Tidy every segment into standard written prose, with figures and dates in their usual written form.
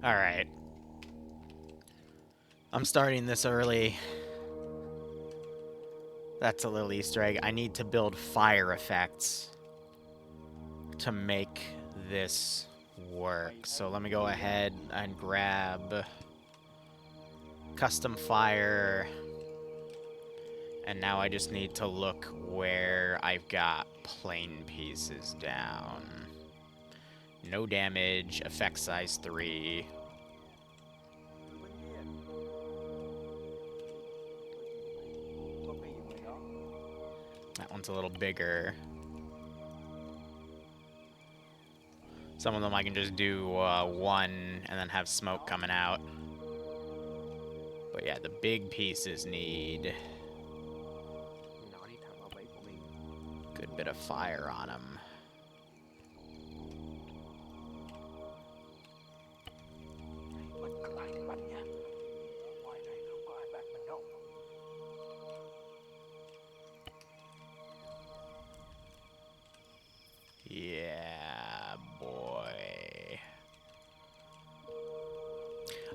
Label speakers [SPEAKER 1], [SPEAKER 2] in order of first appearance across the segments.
[SPEAKER 1] Alright. I'm starting this early. That's a little Easter egg. I need to build fire effects to make this work. So let me go ahead and grab custom fire. And now I just need to look where I've got plane pieces down. No damage, effect size 3. That one's a little bigger. Some of them I can just do one and then have smoke coming out. But yeah, the big pieces need a good bit of fire on them. Yeah, boy.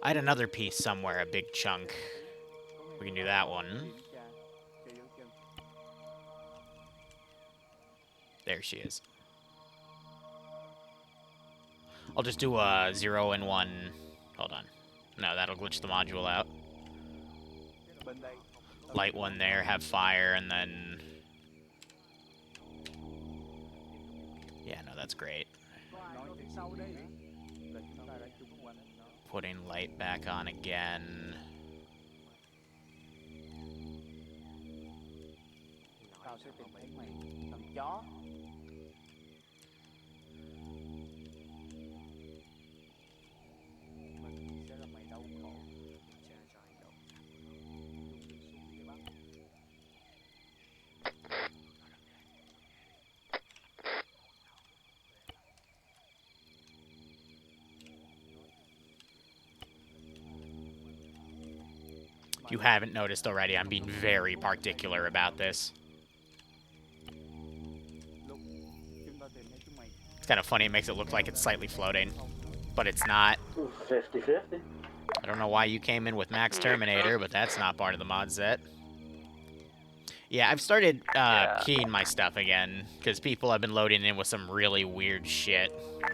[SPEAKER 1] I had another piece somewhere, a big chunk. We can do that one. There she is. I'll just do a 0 and 1. Hold on. No, that'll glitch the module out. Light one there, have fire, and then... Yeah, no, that's great. Putting light back on again. If you haven't noticed already, I'm being very particular about this. It's kind of funny, it makes it look like it's slightly floating, but it's not.
[SPEAKER 2] 50-50.
[SPEAKER 1] I don't know why you came in with Max Terminator, but that's not part of the mod set. Yeah, I've started keying my stuff again, because people have been loading in with some really weird shit.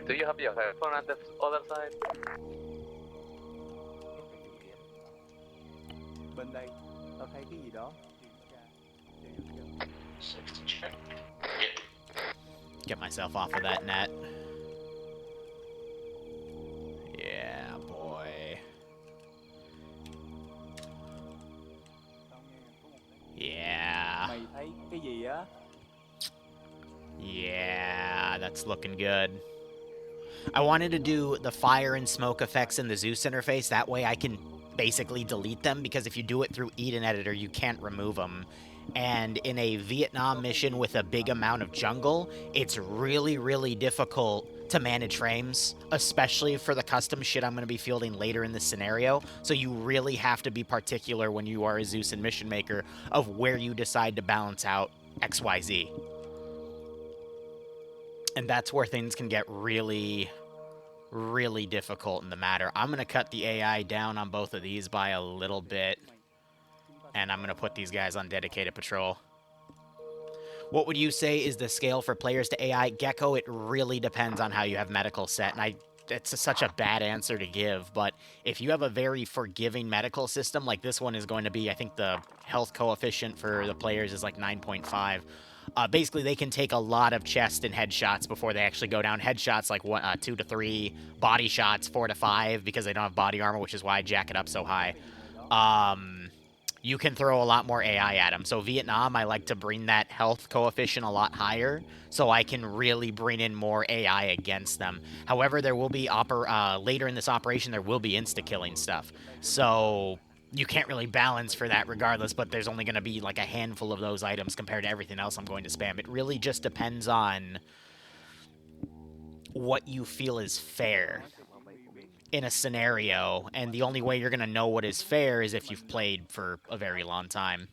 [SPEAKER 3] Do you have your headphone on the other side?
[SPEAKER 4] Bên đây, tao thấy cái gì đó.
[SPEAKER 2] 60 check.
[SPEAKER 1] Get myself off of that net. Yeah, boy. Yeah.
[SPEAKER 4] Mày thấy cái gì á?
[SPEAKER 1] Yeah, that's looking good. I wanted to do the fire and smoke effects in the Zeus interface. That way I can basically delete them, because if you do it through Eden Editor, you can't remove them. And in a Vietnam mission with a big amount of jungle, it's really, really difficult to manage frames, especially for the custom shit I'm going to be fielding later in this scenario. So you really have to be particular when you are a Zeus and mission maker of where you decide to balance out XYZ. And that's where things can get really, really difficult in the matter. I'm going to cut the AI down on both of these by a little bit. And I'm going to put these guys on dedicated patrol. What would you say is the scale for players to AI? Gecko, it really depends on how you have medical set. And it's such a bad answer to give. But if you have a very forgiving medical system, like this one is going to be, I think the health coefficient for the players is like 9.5. Basically, they can take a lot of chest and headshots before they actually go down. Headshots like 2 to 3, body shots 4 to 5 because they don't have body armor, which is why I jack it up so high. You can throw a lot more AI at them. So Vietnam, I like to bring that health coefficient a lot higher so I can really bring in more AI against them. However, there will be later in this operation, there will be insta-killing stuff. So you can't really balance for that regardless, but there's only going to be like a handful of those items compared to everything else I'm going to spam. It really just depends on what you feel is fair in a scenario, and the only way you're going to know what is fair is if you've played for a very long time.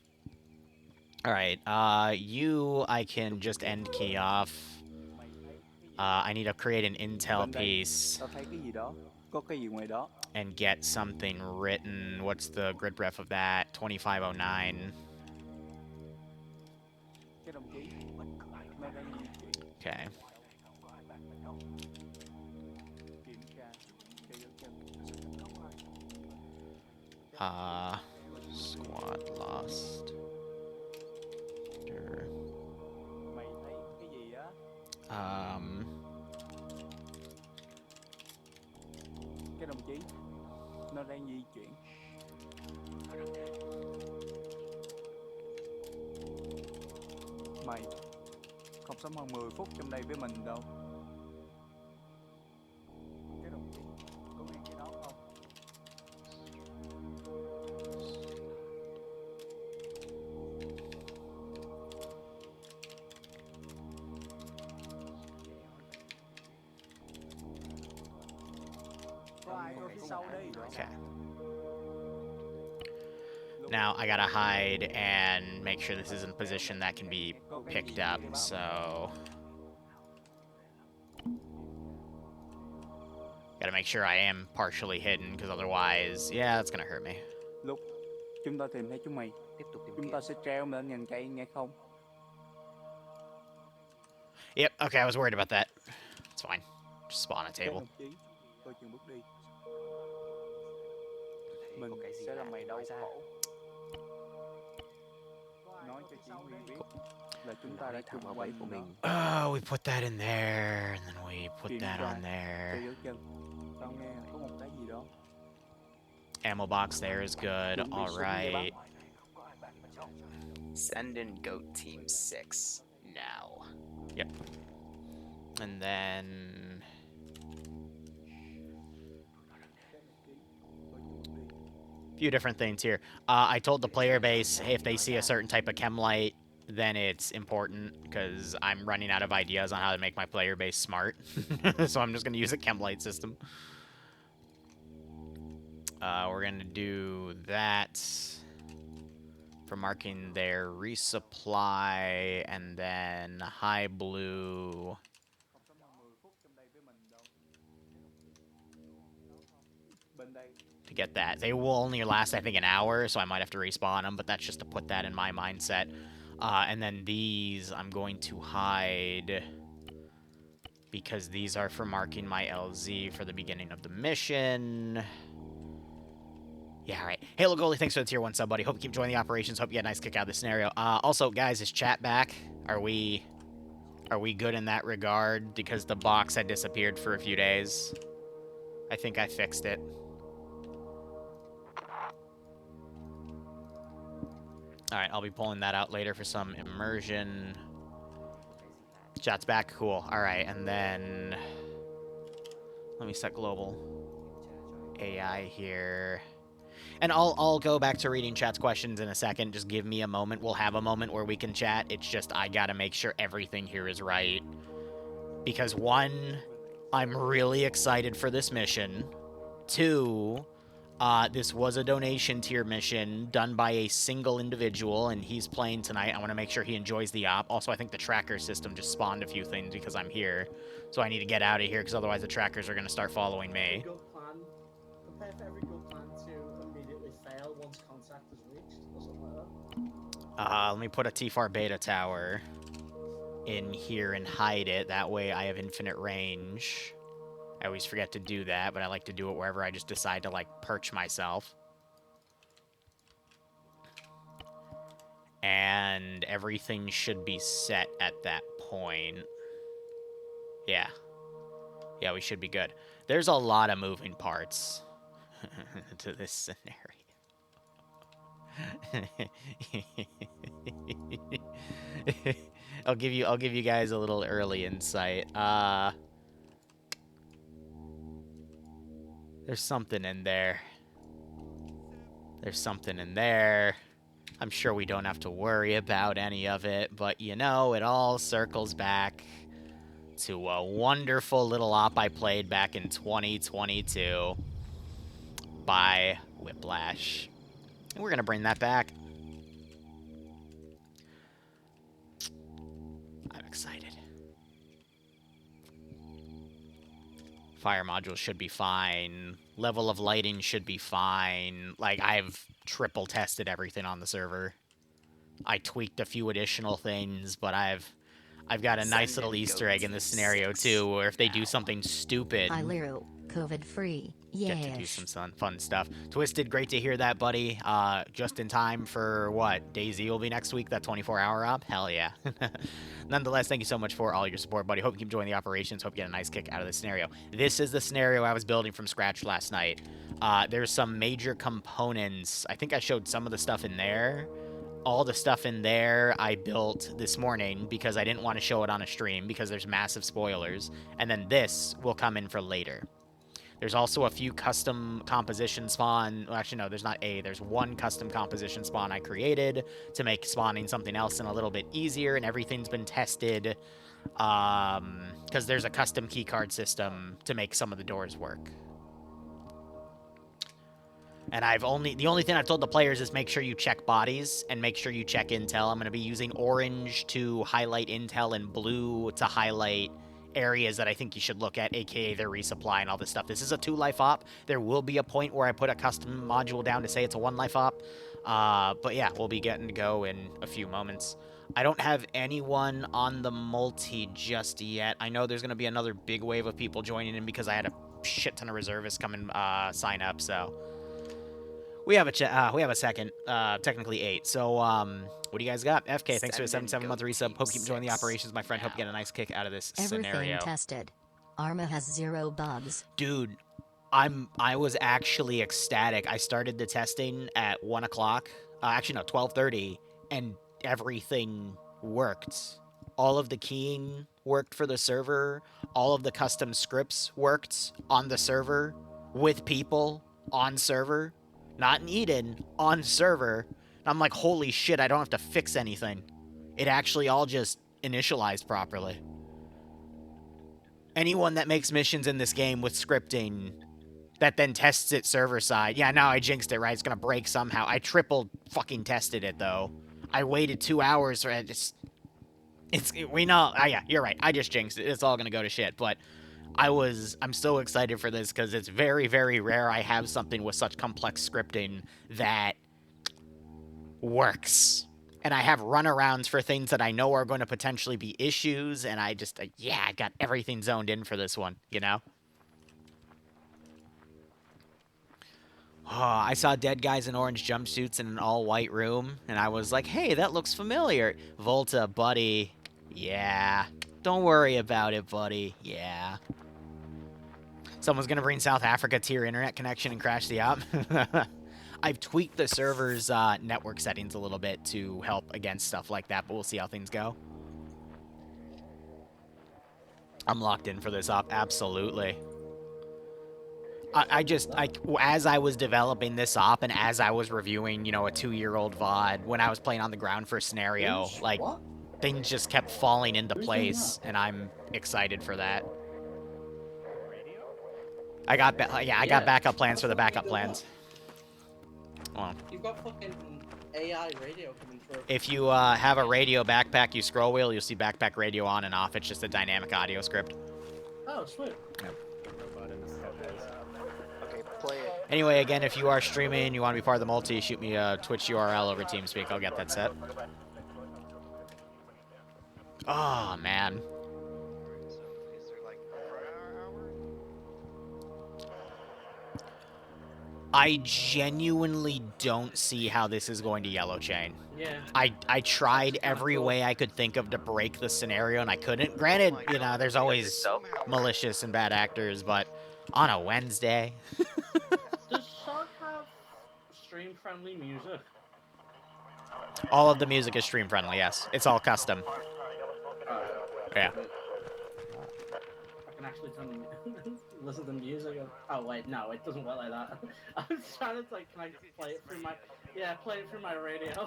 [SPEAKER 1] Alright, you I can just end key off. I need to create an intel
[SPEAKER 4] Bên đây,
[SPEAKER 1] piece
[SPEAKER 4] tao thấy cái gì đó. Có cái gì ngoài đó.
[SPEAKER 1] and get something written. What's the grid ref of that? 2509.
[SPEAKER 4] Cái đồng chí, nó đang di chuyển.
[SPEAKER 1] Okay.
[SPEAKER 4] Kiểm tra, cho dấu chân.
[SPEAKER 1] Squad lost.
[SPEAKER 4] Mày thấy cái gì á? Cái đồng chí, nó đang di chuyển. Mày không sống hơn 10 phút trong đây với mình đâu. Cái đồng chí, có nghe cái đó không? Có ai ở phía sau đây?
[SPEAKER 1] Okay. Now I gotta hide and make sure this is in a position that can be picked up, so... Gotta make sure I am partially hidden, because otherwise, yeah, that's gonna hurt me.
[SPEAKER 4] Lúc chúng ta tìm thấy chúng mày, chúng ta sẽ treo lên nhành cây nghe không?
[SPEAKER 1] Yep, okay, I was worried about that. It's fine. Just spawn a
[SPEAKER 4] Các
[SPEAKER 1] table.
[SPEAKER 4] đồng chí, coi chừng bước đi. Mình sẽ làm mày đau khổ. Nói cho chỉ huy biết là chúng ta đã chung quanh của mình.
[SPEAKER 1] Oh, we put that in there, and then we put that on
[SPEAKER 4] Cho
[SPEAKER 1] there.
[SPEAKER 4] dấu chân. Tao nghe có một cái gì đó.
[SPEAKER 1] Ammo box there is good,
[SPEAKER 4] Chuẩn bị súng để bắn.
[SPEAKER 1] alright.
[SPEAKER 2] Send in Goat Team 6 now.
[SPEAKER 1] Yep. And then... few different things here. I told the player base, hey, if they see a certain type of chem light, then it's important, because I'm running out of ideas on how to make my player base smart. So I'm just going to use a chem light system. We're going to do that for marking their resupply, and then high blue... to get that. They will only last, I think, an hour, so I might have to respawn them, but that's just to put that in my mindset. And then these I'm going to hide, because these are for marking my LZ for the beginning of the mission. Yeah, all right. Halo Goalie, thanks for the tier 1 sub, buddy. Hope you keep enjoying the operations. Hope you get a nice kick out of this scenario. Also, guys, is chat back? Are we good in that regard? Because the box had disappeared for a few days. I think I fixed it. Alright, I'll be pulling that out later for some immersion. Chat's back, cool. Alright, and then... let me set global AI here. And I'll go back to reading chat's questions in a second. Just give me a moment. We'll have a moment where we can chat. It's just I gotta make sure everything here is right. Because 1, I'm really excited for this mission. 2... this was a donation tier mission done by a single individual, and he's playing tonight. I want to make sure he enjoys the op. Also, I think the tracker system just spawned a few things because I'm here. So I need to get out of here, because otherwise the trackers are going to start following me.
[SPEAKER 5] Prepare for every good plan to immediately fail once contact is reached, or something like that.
[SPEAKER 1] Let me put a T-FAR beta tower in here and hide it. That way I have infinite range. I always forget to do that, but I like to do it wherever I just decide to, like, perch myself. And everything should be set at that point. Yeah. Yeah, we should be good. There's a lot of moving parts to this scenario. I'll give you guys a little early insight. There's something in there. There's something in there. I'm sure we don't have to worry about any of it, but you know, it all circles back to a wonderful little op I played back in 2022 by Whiplash. And we're gonna bring that back. I'm excited. Fire modules should be fine. Level of lighting should be fine. Like, I've triple tested everything on the server. I tweaked a few additional things, but I've got a nice
[SPEAKER 2] Send
[SPEAKER 1] little
[SPEAKER 2] in
[SPEAKER 1] Easter
[SPEAKER 2] goat
[SPEAKER 1] egg in this
[SPEAKER 2] team
[SPEAKER 1] scenario
[SPEAKER 2] 6
[SPEAKER 1] too, where if they do
[SPEAKER 2] now.
[SPEAKER 1] something stupid,
[SPEAKER 6] Liru, COVID-free.
[SPEAKER 1] get to do
[SPEAKER 6] Yes.
[SPEAKER 1] some fun stuff. Twisted, great to hear that, buddy. Just in time for what? DayZ will be next week, that 24-hour op? Hell yeah. Nonetheless, thank you so much for all your support, buddy. Hope you keep enjoying the operations. Hope you get a nice kick out of this scenario. This is the scenario I was building from scratch last night. There's some major components. I think I showed some of the stuff in there. All the stuff in there I built this morning because I didn't want to show it on a stream because there's massive spoilers. And then this will come in for later. There's also a few custom composition spawn. Well, actually, no, there's not a. There's one custom composition spawn I created to make spawning something else in a little bit easier, and everything's been tested because there's a custom keycard system to make some of the doors work. And the only thing I've told the players is make sure you check bodies and make sure you check intel. I'm going to be using orange to highlight intel and blue to highlight areas that I think you should look at, aka their resupply and all this stuff. This is a 2-life op. There will be a point where I put a custom module down to say it's a 1-life op. But yeah, we'll be getting to go in a few moments. I don't have anyone on the multi just yet. I know there's going to be another big wave of people joining in because I had a shit ton of reservists come and sign up, so... We have a second, technically 8. So, what do you guys got? FK, thanks for the 77-month resub. Hope you keep enjoying the operations, my friend. Hope you get a nice kick out of this scenario.
[SPEAKER 6] Everything tested. Arma has 0 bugs.
[SPEAKER 1] Dude, I was actually ecstatic. I started the testing at 1 o'clock. Actually, no, 12:30, and everything worked. All of the keying worked for the server. All of the custom scripts worked on the server with people on server. Not in Eden, on server. And I'm like, holy shit, I don't have to fix anything. It actually all just initialized properly. Anyone that makes missions in this game with scripting that then tests it server side. Yeah, now I jinxed it, right? It's gonna break somehow. I triple fucking tested it, though. I waited 2 hours for it. We know. Yeah, you're right. I just jinxed it. It's all gonna go to shit. But I'm so excited for this because it's very, very rare I have something with such complex scripting that works. And I have runarounds for things that I know are going to potentially be issues, and I just, yeah, I got everything zoned in for this one, you know? Oh, I saw dead guys in orange jumpsuits in an all-white room, and I was like, hey, that looks familiar. Volta, buddy. Yeah. Don't worry about it, buddy. Yeah. Someone's going to bring South Africa to your internet connection and crash the app. I've tweaked the server's network settings a little bit to help against stuff like that, but we'll see how things go. I'm locked in for this op, absolutely. As I was developing this op and as I was reviewing, you know, a 2-year-old VOD, when I was playing on the ground for scenario, like, things just kept falling into place, and I'm excited for that. I got backup plans for the backup plans. Well,
[SPEAKER 5] You've got fucking AI radio coming through.
[SPEAKER 1] if you have a radio backpack, you scroll wheel, you'll see backpack radio on and off. It's just a dynamic audio script.
[SPEAKER 5] Oh, sweet.
[SPEAKER 2] Okay, play it.
[SPEAKER 1] Anyway, again, if you are streaming, you want to be part of the multi, shoot me a Twitch URL over TeamSpeak. I'll get that set. Oh, man. I genuinely don't see how this is going to yellow chain.
[SPEAKER 5] Yeah.
[SPEAKER 1] I tried every way I could think of to break the scenario, and I couldn't. Granted, you know, there's always malicious and bad actors, but on a Wednesday...
[SPEAKER 5] Does Shark have stream-friendly music?
[SPEAKER 1] All of the music is stream-friendly, yes. It's all custom. Yeah.
[SPEAKER 5] I can actually listen to music. Oh wait, no, it doesn't work like that. I was trying to like, can I play it through my? Yeah, play it through my radio.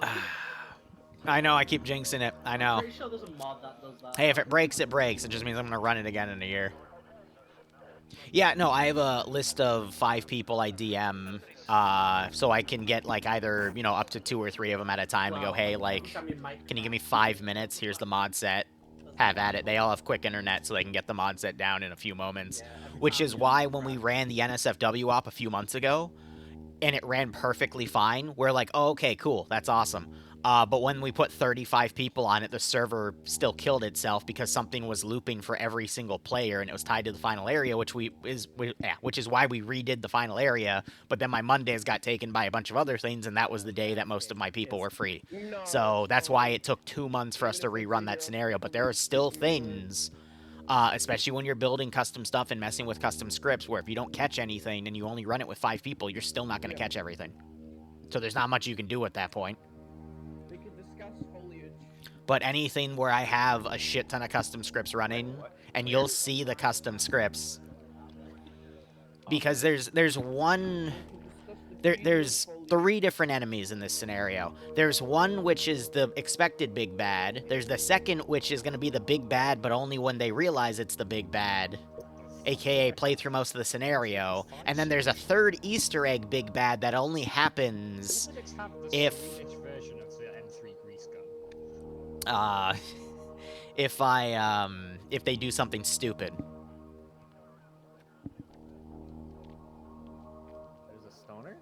[SPEAKER 1] I know, I keep jinxing it. I know.
[SPEAKER 5] I'm pretty sure there's a mod that does that.
[SPEAKER 1] Hey, if it breaks, it breaks. It just means I'm gonna run it again in a year. Yeah, no, I have a list of 5 people I DM, so I can get like either, you know, up to 2 or 3 of them at a time and go, hey, like, can you give me 5 minutes? Here's the mod set. have at it. They all have quick internet, so they can get the mod set down in a few moments. Which is why when we ran the NSFW op a few months ago, and it ran perfectly fine, we're like, oh, okay, cool, that's awesome. But when we put 35 people on it, the server still killed itself because something was looping for every single player, and it was tied to the final area, which is why we redid the final area. But then my Mondays got taken by a bunch of other things, and that was the day that most of my people were free. So that's why it took 2 months for us to rerun that scenario. But there are still things, especially when you're building custom stuff and messing with custom scripts, where if you don't catch anything and you only run it with 5 people, you're still not going to catch everything. So there's not much you can do at that point. But anything where I have a shit ton of custom scripts running, and you'll see the custom scripts, because there's 3 different enemies in this scenario. There's one which is the expected big bad. There's the second, which is going to be the big bad, but only when they realize it's the big bad, aka play through most of the scenario. And then there's a third Easter egg big bad that only happens if if they do something stupid.
[SPEAKER 7] There's a stoner?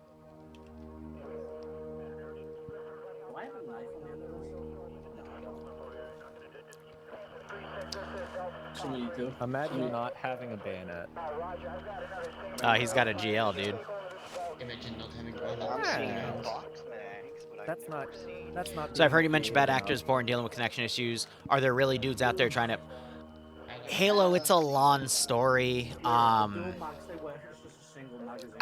[SPEAKER 5] Do I have a knife on the end of this? Somebody do.
[SPEAKER 7] Imagine not having a bayonet.
[SPEAKER 1] He's got a GL, dude.
[SPEAKER 8] Imagine not having
[SPEAKER 2] I'm seeing
[SPEAKER 7] Yeah.
[SPEAKER 2] box mags, but
[SPEAKER 7] That's not.
[SPEAKER 1] So I've heard you mention bad actors, poor, and dealing with connection issues. Are there really dudes out there trying to... Halo, it's a long story. I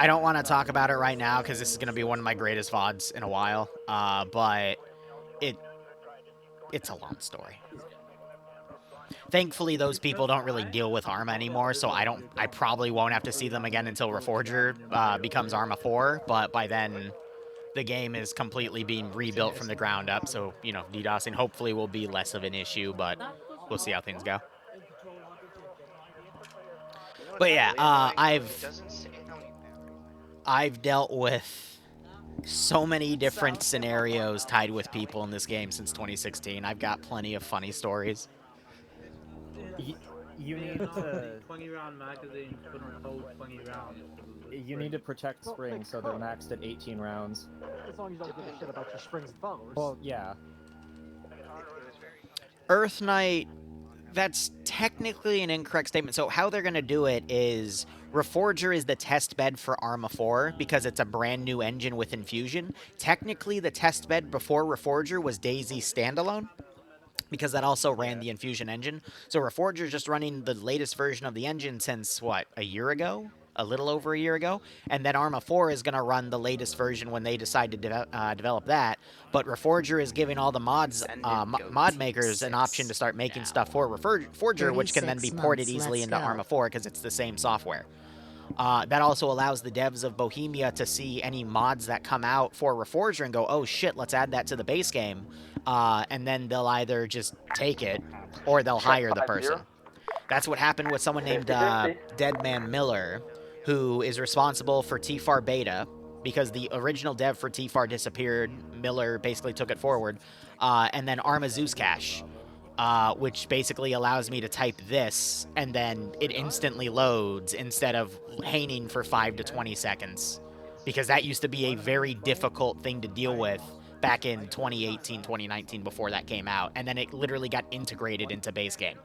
[SPEAKER 1] don't want to talk about it right now because this is going to be one of my greatest VODs in a while. But it's a long story. Thankfully, those people don't really deal with Arma anymore, so I probably won't have to see them again until Reforger becomes Arma 4. But by then, the game is completely being rebuilt from the ground up. So, you know, DDoSing hopefully will be less of an issue, but we'll see how things go. But yeah, I've dealt with so many different scenarios tied with people in this game since 2016. I've got plenty of funny stories.
[SPEAKER 7] You need to.
[SPEAKER 9] 20-round magazine couldn't hold 20 rounds.
[SPEAKER 7] You need to protect springs so they're maxed at 18 rounds.
[SPEAKER 10] As long as you don't give a shit about your springs and followers.
[SPEAKER 7] Well, yeah.
[SPEAKER 1] Earth Knight, that's technically an incorrect statement. So how they're going to do it is Reforger is the test bed for Arma 4 because it's a brand new engine with Infusion. Technically, the test bed before Reforger was DayZ standalone, because that also ran the Infusion engine. So Reforger is just running the latest version of the engine since, what, a year ago? A little over a year ago? And then Arma 4 is going to run the latest version when they decide to develop that. But Reforger is giving all the mod makers an option to start making stuff for Reforger, which can then be ported easily into Arma 4 because it's the same software. That also allows the devs of Bohemia to see any mods that come out for Reforger and go, oh shit, let's add that to the base game. And then they'll either just take it or they'll hire the person. That's what happened with someone named Deadman Miller, who is responsible for TFAR Beta, because the original dev for TFAR disappeared. Miller basically took it forward. And then Arma Zeus Cache, which basically allows me to type this, and then it instantly loads instead of hanging for 5 to 20 seconds. Because that used to be a very difficult thing to deal with back in 2018, 2019, before that came out. And then it literally got integrated into base game.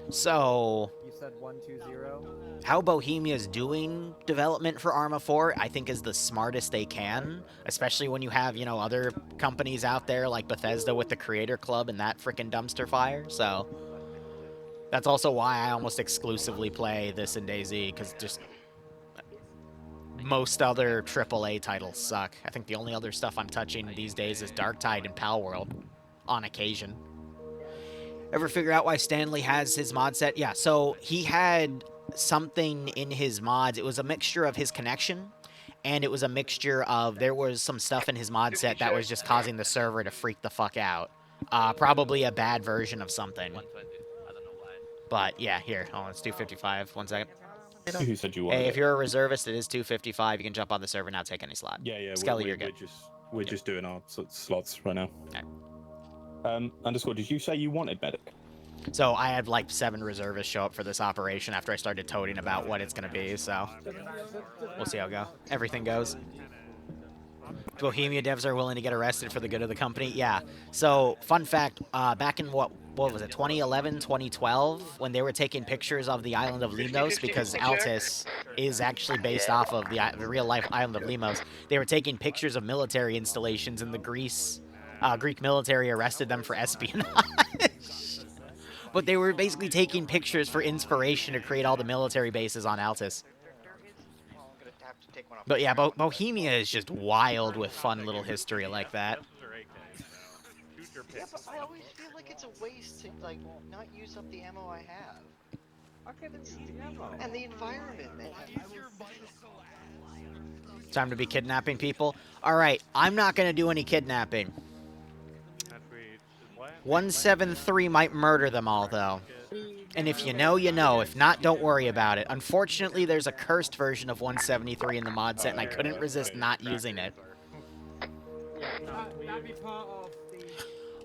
[SPEAKER 1] So,
[SPEAKER 7] You said 120?
[SPEAKER 1] how Bohemia's doing development for Arma 4, I think is the smartest they can, especially when you have, you know, other companies out there like Bethesda with the Creator Club and that frickin' dumpster fire. So that's also why I almost exclusively play this in DayZ, because just most other AAA titles suck. I think the only other stuff I'm touching these days is Darktide and Palworld on occasion. Ever figure out why Stanley has his mod set? Yeah, so he had something in his mods. It was a mixture of his connection, and it was a mixture of, there was some stuff in his mod set that was just causing the server to freak the fuck out. Probably a bad version of something. But yeah, here, hold on, it's 255. 1 second.
[SPEAKER 11] Who said you wanted
[SPEAKER 1] Hey, if
[SPEAKER 11] it?
[SPEAKER 1] you're a reservist, it is 255. You can jump on the server now, take any slot.
[SPEAKER 11] Yeah,
[SPEAKER 1] Skelly, you're good.
[SPEAKER 11] We're just doing our slots right now.
[SPEAKER 1] Okay.
[SPEAKER 11] Underscore, did you say you wanted medic?
[SPEAKER 1] So I had like 7 reservists show up for this operation after I started toting about what it's going to be, so we'll see how it goes. Everything goes. Bohemia devs are willing to get arrested for the good of the company. Yeah. So, fun fact, back in what was it, 2011, 2012, when they were taking pictures of the island of Limnos, because Altus is actually based off of the real-life island of Limnos, they were taking pictures of military installations, and the Greek military arrested them for espionage. But they were basically taking pictures for inspiration to create all the military bases on Altus. But yeah, Bohemia is just wild with fun little history like that.
[SPEAKER 2] Yeah, but I always feel like it's a waste to like not use up the ammo I have. And the environment, man.
[SPEAKER 1] Time to be kidnapping people. All right, I'm not gonna do any kidnapping. 173 might murder them all, though. And if you know, you know. If not, don't worry about it. Unfortunately, there's a cursed version of 173 in the mod set, and I couldn't resist not using it.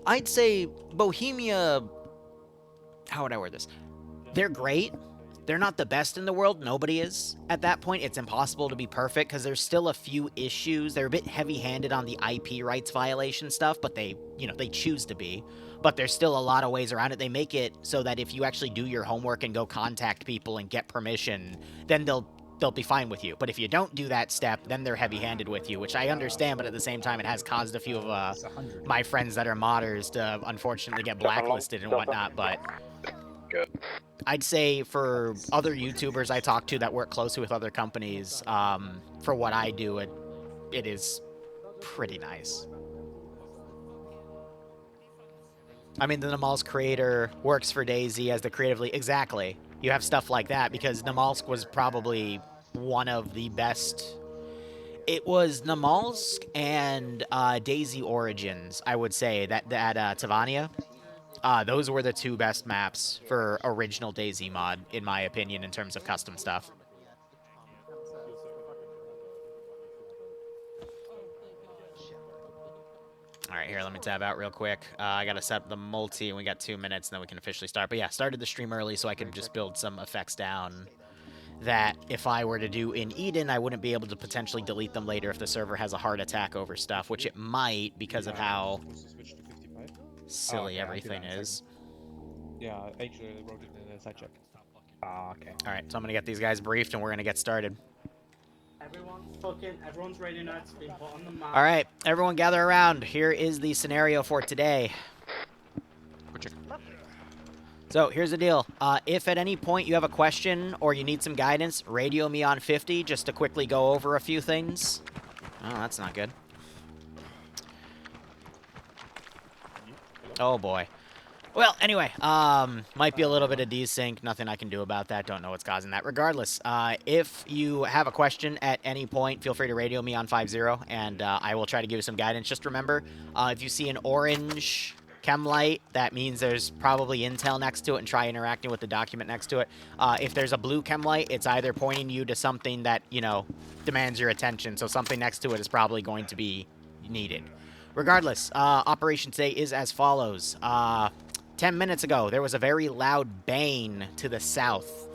[SPEAKER 1] I'd say Bohemia... How would I word this? They're great. They're not the best in the world. Nobody is. At that point, it's impossible to be perfect, because there's still a few issues. They're a bit heavy-handed on the IP rights violation stuff, but they choose to be. But there's still a lot of ways around it. They make it so that if you actually do your homework and go contact people and get permission, then they'll be fine with you. But if you don't do that step, then they're heavy-handed with you, which I understand, but at the same time, it has caused a few of my friends that are modders to unfortunately get blacklisted and whatnot, but... I'd say for other YouTubers I talk to that work closely with other companies, for what I do, it is pretty nice. I mean, the Namalsk creator works for DayZ as the creatively... Exactly. You have stuff like that, because Namalsk was probably one of the best... It was Namalsk and DayZ Origins, I would say, that Tavania. Those were the 2 best maps for original DayZ mod, in my opinion, in terms of custom stuff. Alright, here, let me tab out real quick. I gotta set up the multi, and we got 2 minutes, and then we can officially start. But yeah, started the stream early so I could just build some effects down that if I were to do in Eden, I wouldn't be able to potentially delete them later if the server has a heart attack over stuff, which it might because of how silly everything is.
[SPEAKER 12] Yeah, I actually wrote it in a side check.
[SPEAKER 11] Okay.
[SPEAKER 1] Alright, so I'm gonna get these guys briefed, and we're gonna get started.
[SPEAKER 5] Everyone's ready now. It's been put on the map.
[SPEAKER 1] All right, everyone gather around. Here is the scenario for today. So here's the deal. If at any point you have a question or you need some guidance, radio me on 50 just to quickly go over a few things. Oh, that's not good. Oh, boy. Well, anyway, might be a little bit of desync. Nothing I can do about that. Don't know what's causing that. Regardless, if you have a question at any point, feel free to radio me on 50, and I will try to give you some guidance. Just remember, if you see an orange chem light, that means there's probably intel next to it, and try interacting with the document next to it. If there's a blue chem light, it's either pointing you to something that, demands your attention, so something next to it is probably going to be needed. Regardless, operation today is as follows. 10 minutes ago, there was a very loud bang to the south.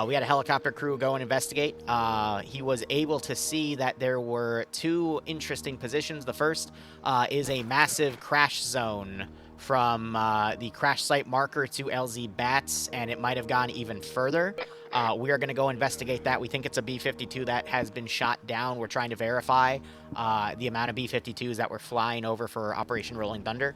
[SPEAKER 1] We had a helicopter crew go and investigate. He was able to see that there were 2 interesting positions. The first is a massive crash zone from the crash site marker to LZ Bats, and it might have gone even further. We are going to go investigate that. We think it's a B-52 that has been shot down. We're trying to verify the amount of B-52s that were flying over for Operation Rolling Thunder.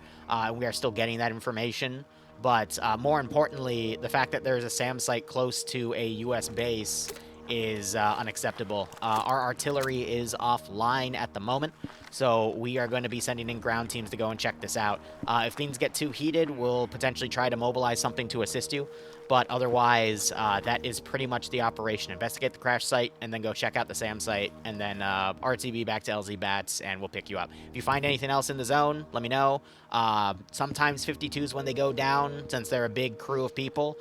[SPEAKER 1] We are still getting that information. But more importantly, the fact that there's a SAM site close to a U.S. base is unacceptable. Our artillery is offline at the moment, so we are going to be sending in ground teams to go and check this out. If things get too heated, we'll potentially try to mobilize something to assist you. But otherwise, that is pretty much the operation. Investigate the crash site, and then go check out the SAM site, and then RTB back to LZ Bats, and we'll pick you up. If you find anything else in the zone, let me know. Sometimes 52s, when they go down, since they're a big crew of people,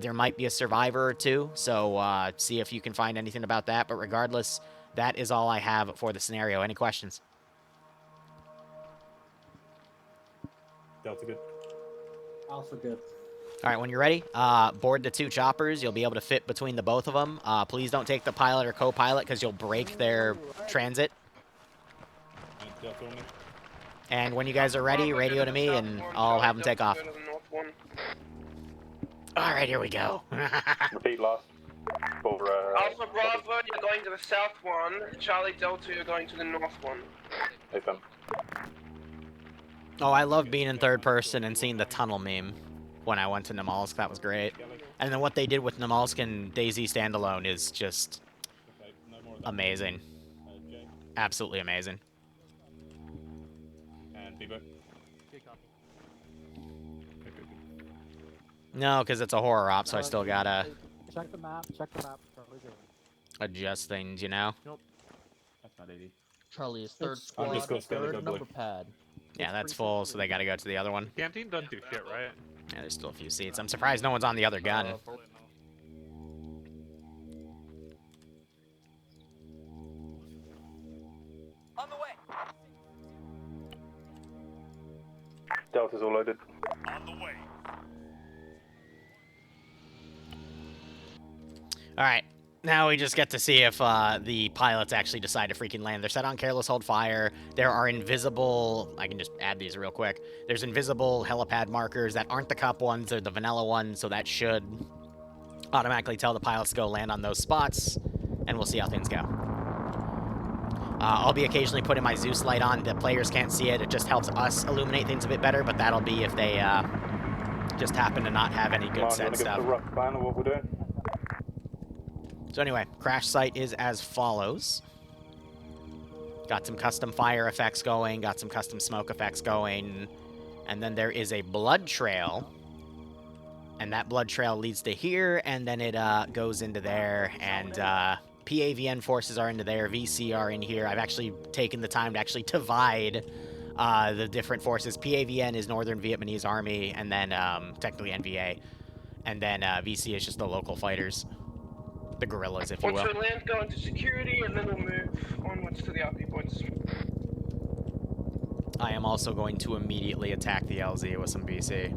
[SPEAKER 1] there might be a survivor or 2, so see if you can find anything about that. But regardless, that is all I have for the scenario. Any questions?
[SPEAKER 11] Delta good.
[SPEAKER 5] Also good.
[SPEAKER 1] All right, when you're ready, board the 2 choppers. You'll be able to fit between the both of them. Please don't take the pilot or co-pilot because you'll break their transit.
[SPEAKER 11] Delta on me.
[SPEAKER 1] And when you guys are ready, radio to me, and I'll have them take off. All right, here we go.
[SPEAKER 11] Repeat last.
[SPEAKER 13] Alpha Bravo, you're going to the south one. Charlie Delta, you're going to the north one.
[SPEAKER 11] FM.
[SPEAKER 1] Oh, I love being in third person and seeing the tunnel meme when I went to Namalsk. That was great. And then what they did with Namalsk and DayZ standalone is just amazing. Absolutely amazing.
[SPEAKER 11] And Bebo.
[SPEAKER 1] No, because it's a horror op, so I still gotta
[SPEAKER 10] Check the map.
[SPEAKER 1] adjust things, you know?
[SPEAKER 11] Nope. That's not easy.
[SPEAKER 7] Charlie is third
[SPEAKER 11] I'm
[SPEAKER 7] squad,
[SPEAKER 11] just gonna stand
[SPEAKER 7] third
[SPEAKER 11] and
[SPEAKER 7] number
[SPEAKER 11] go
[SPEAKER 7] pad.
[SPEAKER 1] Yeah, that's full, so they gotta go to the other one.
[SPEAKER 12] Canteen doesn't do shit, right?
[SPEAKER 1] Yeah, there's still a few seats. I'm surprised no one's on the other gun.
[SPEAKER 13] On the way.
[SPEAKER 11] Delta's all loaded.
[SPEAKER 13] On the way.
[SPEAKER 1] Alright, now we just get to see if the pilots actually decide to freaking land. They're set on careless hold fire. There are invisible... I can just add these real quick. There's invisible helipad markers that aren't the cup ones. They're the vanilla ones, so that should automatically tell the pilots to go land on those spots, and we'll see how things go. I'll be occasionally putting my Zeus light on. The players can't see it. It just helps us illuminate things a bit better, but that'll be if they just happen to not have any good set stuff.
[SPEAKER 11] Give us a rough plan of what we're doing?
[SPEAKER 1] So anyway, crash site is as follows. Got some custom fire effects going, got some custom smoke effects going, and then there is a blood trail. And that blood trail leads to here, and then it goes into there, and PAVN forces are into there, VC are in here. I've actually taken the time to actually divide the different forces. PAVN is Northern Vietnamese Army, and then technically NVA. And then VC is just the local fighters. The guerrillas, if you will.
[SPEAKER 13] Once we land, go into security, and then we'll move onwards to the RP points.
[SPEAKER 1] I am also going to immediately attack the LZ with some BC.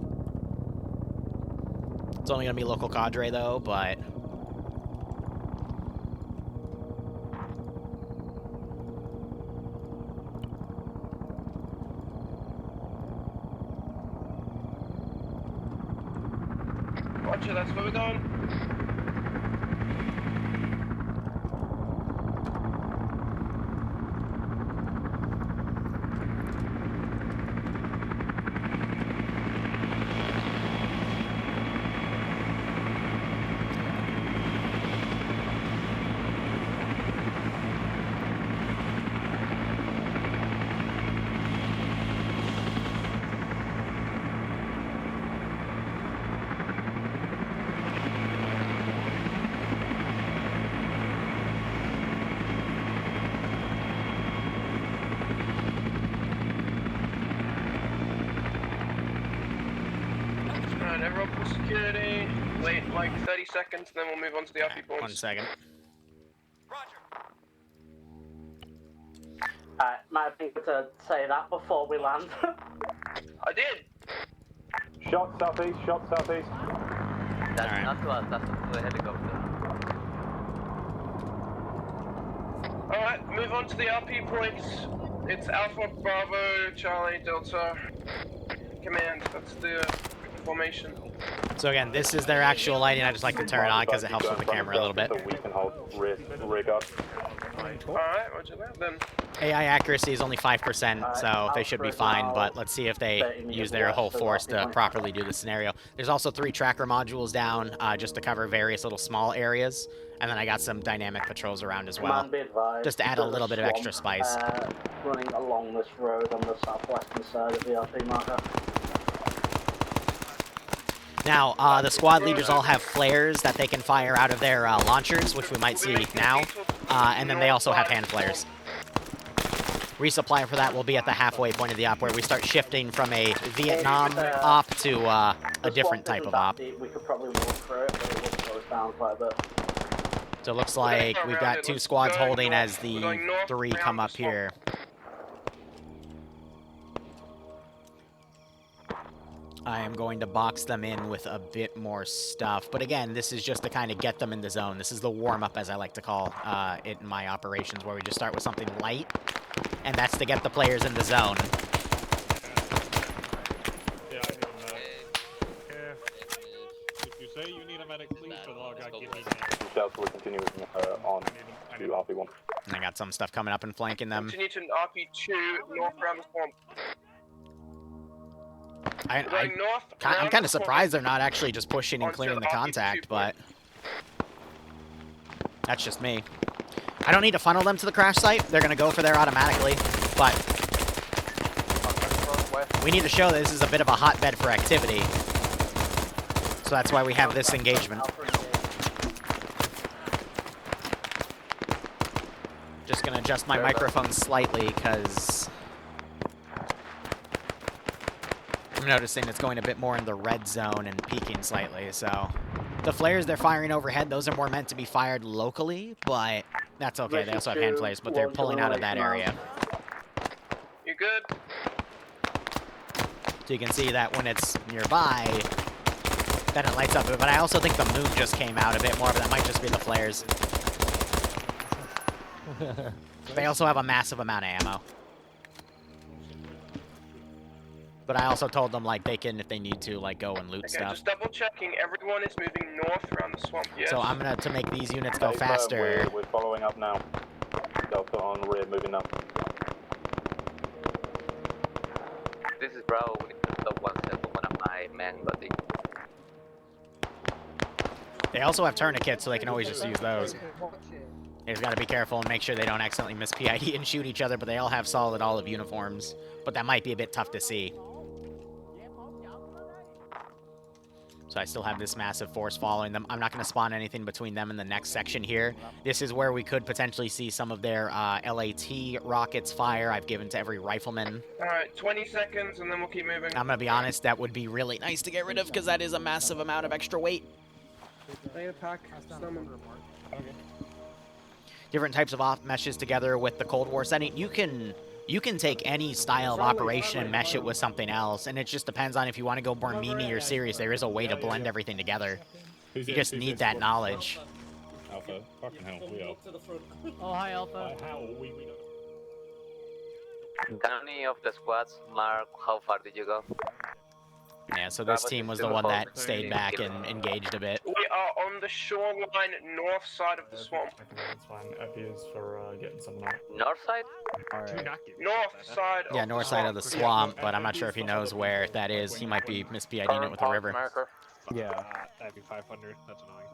[SPEAKER 1] It's only going to be local cadre, though, but...
[SPEAKER 13] Roger, that's where we're going. Alright, everyone for security. Wait like 30 seconds, and then we'll move on to the RP points.
[SPEAKER 1] 1 second.
[SPEAKER 5] Might be good to say that before we land.
[SPEAKER 13] I did!
[SPEAKER 11] Shot southeast, shot southeast.
[SPEAKER 3] That's not to us, that's to the helicopter.
[SPEAKER 13] Alright, move on to the RP points. It's Alpha, Bravo, Charlie, Delta. Command, that's the formation.
[SPEAKER 1] So again, this is their actual lighting. I just like to turn it on because it helps with the camera a little bit.
[SPEAKER 11] So we can hold rig up.
[SPEAKER 13] Alright, roger that then.
[SPEAKER 1] AI accuracy is only 5%, so they should be fine, but let's see if they use their whole force to properly do the scenario. There's also 3 tracker modules down, just to cover various little small areas, and then I got some dynamic patrols around as well, just to add a little bit of extra spice.
[SPEAKER 5] Running along this road on the southwestern side of the RP marker.
[SPEAKER 1] Now, the squad leaders all have flares that they can fire out of their launchers, which we might see now, and then they also have hand flares. Resupply for that will be at the halfway point of the op, where we start shifting from a Vietnam op to a different type of op.
[SPEAKER 5] We could probably walk through it, but it would slow us down quite a bit.
[SPEAKER 1] So it looks like we've got 2 squads holding as the 3 come up here. I am going to box them in with a bit more stuff. But again, this is just to kind of get them in the zone. This is the warm-up, as I like to call it in my operations, where we just start with something light, and that's to get the players in the zone.
[SPEAKER 12] Yeah, I can, if you say you need a medic, please, but I'll give me name.
[SPEAKER 11] Shouts will continue on to RP1.
[SPEAKER 1] I got some stuff coming up and flanking them.
[SPEAKER 13] Continue to RP2 north around the swamp.
[SPEAKER 1] I'm kind of surprised they're not actually just pushing and clearing the contact, but that's just me. I don't need to funnel them to the crash site. They're going to go for there automatically, but we need to show that this is a bit of a hotbed for activity. So that's why we have this engagement. Just going to adjust my microphone slightly because I'm noticing it's going a bit more in the red zone and peaking slightly, so the flares they're firing overhead, those are more meant to be fired locally, but that's okay. They also have hand flares, but they're pulling out of that area.
[SPEAKER 13] You good?
[SPEAKER 1] So you can see that when it's nearby, then it lights up. But I also think the moon just came out a bit more, but that might just be the flares. They also have a massive amount of ammo. But I also told them, like, they can, if they need to, like, go and loot stuff.
[SPEAKER 13] Just double checking. Everyone is moving north around the swamp, yes?
[SPEAKER 1] So I'm gonna, to make these units go faster.
[SPEAKER 11] We're following up now. Delta on rear, moving up.
[SPEAKER 3] This is Bravo. We need to stop one second. One of my men, but
[SPEAKER 1] They also have tourniquets, so they can always just use those. You just gotta be careful and make sure they don't accidentally miss PID and shoot each other, but they all have solid olive uniforms. But that might be a bit tough to see. So I still have this massive force following them. I'm not going to spawn anything between them and the next section here. This is where we could potentially see some of their LAT rockets fire. I've given to every rifleman.
[SPEAKER 13] Alright, 20 seconds and then we'll keep moving.
[SPEAKER 1] I'm going to be honest, that would be really nice to get rid of because that is a massive amount of extra weight. Different types of off meshes together with the Cold War setting. You can take any style of operation and mesh it with something else, and it just depends on if you want to go more memey or serious. There is a way to blend everything together. You just need that knowledge.
[SPEAKER 12] Alpha, fucking hell, we are.
[SPEAKER 9] Oh, hi, Alpha.
[SPEAKER 12] How are we?
[SPEAKER 3] Can any of the squads mark how far did you go?
[SPEAKER 1] Yeah, so this team was the one that stayed back and engaged a bit.
[SPEAKER 13] We are on the shoreline north side of the swamp.
[SPEAKER 12] That's fine. Appears for getting someone out.
[SPEAKER 3] North side?
[SPEAKER 13] North side.
[SPEAKER 1] Yeah, north side of the swamp, but I'm not sure if he knows where that is. He might be mispiding it with the river.
[SPEAKER 12] Yeah, that'd be 500. That's annoying.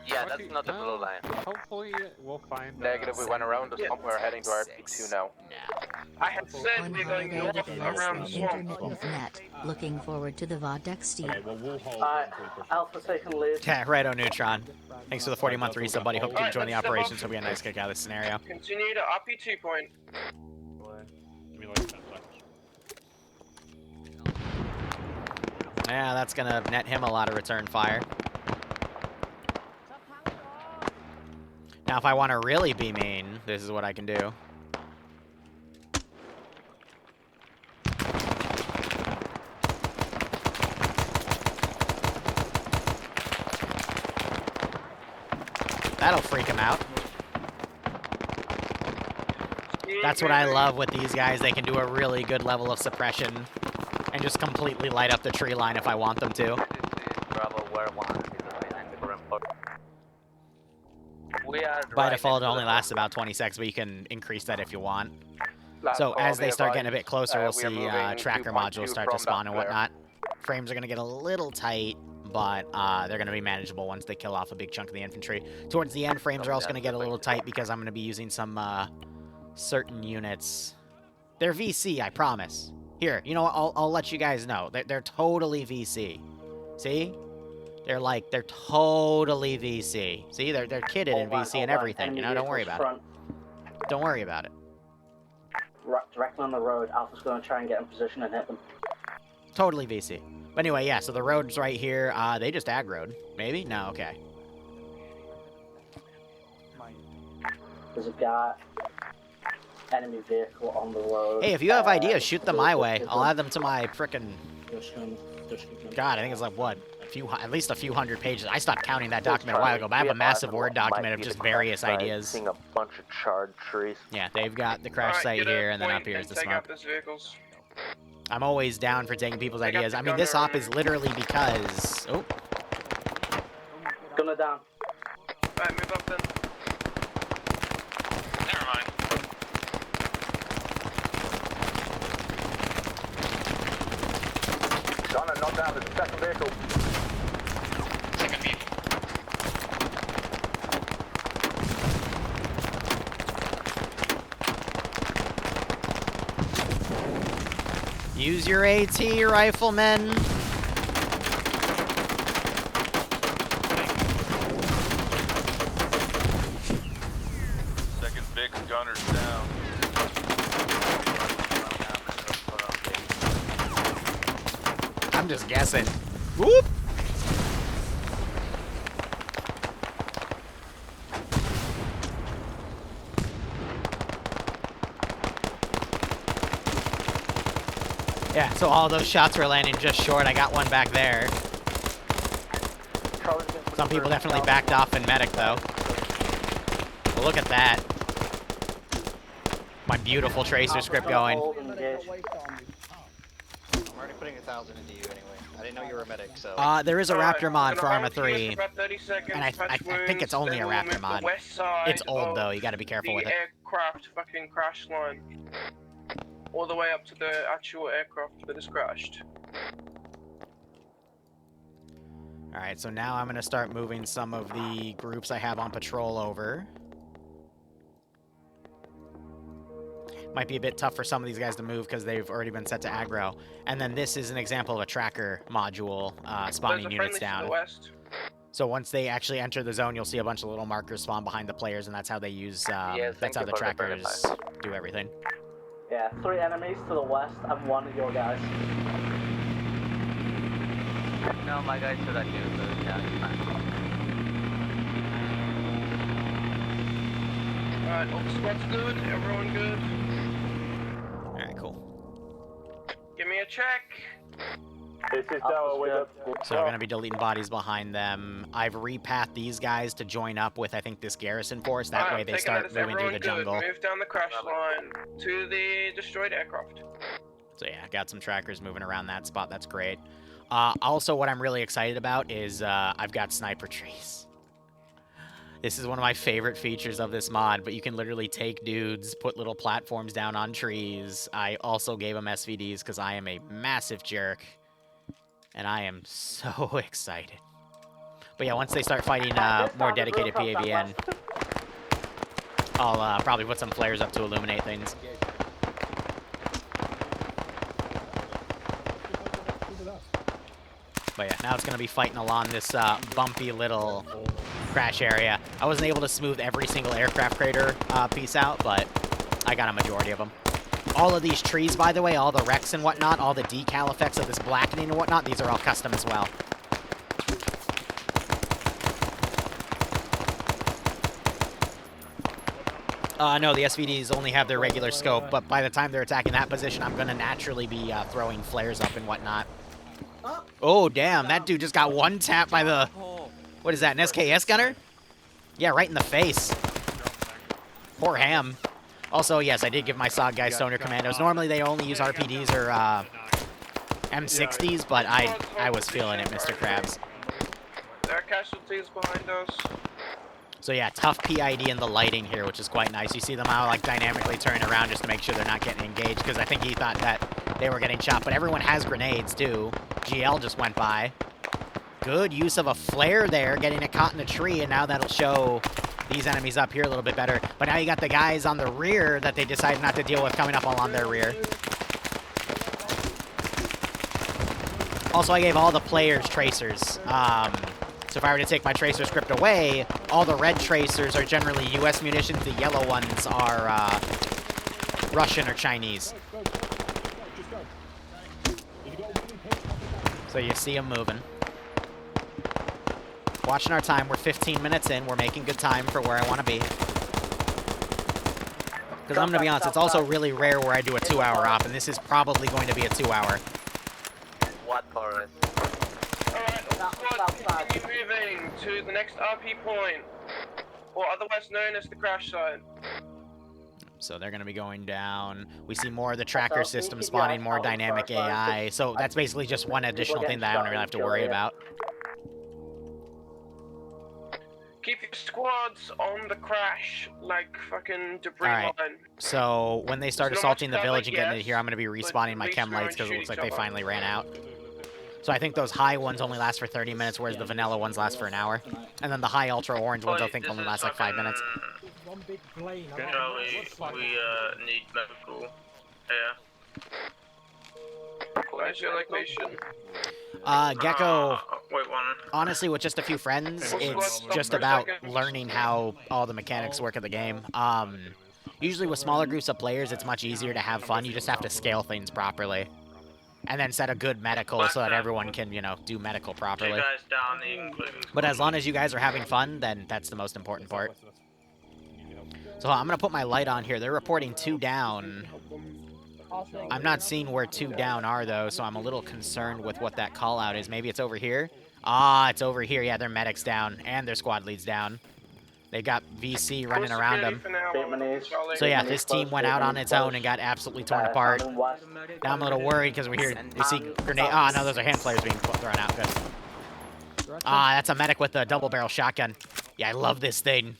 [SPEAKER 3] Yeah, that's not the blue line.
[SPEAKER 12] Hopefully we'll find.
[SPEAKER 14] Negative. We went around the swamp. We're heading to RP2 now.
[SPEAKER 13] I had said we're going north around the swamp.
[SPEAKER 6] Net. Looking forward to the VOD Steve.
[SPEAKER 12] Okay, well, we'll hold
[SPEAKER 5] Alpha taking lead.
[SPEAKER 1] Yeah, righto, Neutron. Thanks for the 40-month resub, buddy. Hope you enjoy the operations. Hope we get a nice kick out of this scenario.
[SPEAKER 13] Continue to RP2 point.
[SPEAKER 12] Give me like 10 seconds.
[SPEAKER 1] Yeah, that's gonna net him a lot of return fire. Now, if I want to really be mean, this is what I can do. That'll freak him out. That's what I love with these guys. They can do a really good level of suppression and just completely light up the tree line if I want them to. By default, it only lasts about 20 seconds, but you can increase that if you want. So as they start getting a bit closer, we'll see tracker modules start to spawn and whatnot. Frames are going to get a little tight, but they're going to be manageable once they kill off a big chunk of the infantry. Towards the end, frames are also going to get a little tight because I'm going to be using some certain units. They're VC, I promise. Here, you know what? I'll let you guys know. They're totally VC. See? They're totally VC. See, they're kitted in VC and everything, you know, don't worry about it. Don't worry about it.
[SPEAKER 5] Directly on the road, Alpha's going to try and get in position and hit them.
[SPEAKER 1] Totally VC. But anyway, yeah, so the road's right here. They just aggroed. Maybe? No, okay.
[SPEAKER 5] There's a guy. enemy vehicle on the road.
[SPEAKER 1] Hey, if you have ideas, shoot them my way. I'll add them to my frickin'... God, I think it's like, what? At least a few hundred pages. I stopped counting that document a while ago, but I have a massive Word document of just various ideas.
[SPEAKER 14] Seeing a bunch of charred trees.
[SPEAKER 1] Yeah, they've got the crash site here, and then up here is the smoke. I'm always down for taking people's ideas. I mean, this op is literally because... Oh.
[SPEAKER 5] Gunner down.
[SPEAKER 13] Alright, move up then. Never mind.
[SPEAKER 11] Gunner, not down, there's a second vehicle.
[SPEAKER 8] Second vehicle.
[SPEAKER 1] Use your AT, riflemen.
[SPEAKER 11] Second Vic's gunner's down.
[SPEAKER 1] I'm just guessing. Whoop! Yeah, so all those shots were landing just short. I got one back there. Some people definitely backed off in medic, though. But look at that. My beautiful tracer script going.
[SPEAKER 2] I'm already putting 1,000 into you anyway. I didn't know you were a medic, so...
[SPEAKER 1] There is a Raptor mod for Arma 3. And I think it's only a
[SPEAKER 13] then
[SPEAKER 1] Raptor mod. It's old, though. You gotta be careful with it.
[SPEAKER 13] The aircraft fucking crash line. All the way up to the actual aircraft that is crashed.
[SPEAKER 1] Alright, so now I'm gonna start moving some of the groups I have on patrol over. Might be a bit tough for some of these guys to move because they've already been set to aggro. And then this is an example of a tracker module spawning units down. So once they actually enter the zone, you'll see a bunch of little markers spawn behind the players, and that's how they use, that's how the trackers do everything.
[SPEAKER 5] Yeah, 3 enemies to the west and 1 of your guys.
[SPEAKER 3] No, my guys said I do, so yeah, it's fine.
[SPEAKER 13] Alright, all the squad's good, everyone good.
[SPEAKER 1] Alright, cool.
[SPEAKER 13] Give me a check.
[SPEAKER 11] This is Dower with
[SPEAKER 1] So we're going to be deleting bodies behind them. I've repathed these guys to join up with, I think, this garrison force. That way they start moving through the jungle.
[SPEAKER 13] Move down the crash line to the destroyed aircraft.
[SPEAKER 1] So yeah, got some trackers moving around that spot. That's great. Also, what I'm really excited about is I've got sniper trees. This is one of my favorite features of this mod, but you can literally take dudes, put little platforms down on trees. I also gave them SVDs because I am a massive jerk. And I am so excited. But yeah, once they start fighting more dedicated PAVN, I'll probably put some flares up to illuminate things. But yeah, now it's going to be fighting along this bumpy little crash area. I wasn't able to smooth every single aircraft crater piece out, but I got a majority of them. All of these trees, by the way, all the wrecks and whatnot, all the decal effects of this blackening and whatnot, these are all custom as well. No, the SVDs only have their regular scope, but by the time they're attacking that position, I'm going to naturally be throwing flares up and whatnot. Oh, damn, that dude just got one tap by the... What is that, an SKS gunner? Yeah, right in the face. Poor ham. Also, yes, I did give my SOG guys Stoner Commandos. Normally, they only use RPDs or M60s, but I was feeling it, Mr. Krabs.
[SPEAKER 13] There are casualties behind us.
[SPEAKER 1] So yeah, tough PID in the lighting here, which is quite nice. You see them all like dynamically turning around just to make sure they're not getting engaged, because I think he thought that they were getting shot, but everyone has grenades too. GL just went by. Good use of a flare there, getting it caught in a tree, and now that'll show these enemies up here a little bit better. But now you got the guys on the rear that they decided not to deal with coming up along their rear. Also, I gave all the players tracers. So if I were to take my tracer script away, all the red tracers are generally US munitions. The yellow ones are Russian or Chinese. So you see them moving. Watching our time. We're 15 minutes in. We're making good time for where I want to be. Because I'm going to be honest, it's also really rare where I do a 2-hour op, and this is probably going to be a 2-hour.
[SPEAKER 3] What forest?
[SPEAKER 13] Alright, squad, continue moving to the next RP point, or otherwise known as the crash site.
[SPEAKER 1] So they're going to be going down. We see more of the tracker system spawning, more dynamic AI. So that's basically just one additional thing that I don't really have to worry about.
[SPEAKER 13] Keep your squads on the crash, like fucking debris
[SPEAKER 1] Alright,
[SPEAKER 13] line.
[SPEAKER 1] so when they start
[SPEAKER 13] There's not
[SPEAKER 1] assaulting
[SPEAKER 13] much
[SPEAKER 1] the village
[SPEAKER 13] cover,
[SPEAKER 1] and getting
[SPEAKER 13] yes,
[SPEAKER 1] into here, I'm going to be respawning my
[SPEAKER 13] at least
[SPEAKER 1] chem
[SPEAKER 13] we
[SPEAKER 1] lights because
[SPEAKER 13] won't
[SPEAKER 1] it looks
[SPEAKER 13] shoot
[SPEAKER 1] like they
[SPEAKER 13] each
[SPEAKER 1] finally
[SPEAKER 13] other.
[SPEAKER 1] ran out. So I think those high ones only last for 30 minutes, whereas the vanilla ones last for an hour. And then the high ultra orange ones I think only last like 5 minutes.
[SPEAKER 10] One big plane.
[SPEAKER 12] Charlie, we need medical. Yeah.
[SPEAKER 13] Where's your location?
[SPEAKER 1] Gecko,
[SPEAKER 12] Wait, one.
[SPEAKER 1] honestly, with just a few friends, it's just about learning how all the mechanics work of the game. Usually with smaller groups of players, it's much easier to have fun. You just have to scale things properly. And then set a good medical so that everyone can, you know, do medical properly.
[SPEAKER 12] Two guys down the including.
[SPEAKER 1] But as long as you guys are having fun, then that's the most important part. So I'm going to put my light on here. They're reporting 2 down. I'm not seeing where 2 down are, though, so I'm a little concerned with what that call-out is. Maybe it's over here? Ah, it's over here. Yeah, their medic's down, and their squad lead's down. They got VC running around them. So yeah, this team went out on its own and got absolutely torn apart. Now I'm a little worried because we see grenade. Ah, no, those are hand flares being thrown out. Good. Ah, that's a medic with a double barrel shotgun. Yeah, I love this thing.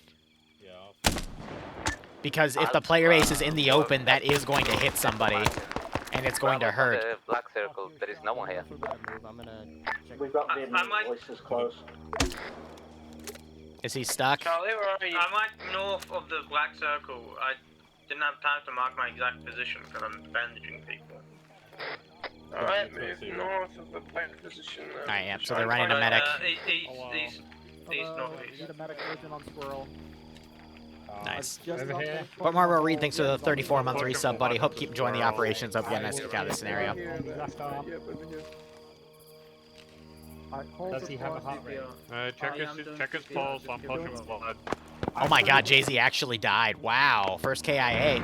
[SPEAKER 1] Because if the player base is in the open, that is going to hit somebody, and it's going to hurt.
[SPEAKER 3] The black circle, there is no one here.
[SPEAKER 14] We've got Vietnamese voices close.
[SPEAKER 1] Is he stuck?
[SPEAKER 13] Charlie, where are you?
[SPEAKER 12] I'm like north of the black circle. I didn't have time to mark my exact position because I'm bandaging people.
[SPEAKER 13] Alright, move north of the black position.
[SPEAKER 1] Alright, yeah, so they're running a medic.
[SPEAKER 12] East northeast.
[SPEAKER 10] Need a medic urgent on squirrel.
[SPEAKER 1] Nice. But Marlboro Reed, thanks for the 34-month resub, buddy. Hope you keep enjoying the operations. Hope you get a nice kick out of this scenario.
[SPEAKER 7] Does he have a hot rate?
[SPEAKER 12] Check his pulse. I'm pushing with blood.
[SPEAKER 1] Oh my god, Jay-Z actually died. Wow. First KIA.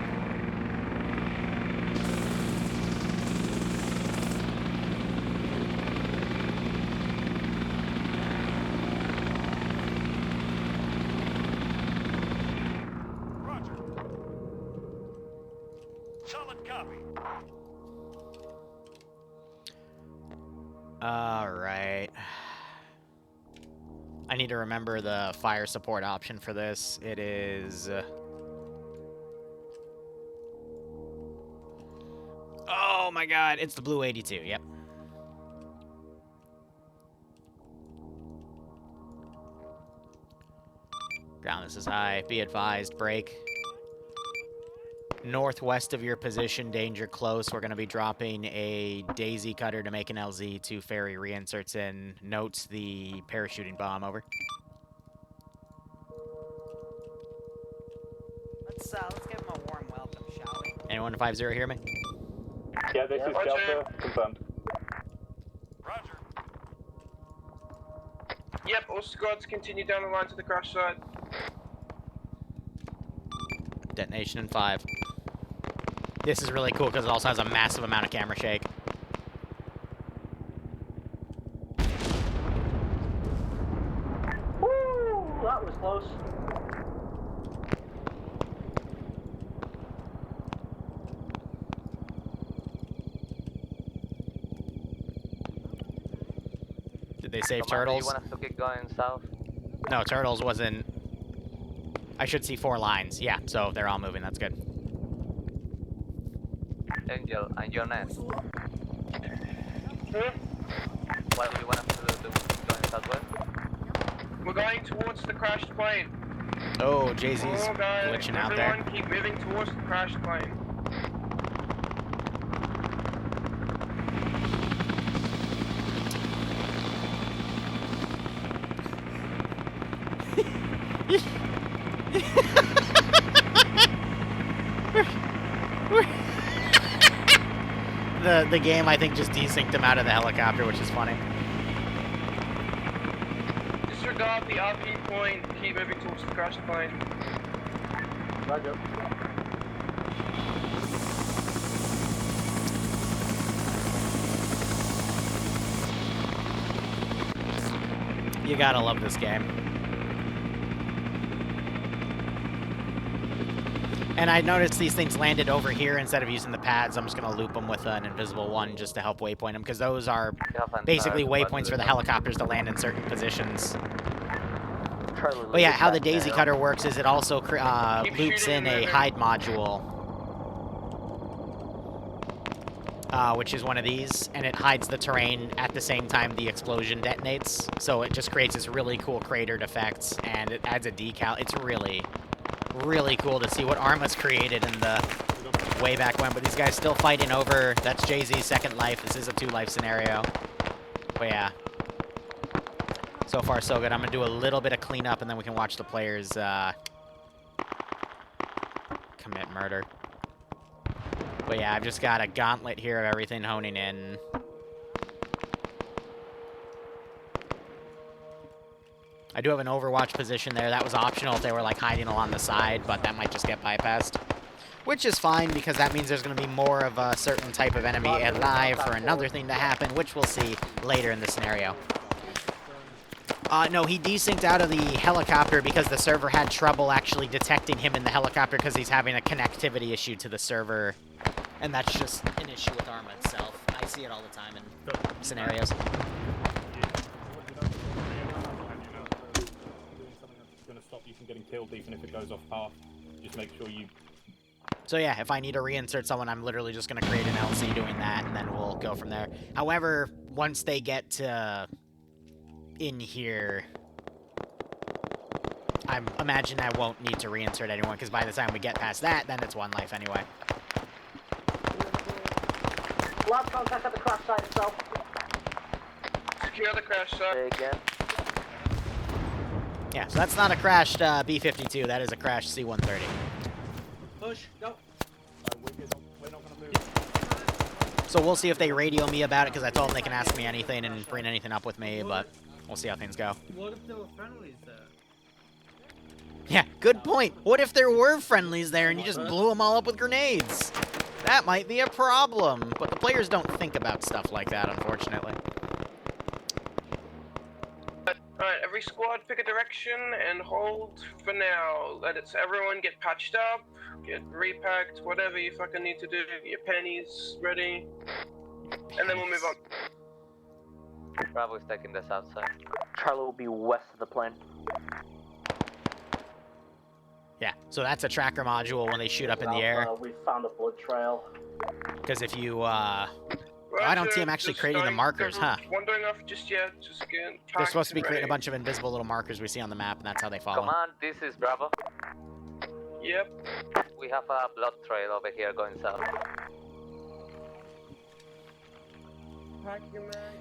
[SPEAKER 1] Alright. I need to remember the fire support option for this. It is... Oh my god, it's the blue 82, yep. Ground, this is high. Be advised, break. Northwest of your position, danger close. We're going to be dropping a daisy cutter to make an LZ. 2 ferry reinserts in. Notes the parachuting bomb, over.
[SPEAKER 15] Let's give him a warm welcome, shall we?
[SPEAKER 1] Anyone in 5-0 hear me?
[SPEAKER 11] Yeah, this is Delta, confirmed.
[SPEAKER 13] Roger. Yep, all squads continue down the line to the crash site.
[SPEAKER 1] Detonation in 5. This is really cool because it also has a massive amount of camera shake.
[SPEAKER 14] Woo! That was close.
[SPEAKER 1] Did they save
[SPEAKER 3] Commander,
[SPEAKER 1] turtles?
[SPEAKER 3] You want us to keep going south?
[SPEAKER 1] No, turtles wasn't... I should see 4 lines. Yeah, so they're all moving. That's good.
[SPEAKER 3] Angel, and your nest.
[SPEAKER 13] Hmm?
[SPEAKER 3] What do you want us to do? Going southwest?
[SPEAKER 13] We're going towards the crashed plane.
[SPEAKER 1] Oh, Jay-Z's
[SPEAKER 13] Oh, guys,
[SPEAKER 1] glitching out there.
[SPEAKER 13] everyone keep moving towards the crashed plane.
[SPEAKER 1] The game, I think, just desynced him out of the helicopter, which is funny.
[SPEAKER 13] Disregard the RP point, keep moving towards the crashed plane.
[SPEAKER 4] Roger.
[SPEAKER 1] You gotta love this game. And I noticed these things landed over here instead of using the pads. I'm just going to loop them with an invisible one just to help waypoint them, because those are basically waypoints for the helicopters to land in certain positions. But yeah, how the daisy cutter works is it also loops in a hide module, which is one of these, and it hides the terrain at the same time the explosion detonates. So it just creates this really cool cratered effect, and it adds a decal. It's really cool to see what Arma's created in the way back when, but these guys still fighting over. That's Jay-Z's second life. This is a 2-life scenario. But yeah. So far, so good. I'm going to do a little bit of cleanup, and then we can watch the players commit murder. But yeah, I've just got a gauntlet here of everything honing in. I do have an Overwatch position there. That was optional if they were like hiding along the side, but that might just get bypassed. Which is fine, because that means there's going to be more of a certain type of enemy alive for another thing to happen, which we'll see later in the scenario. No, he desynced out of the helicopter because the server had trouble actually detecting him in the helicopter because he's having a connectivity issue to the server. And that's just an issue with Arma itself. I see it all the time in scenarios.
[SPEAKER 11] Going to stop you from getting killed even if it goes off path. Just make sure you...
[SPEAKER 1] So yeah, if I need to reinsert someone, I'm literally just going to create an LC doing that, and then we'll go from there. However, once they get to in here, I imagine I won't need to reinsert anyone, because by the time we get past that, then it's 1 life anyway.
[SPEAKER 14] Last contact at the crash site itself.
[SPEAKER 13] Secure the crash site.
[SPEAKER 14] Again.
[SPEAKER 1] Yeah, so that's not a crashed B-52, that is a crashed C-130.
[SPEAKER 5] Push, go.
[SPEAKER 11] We're not going to move.
[SPEAKER 1] So we'll see if they radio me about it, because I told them they can ask me anything and bring anything up with me, but we'll see how things go.
[SPEAKER 5] What if there were friendlies there?
[SPEAKER 1] Yeah, good point. What if there were friendlies there and you just blew them all up with grenades? That might be a problem, but the players don't think about stuff like that, unfortunately.
[SPEAKER 13] Alright, every squad pick a direction and hold for now. Let everyone get patched up, get repacked, whatever you fucking need to do. Get your pennies ready. And then we'll move on.
[SPEAKER 3] Bravo's taking the south side.
[SPEAKER 14] Charlie will be west of the plane.
[SPEAKER 1] Yeah, so that's a tracker module when they shoot up in the air.
[SPEAKER 14] We found a blood trail.
[SPEAKER 1] Because if you, I don't see them actually creating the markers, huh?
[SPEAKER 13] Wandering off just yet, just get
[SPEAKER 1] They're supposed to be creating a bunch of invisible little markers we see on the map, and that's how they follow.
[SPEAKER 3] Command, this is Bravo.
[SPEAKER 13] Yep.
[SPEAKER 3] We have a blood trail over here going south.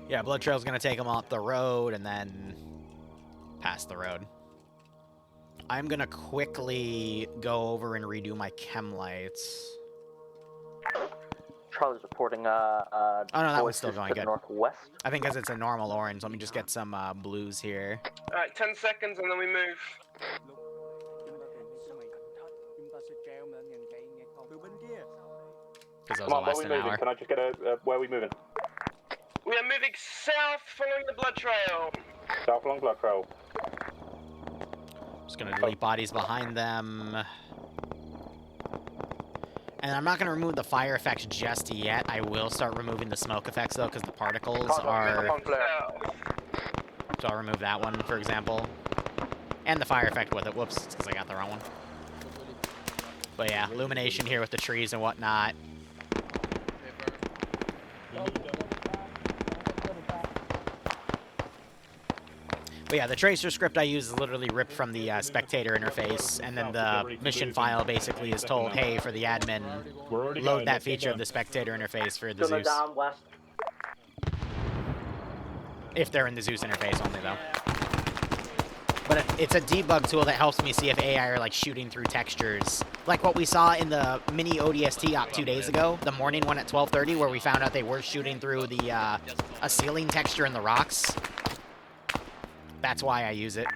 [SPEAKER 1] Yeah, blood trail's gonna take them off the road and then past the road. I'm gonna quickly go over and redo my chem lights.
[SPEAKER 14] Charlie's reporting
[SPEAKER 1] oh no, that one's still going good.
[SPEAKER 14] Northwest.
[SPEAKER 1] I think because it's a normal orange. Let me just get some blues here.
[SPEAKER 13] Alright, 10 seconds and then we move.
[SPEAKER 1] Because those will last an hour.
[SPEAKER 11] Can I just get where are we moving?
[SPEAKER 13] We are moving south following the blood trail.
[SPEAKER 11] South along blood trail.
[SPEAKER 1] Just gonna delete bodies behind them. And I'm not gonna remove the fire effects just yet. I will start removing the smoke effects though, because the particles are... So I'll remove that one, for example. And the fire effect with it. Whoops, because I got the wrong one. But yeah, illumination here with the trees and whatnot. But yeah, the tracer script I use is literally ripped from the spectator interface, and then the mission file basically is told, hey, for the admin, load that feature of the spectator interface for the Zeus. If they're in the Zeus interface only, though. But it's a debug tool that helps me see if AI are like shooting through textures. Like what we saw in the mini ODST op 2 days ago, the morning one at 12:30, where we found out they were shooting through the a ceiling texture in the rocks. That's why I use it.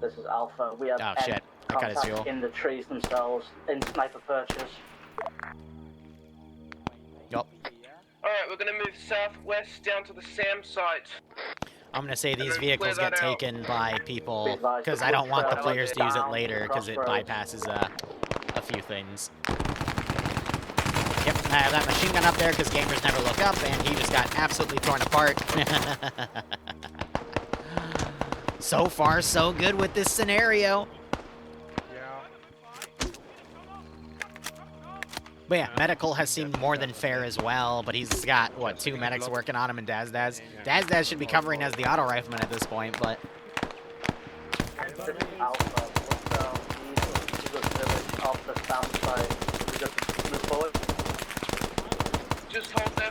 [SPEAKER 14] This is Alpha. We have
[SPEAKER 1] shit. I got his fuel.
[SPEAKER 14] in the trees themselves, in sniper perches.
[SPEAKER 13] we're gonna move southwest down to the SAM site.
[SPEAKER 1] I'm gonna say these
[SPEAKER 13] then
[SPEAKER 1] vehicles
[SPEAKER 13] clear
[SPEAKER 1] get
[SPEAKER 13] that out.
[SPEAKER 1] taken by people because I don't want the players to use it later because it bypasses a few things. Yep, I have that machine gun up there because gamers never look up, and he just got absolutely torn apart. So far, so good with this scenario. But yeah, medical has seemed more than fair as well, but he's got, what, 2 medics working on him and Daz. Daz should be covering as the auto rifleman at this point, but...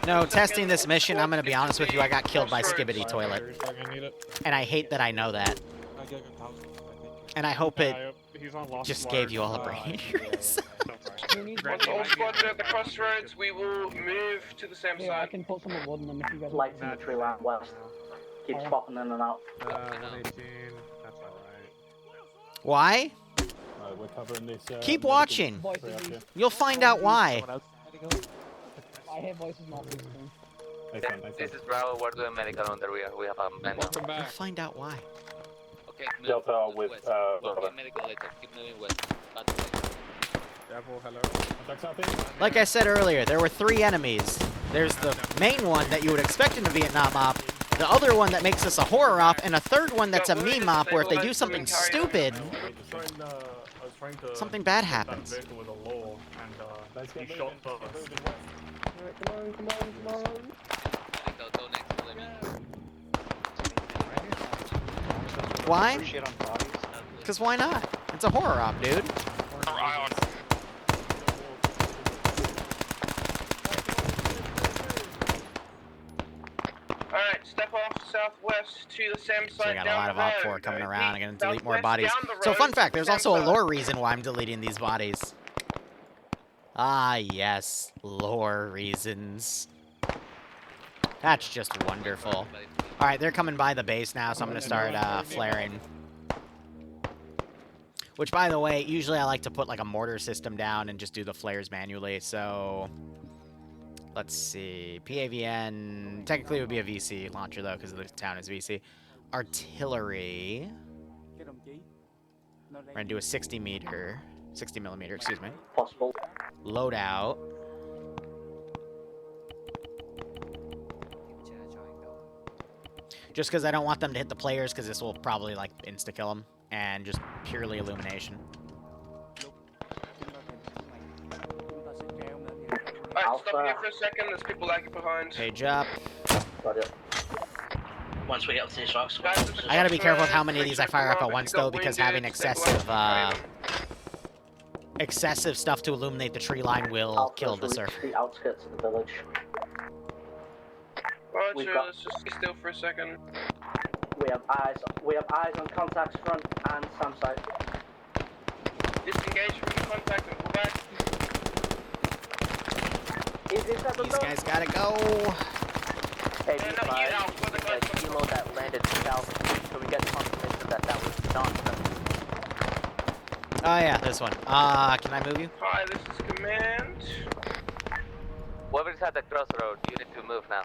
[SPEAKER 1] No, testing this mission, I'm gonna be honest with you, I got killed by Skibbity Toilet. And I hate that I know that. And I hope it just gave you all a brain.
[SPEAKER 13] Once all squads are at the crossroads, we will move to the SAM site.
[SPEAKER 9] I can pull some wood in them if you guys
[SPEAKER 14] Lights in the tree line west. Keep popping in and out.
[SPEAKER 11] 118, that's alright.
[SPEAKER 1] Why?
[SPEAKER 11] We're covering this.
[SPEAKER 1] Keep watching. You'll find out why.
[SPEAKER 9] I hear voices not listening.
[SPEAKER 3] This is Bravo, we're doing medical on the rear. We have a man now.
[SPEAKER 1] You'll find out why.
[SPEAKER 3] Okay,
[SPEAKER 11] Delta with
[SPEAKER 3] okay, medical later. Keep moving west.
[SPEAKER 11] Devil, hello.
[SPEAKER 1] Like I said earlier, there were 3 enemies. There's the main one that you would expect in a Vietnam op, the other one that makes us a horror op, and a third one that's a meme op where if they do something stupid, something bad happens. Why? Because why not? It's a horror op, dude.
[SPEAKER 13] Alright, step off southwest to the SAM site.
[SPEAKER 1] So we got a lot of Op 4 coming around. I'm going to delete more bodies. So fun fact, there's also a lore reason why I'm deleting these bodies. Ah, yes. Lore reasons. That's just wonderful. Alright, they're coming by the base now, so I'm going to start flaring. Which, by the way, usually I like to put like a mortar system down and just do the flares manually, so... Let's see. PAVN... Technically it would be a VC launcher, though, because the town is VC. Artillery... We're going to do a 60 millimeter, excuse me.
[SPEAKER 14] Possible.
[SPEAKER 1] Loadout. Just because I don't want them to hit the players, because this will probably, like, insta-kill them. And just purely illumination.
[SPEAKER 13] Alright, stop here for a second, there's people lagging behind.
[SPEAKER 1] Page up.
[SPEAKER 14] Once we get to this rock,
[SPEAKER 1] I gotta be careful with how many of these I fire up at once, though, because having excessive stuff to illuminate the tree line will kill the surf.
[SPEAKER 14] The outskirts of the village.
[SPEAKER 13] Roger, let's just be still for a second.
[SPEAKER 14] We have eyes on contacts front and SAM site.
[SPEAKER 13] Disengage from the contact and pull back.
[SPEAKER 1] These guys gotta go.
[SPEAKER 14] Hey, the kilo that landed south, so we get confirmation that was not.
[SPEAKER 1] Oh yeah, this one. Can I move you?
[SPEAKER 13] Hi, this is command.
[SPEAKER 3] Whoever's at the crossroad, you need to move now.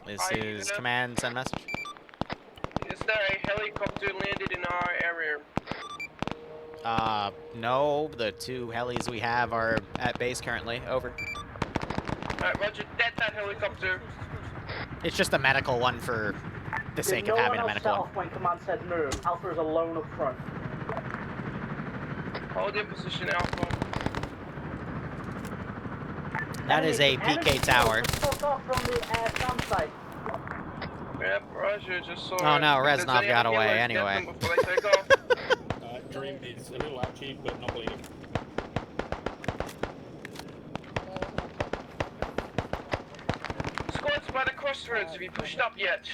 [SPEAKER 1] This is command, send message.
[SPEAKER 13] Is there a helicopter landed in our area?
[SPEAKER 1] No. The 2 helis we have are at base currently. Over.
[SPEAKER 13] Alright, roger, that helicopter.
[SPEAKER 1] It's just a medical one for the sake of having a medical one.
[SPEAKER 14] When command said move, Alpha is alone up front.
[SPEAKER 13] Hold your position, Alpha.
[SPEAKER 1] That is a PK tower.
[SPEAKER 13] Yep, roger, just saw
[SPEAKER 1] Oh no, Reznov got away anyway.
[SPEAKER 11] Dream is a little ouchy, but not bleeding.
[SPEAKER 13] Squads by the crossroads, have you pushed up yet?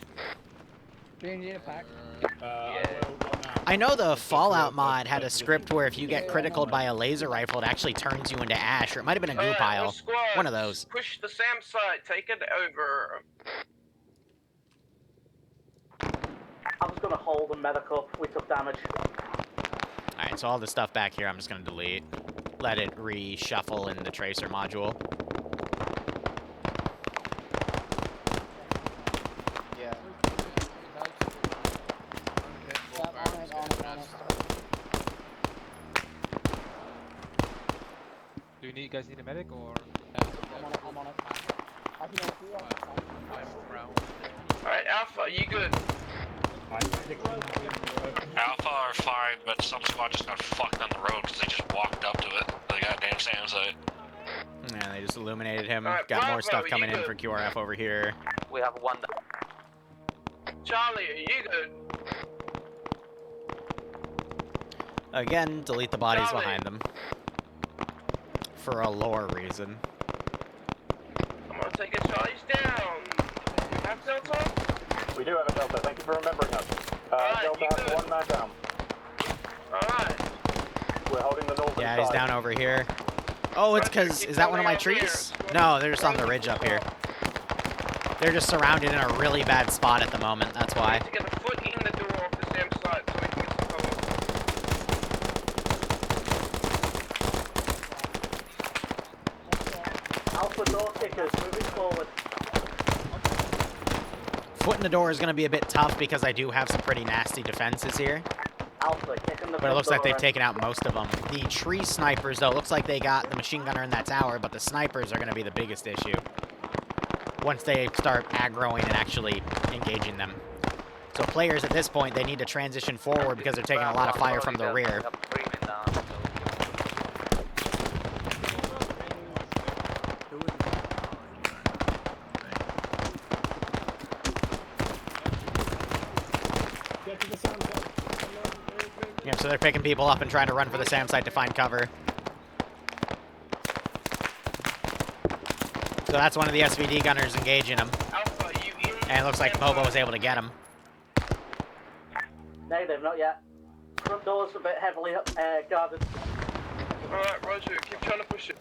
[SPEAKER 9] Do you need a pack?
[SPEAKER 1] I know the Fallout mod had a script where if you get criticaled by a laser rifle, it actually turns you into ash, or it might have been a goo pile. One of those.
[SPEAKER 13] Push the SAM site, take it over.
[SPEAKER 14] I was gonna hold the medical, we took damage.
[SPEAKER 1] Alright, so all the stuff back here I'm just gonna delete. Let it reshuffle in the tracer module.
[SPEAKER 16] guys need a medic or?
[SPEAKER 9] I'm on it. I can help you.
[SPEAKER 13] Alright, Alpha, you good?
[SPEAKER 8] Alpha are fine, but some squad just got fucked on the road because they just walked up to it. The goddamn SAM site.
[SPEAKER 1] Yeah, they just illuminated him.
[SPEAKER 13] Alright,
[SPEAKER 1] Got more
[SPEAKER 13] Bravo,
[SPEAKER 1] stuff
[SPEAKER 13] you
[SPEAKER 1] coming in
[SPEAKER 13] good?
[SPEAKER 1] for QRF over here.
[SPEAKER 14] We have one.
[SPEAKER 13] Charlie, are you good?
[SPEAKER 1] Again, delete the bodies
[SPEAKER 13] Charlie.
[SPEAKER 1] behind them. For a lore reason.
[SPEAKER 13] I'm gonna take a Charlie's down. We have Delta?
[SPEAKER 11] We do have a Delta. Thank you for remembering us. Delta has 1 man down.
[SPEAKER 13] Alright.
[SPEAKER 11] We're holding the northern
[SPEAKER 1] Yeah, he's
[SPEAKER 11] side.
[SPEAKER 1] down over here. Oh, it's because... Is that one of my trees? No, they're just on the ridge up here. They're just surrounded in a really bad spot at the moment, that's why.
[SPEAKER 13] To get a foot in the door of the SAM site so we can get some cover.
[SPEAKER 14] Alpha door kickers, moving forward.
[SPEAKER 1] Foot in the door is going to be a bit tough because I do have some pretty nasty defenses here.
[SPEAKER 14] Alpha, kicking the
[SPEAKER 1] But it looks like they've
[SPEAKER 14] door.
[SPEAKER 1] taken out most of them. The tree snipers, though, looks like they got the machine gunner in that tower, but the snipers are going to be the biggest issue. Once they start aggroing and actually engaging them. So players at this point, they need to transition forward because they're taking a lot of fire from the rear. Yeah, so they're picking people up and trying to run for the SAM site to find cover. So that's one of the SVD gunners engaging him. And it looks like Bobo was able to get him.
[SPEAKER 14] Negative, not yet. Front door's a bit heavily guarded.
[SPEAKER 13] Alright, Roger, keep trying to push it.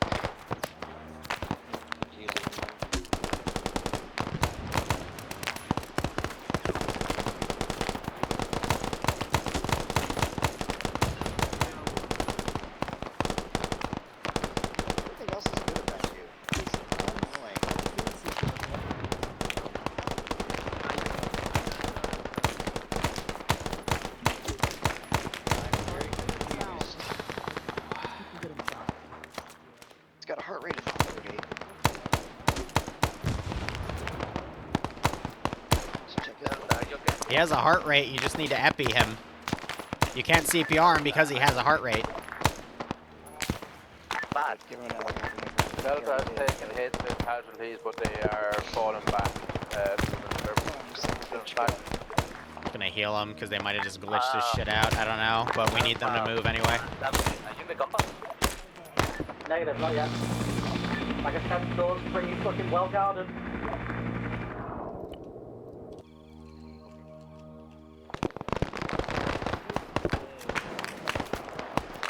[SPEAKER 2] Everything else is good about you. It's annoying. It's got a heart rate of 38. Let's check it out.
[SPEAKER 1] He has a heart rate, you just need to epi him. You can't CPR him because he has a heart rate.
[SPEAKER 14] Bad.
[SPEAKER 3] Delta has taken hits and casualties, but they are falling back.
[SPEAKER 1] I'm gonna heal him because they might have just glitched this shit out. I don't know, but we need them to move anyway.
[SPEAKER 14] Negative, not yet. Like I said, doors pretty fucking well guarded.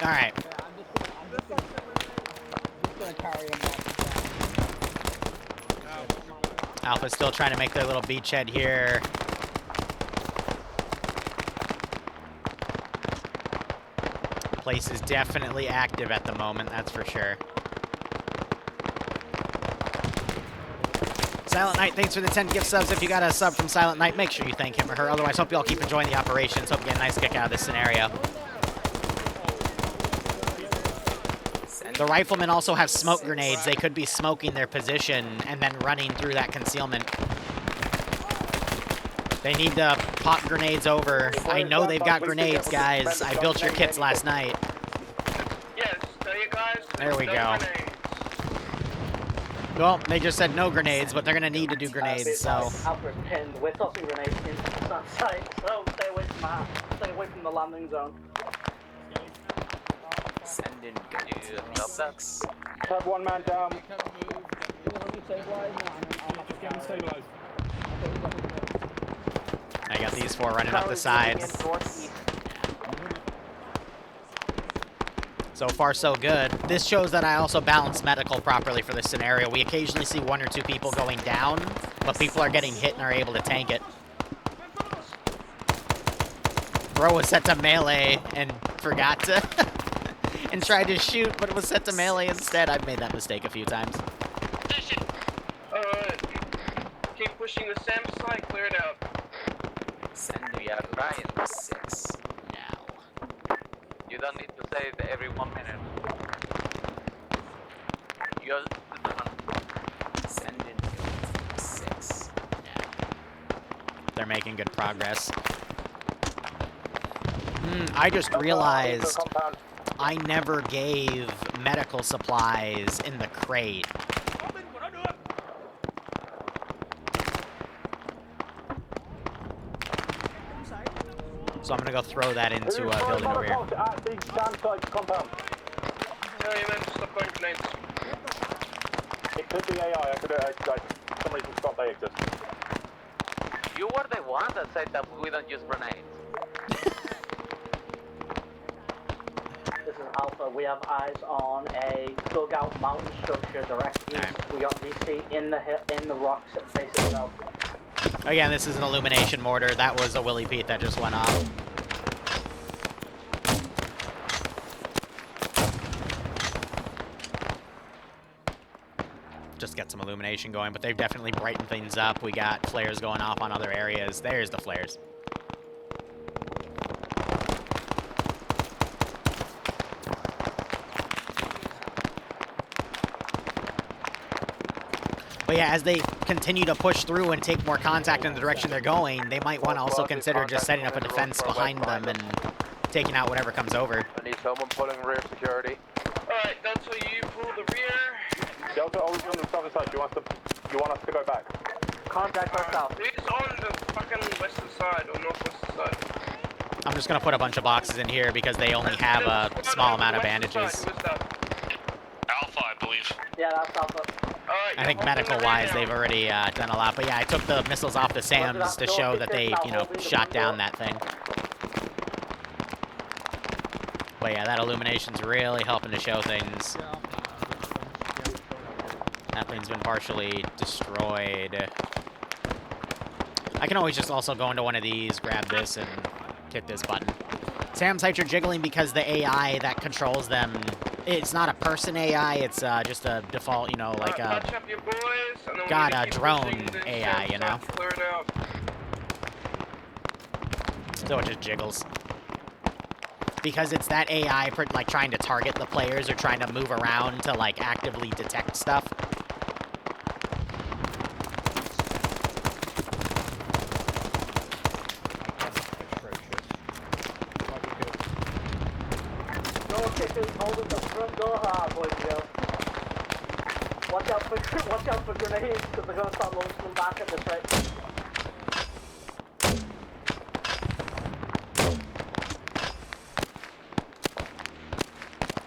[SPEAKER 1] Alright.
[SPEAKER 9] I'm just gonna carry him off.
[SPEAKER 1] Alpha's still trying to make their little beachhead here. Place is definitely active at the moment, that's for sure. Silent Knight, thanks for the 10 gift subs. If you got a sub from Silent Knight, make sure you thank him or her. Otherwise, hope you all keep enjoying the operations. Hope you get a nice kick out of this scenario. The riflemen also have smoke grenades. They could be smoking their position and then running through that concealment. They need to pop grenades over. I know they've got grenades, guys. I built your kits last night.
[SPEAKER 13] Yes, tell you guys.
[SPEAKER 1] There we go. Well, they just said no grenades, but they're going to need to do grenades, so...
[SPEAKER 14] Alpha is pinned. We're tossing grenades into the site, so stay away from the landing zone.
[SPEAKER 3] Send in guns.
[SPEAKER 4] Have 1 man down.
[SPEAKER 1] I got these 4 running up the sides. So far, so good. This shows that I also balance medical properly for this scenario. We occasionally see 1 or 2 people going down, but people are getting hit and are able to tank it. Bro was set to melee and forgot to... and tried to shoot, but was set to melee instead. I've made that mistake a few times.
[SPEAKER 13] Alright. Keep pushing the SAM site, clear it out.
[SPEAKER 3] We are trying 6 now. You don't need to save every 1 minute.
[SPEAKER 14] You're
[SPEAKER 16] Send in 6.
[SPEAKER 1] They're making good progress. I just realized I never gave medical supplies in the crate. So I'm gonna go throw that into a building over here.
[SPEAKER 11] At the campsite compound.
[SPEAKER 13] No, you meant to stop going grenades.
[SPEAKER 11] It could be AI. I could, some reason forgot they exist.
[SPEAKER 14] You were the one that said that we don't use grenades.
[SPEAKER 5] This is Alpha. We have eyes on a dugout mountain structure direct east. Right. We got VC in the rocks at the base of the belt.
[SPEAKER 1] Again, this is an illumination mortar. That was a Willy Pete that just went off. Just get some illumination going, but they've definitely brightened things up. We got flares going off on other areas. There's the flares. But yeah, as they continue to push through and take more contact in the direction they're going, they might want to also consider just setting up a defense behind them and taking out whatever comes over.
[SPEAKER 3] I need someone pulling rear security.
[SPEAKER 13] Alright, Delta, you pull the rear.
[SPEAKER 11] Delta, always on the southern side. You want us to go back?
[SPEAKER 14] Contact our south.
[SPEAKER 13] Who's on the fucking western side or northwestern side?
[SPEAKER 1] I'm just going to put a bunch of boxes in here because they only have a small amount of bandages.
[SPEAKER 8] Alpha, I believe.
[SPEAKER 5] Yeah, that's Alpha.
[SPEAKER 1] I think medical-wise, they've already done a lot. But yeah, I took the missiles off the SAMs to show that they, you know, shot down that thing. But yeah, that illumination's really helping to show things. That thing's been partially destroyed. I can always just also go into one of these, grab this, and hit this button. SAM sights are jiggling because the AI that controls them, it's not a person AI, it's just a default, you know, like a drone AI, you know? So it just jiggles. Because it's that AI, like, trying to target the players or trying to move around to, like, actively detect stuff.
[SPEAKER 5] Holding the front door hard, boys and girls. Watch out for grenades, because they're going to start launching them back at the track.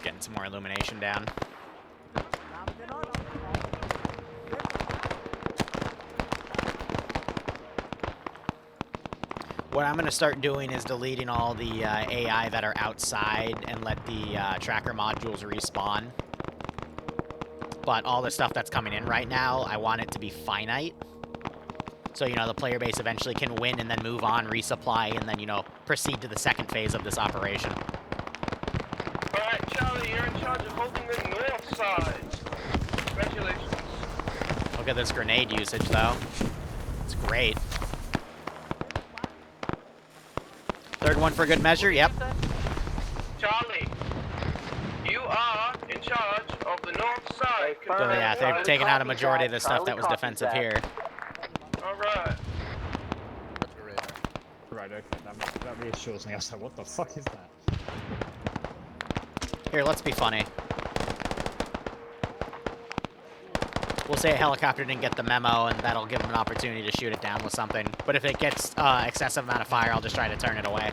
[SPEAKER 1] Getting some more illumination down. What I'm going to start doing is deleting all the AI that are outside and let the tracker modules respawn. But all the stuff that's coming in right now, I want it to be finite. So, you know, the player base eventually can win and then move on, resupply, and then, you know, proceed to the second phase of this operation.
[SPEAKER 13] Alright, Charlie, you're in charge of holding the north side. Congratulations.
[SPEAKER 1] Look at this grenade usage, though. It's great. Third one for good measure, yep.
[SPEAKER 13] Charlie, you are in charge of the north side.
[SPEAKER 1] So yeah, they've taken out a majority of the stuff that was defensive here.
[SPEAKER 13] Alright.
[SPEAKER 7] Right, okay, that reassures me. I was like, what the fuck is that?
[SPEAKER 1] Here, let's be funny. We'll say a helicopter didn't get the memo, and that'll give them an opportunity to shoot it down with something. But if it gets excessive amount of fire, I'll just try to turn it away.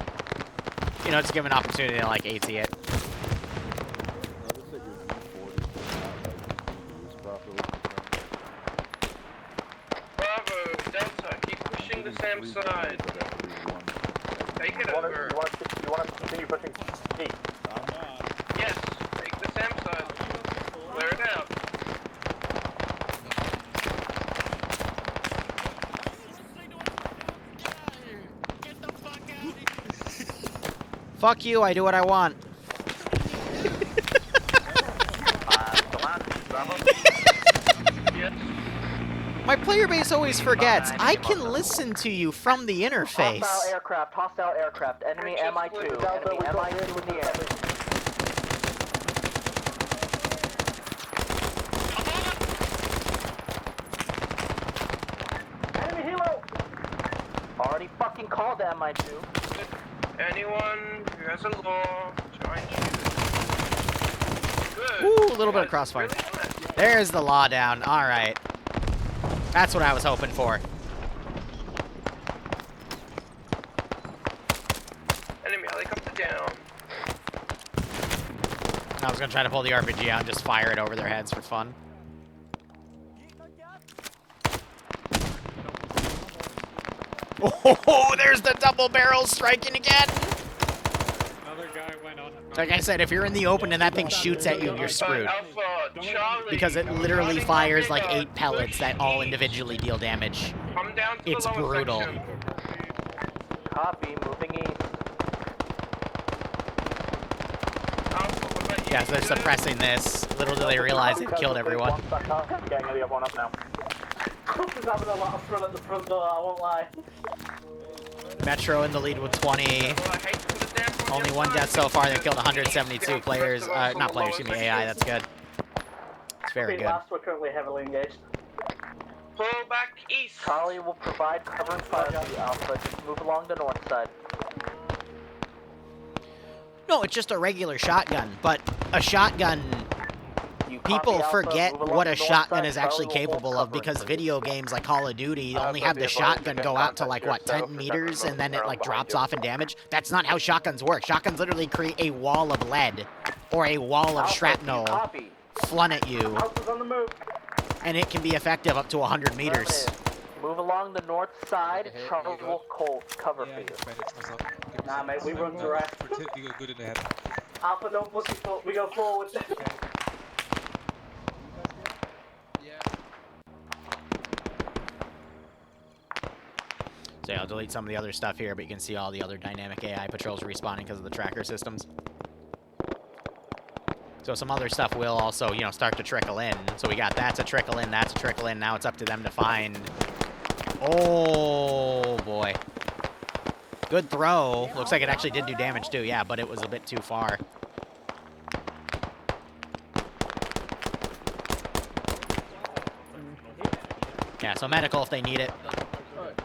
[SPEAKER 1] You know, just give an opportunity to, like, AT it.
[SPEAKER 13] Bravo, Delta, keep pushing the SAM side. Take it over.
[SPEAKER 11] You want to continue pushing east?
[SPEAKER 13] Yes, take the SAM side. Clear it out.
[SPEAKER 1] Fuck you, I do what I want. My player base always forgets. I can listen to you from the interface.
[SPEAKER 14] Hostile aircraft, enemy MI2, enemy MI2 in the air. mine too.
[SPEAKER 13] Anyone who has a law, try and shoot. Good.
[SPEAKER 1] Woo, a little bit of crossfire. There's the law down. All right. That's what I was hoping for.
[SPEAKER 13] Enemy helicopter down.
[SPEAKER 1] I was going to try to pull the RPG out and just fire it over their heads for fun. Oh, there's the double barrel striking again.
[SPEAKER 11] Another guy went on.
[SPEAKER 1] Like I said, if you're in the open and that thing shoots at you, you're screwed.
[SPEAKER 13] Alpha, Charlie.
[SPEAKER 1] Because it literally fires like 8 pellets that all individually deal damage.
[SPEAKER 13] Come down to
[SPEAKER 1] It's
[SPEAKER 13] the lower
[SPEAKER 1] brutal.
[SPEAKER 13] section.
[SPEAKER 14] Copy, moving east.
[SPEAKER 13] Alpha, what about you?
[SPEAKER 1] Yeah, so they're suppressing this. Little do they realize it killed everyone.
[SPEAKER 14] Getting the other one up now.
[SPEAKER 5] Cooper's having a lot of fun at the front door, I won't lie.
[SPEAKER 1] Metro in the lead with 20. Only one death so far. They've killed 172 players. Not players, excuse me, AI. That's good. It's very good.
[SPEAKER 5] Last, we're currently heavily engaged.
[SPEAKER 13] Pull back east.
[SPEAKER 14] Charlie will provide cover and fire to the Alpha. Just move along the north side.
[SPEAKER 1] No, it's just a regular shotgun, but a shotgun... People forget what a shotgun is actually capable of because video games like Call of Duty only have the shotgun go out to like, what, 10 meters and then it like drops off in damage. That's not how shotguns work. Shotguns literally create a wall of lead or a wall of shrapnel flung at you, and it can be effective up to 100 meters.
[SPEAKER 14] Move along the north side. Charlie will cover for you.
[SPEAKER 5] Nah, mate, we run direct. Alpha, don't push your foot. We go forward.
[SPEAKER 1] So yeah, I'll delete some of the other stuff here, but you can see all the other dynamic AI patrols respawning because of the tracker systems. So some other stuff will also, you know, start to trickle in. So we got that's a trickle in, that's a trickle in. Now it's up to them to find... Oh, boy. Good throw. Looks like it actually did do damage too, yeah, but it was a bit too far. Yeah, so medical if they need it.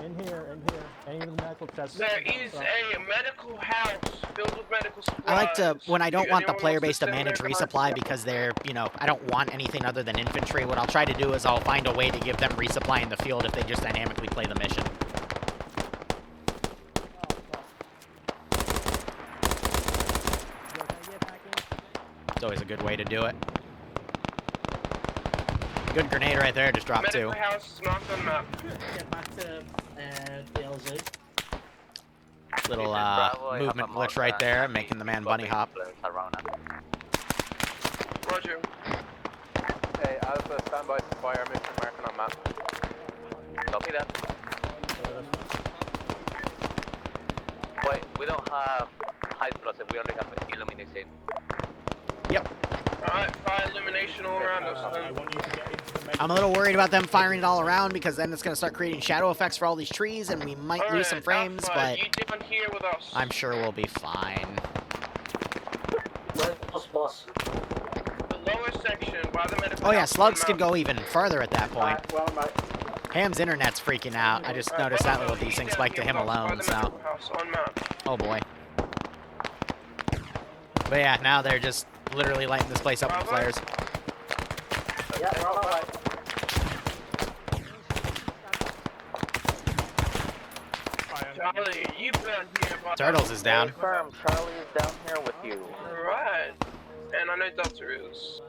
[SPEAKER 7] In here. Any of the medical chests.
[SPEAKER 13] There is a medical house filled with medical supplies.
[SPEAKER 1] I like to, when I don't want the
[SPEAKER 13] Anyone
[SPEAKER 1] player
[SPEAKER 13] wants
[SPEAKER 1] base to
[SPEAKER 13] send
[SPEAKER 1] manage
[SPEAKER 13] their
[SPEAKER 1] resupply because they're, you know, I don't want anything other than infantry. What I'll try to do is I'll find a way to give them resupply in the field if they just dynamically play the mission. It's always a good way to do it. Good grenade right there, just dropped two.
[SPEAKER 13] Medical house is marked on map.
[SPEAKER 5] Get back to DLZ.
[SPEAKER 1] Little movement glitch right there, making the man bunny hop.
[SPEAKER 13] Roger.
[SPEAKER 3] Hey, Alpha, stand by to fire mission marking on map. Copy that. Wait, we don't have high explosive, we only have illumination.
[SPEAKER 1] Yep.
[SPEAKER 13] Alright, fire illumination all around us then.
[SPEAKER 1] I'm a little worried about them firing it all around because then it's going to start creating shadow effects for all these trees and we might lose some frames, but
[SPEAKER 13] you down here with us.
[SPEAKER 1] I'm sure we'll be fine.
[SPEAKER 13] The lower section by the medical
[SPEAKER 1] Oh yeah,
[SPEAKER 13] house
[SPEAKER 1] slugs
[SPEAKER 13] on
[SPEAKER 1] can
[SPEAKER 13] map.
[SPEAKER 1] go even further at that point. Ham's internet's freaking out. I just noticed that little desync spike to him alone, so... Oh boy. But yeah, now they're just literally lighting this place up with flares.
[SPEAKER 5] Yeah, we're on our way.
[SPEAKER 13] Charlie, you down here by
[SPEAKER 1] Turtles is down.
[SPEAKER 14] Confirm, Charlie is down here with you.
[SPEAKER 13] Right. And I know Delta is.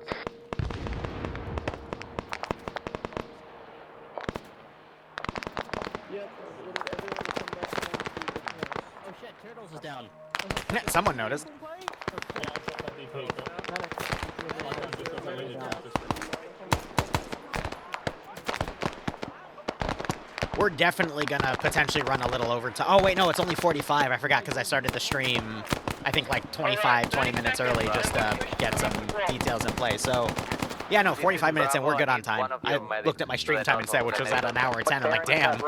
[SPEAKER 5] Oh shit, Turtles is down.
[SPEAKER 1] Someone noticed. We're definitely gonna potentially run a little overtime. Oh wait, no, it's only 45. I forgot because I started the stream, I think like 25, 20 minutes early just to get some details in place. So, yeah, no, 45 minutes and we're good on time. I looked at my stream time instead, which was at an hour 10. I'm like, damn.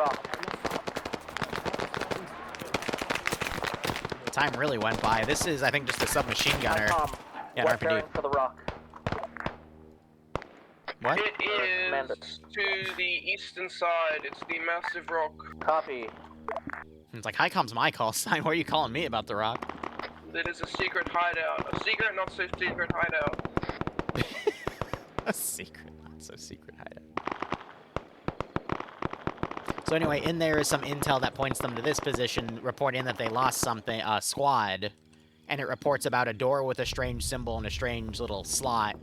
[SPEAKER 1] Time really went by. This is, I think, just a submachine gunner. Yeah, an RPG.
[SPEAKER 14] For the rock.
[SPEAKER 1] What?
[SPEAKER 13] It is to the eastern side. It's the massive rock.
[SPEAKER 14] Copy.
[SPEAKER 1] It's like, hi, comes my call sign. Why are you calling me about the rock?
[SPEAKER 13] That is a secret hideout. A secret, not so secret hideout.
[SPEAKER 1] A secret, not so secret hideout. So anyway, in there is some intel that points them to this position, reporting that they lost something, squad. And it reports about a door with a strange symbol and a strange little slot.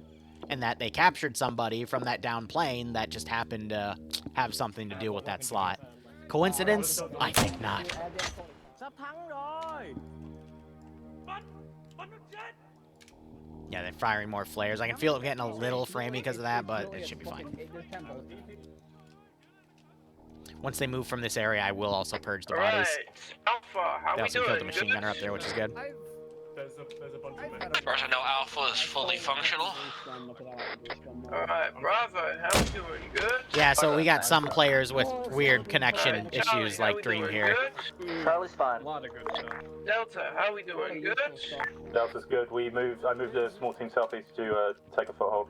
[SPEAKER 1] And that they captured somebody from that down plane that just happened to have something to do with that slot. Coincidence? I think not. Yeah, they're firing more flares. I can feel it getting a little framey because of that, but it should be fine. Once they move from this area, I will also purge the bodies.
[SPEAKER 13] Alpha, how
[SPEAKER 1] They
[SPEAKER 13] we
[SPEAKER 1] also
[SPEAKER 13] doing?
[SPEAKER 1] killed the machine gunner up there, which is good.
[SPEAKER 11] There's a bunch of
[SPEAKER 8] As far as I know, Alpha is fully functional.
[SPEAKER 13] Alright, Bravo, how we doing? Good?
[SPEAKER 1] Yeah, so we got some players with weird connection issues like Dream here.
[SPEAKER 14] Charlie's fine.
[SPEAKER 13] Delta, how we doing? Good?
[SPEAKER 11] Delta's good. I moved a small team southeast to take a foothold.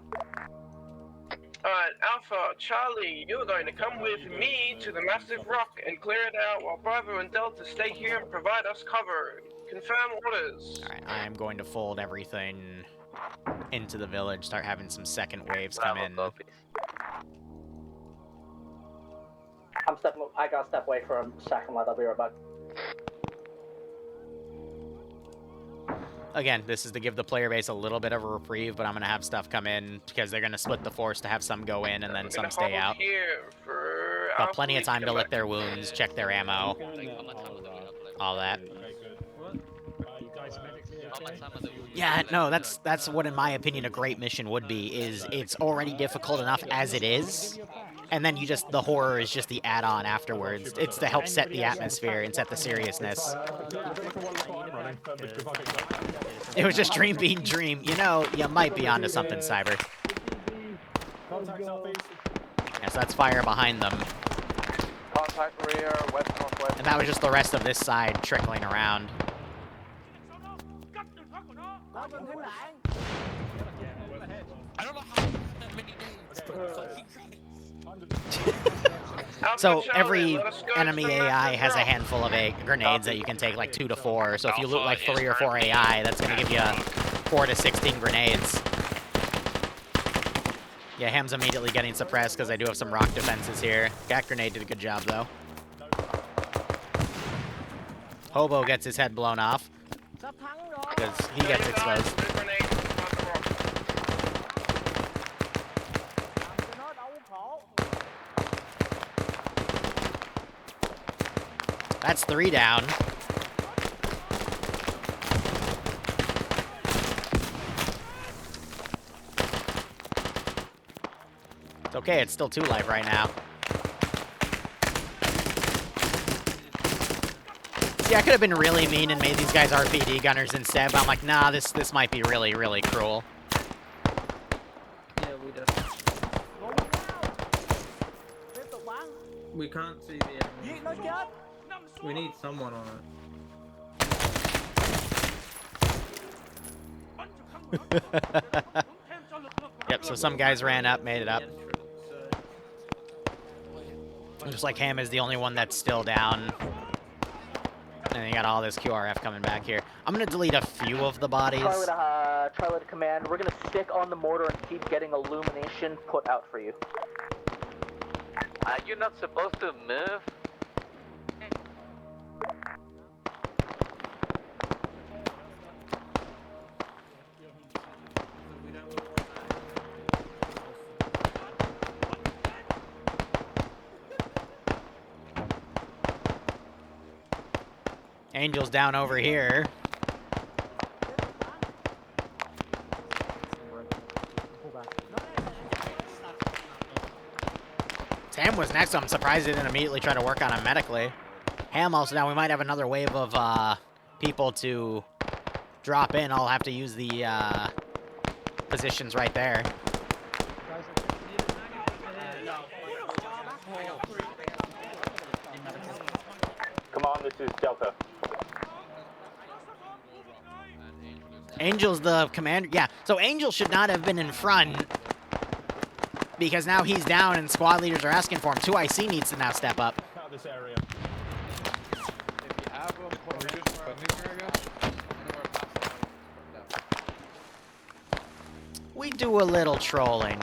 [SPEAKER 13] Alright, Alpha, Charlie, you're going to come with me to the massive rock and clear it out while Bravo and Delta stay here and provide us cover. Confirm orders.
[SPEAKER 1] Alright, I am going to fold everything into the village, start having some second waves come in.
[SPEAKER 14] I gotta step away for a second, I'll be right back.
[SPEAKER 1] Again, this is to give the player base a little bit of a reprieve, but I'm going to have stuff come in because they're going to split the force to have some go in and then some stay out. Got plenty of time to lick their wounds, check their ammo, all that. Yeah, no, that's what, in my opinion, a great mission would be, is it's already difficult enough as it is, and then the horror is just the add-on afterwards. It's to help set the atmosphere and set the seriousness. It was just Dream being Dream. You know, you might be onto something, Cyber. Yeah, so that's fire behind them.
[SPEAKER 3] Contact rear, west-northwest.
[SPEAKER 1] And that was just the rest of this side trickling around.
[SPEAKER 8] I don't know how many days.
[SPEAKER 1] So every enemy AI has a handful of grenades that you can take, like 2 to 4. So if you loot like 3 or 4 AI, that's going to give you 4 to 16 grenades. Yeah, Ham's immediately getting suppressed because I do have some rock defenses here. Gat Grenade did a good job, though. Hobo gets his head blown off because he gets exposed. That's 3 down. It's okay, it's still 2 life right now. See, I could have been really mean and made these guys RPD gunners instead, but I'm like, nah, this might be really, really cruel.
[SPEAKER 12] Yeah, we definitely. We can't see the enemy. We need someone on it.
[SPEAKER 1] Yep, so some guys ran up, made it up. Looks like Ham is the only one that's still down. And you got all this QRF coming back here. I'm going to delete a few of the bodies.
[SPEAKER 14] Charlie to command, we're going to stick on the mortar and keep getting illumination put out for you.
[SPEAKER 3] You're not supposed to move.
[SPEAKER 1] Angel's down over here. Sam was next, so I'm surprised he didn't immediately try to work on him medically. Ham also down. We might have another wave of people to drop in. I'll have to use the positions right there.
[SPEAKER 11] Come on, this is Delta.
[SPEAKER 1] Angel's the commander. Yeah, so Angel should not have been in front because now he's down and squad leaders are asking for him. 2IC needs to now step up.
[SPEAKER 3] Bravo and Paul.
[SPEAKER 1] We do a little trolling.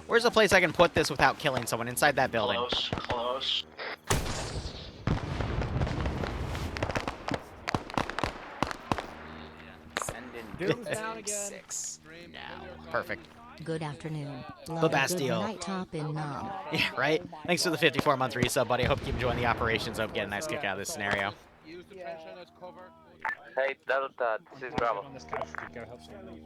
[SPEAKER 1] Where's a place I can put this without killing someone? Inside that building.
[SPEAKER 8] Close, close.
[SPEAKER 16] Send in
[SPEAKER 10] Doom's down again.
[SPEAKER 16] 6 now.
[SPEAKER 1] Perfect.
[SPEAKER 6] Good afternoon.
[SPEAKER 1] The
[SPEAKER 6] Love a good
[SPEAKER 1] Bastille.
[SPEAKER 6] night top in Nam.
[SPEAKER 1] Yeah, right? Thanks for the 54-month resub, buddy. I hope you keep enjoying the operations. I hope you get a nice kick out of this scenario.
[SPEAKER 3] Use the trench line as cover.
[SPEAKER 14] Hey, Delta, this is Bravo.
[SPEAKER 11] On this casualty, go help someone leave.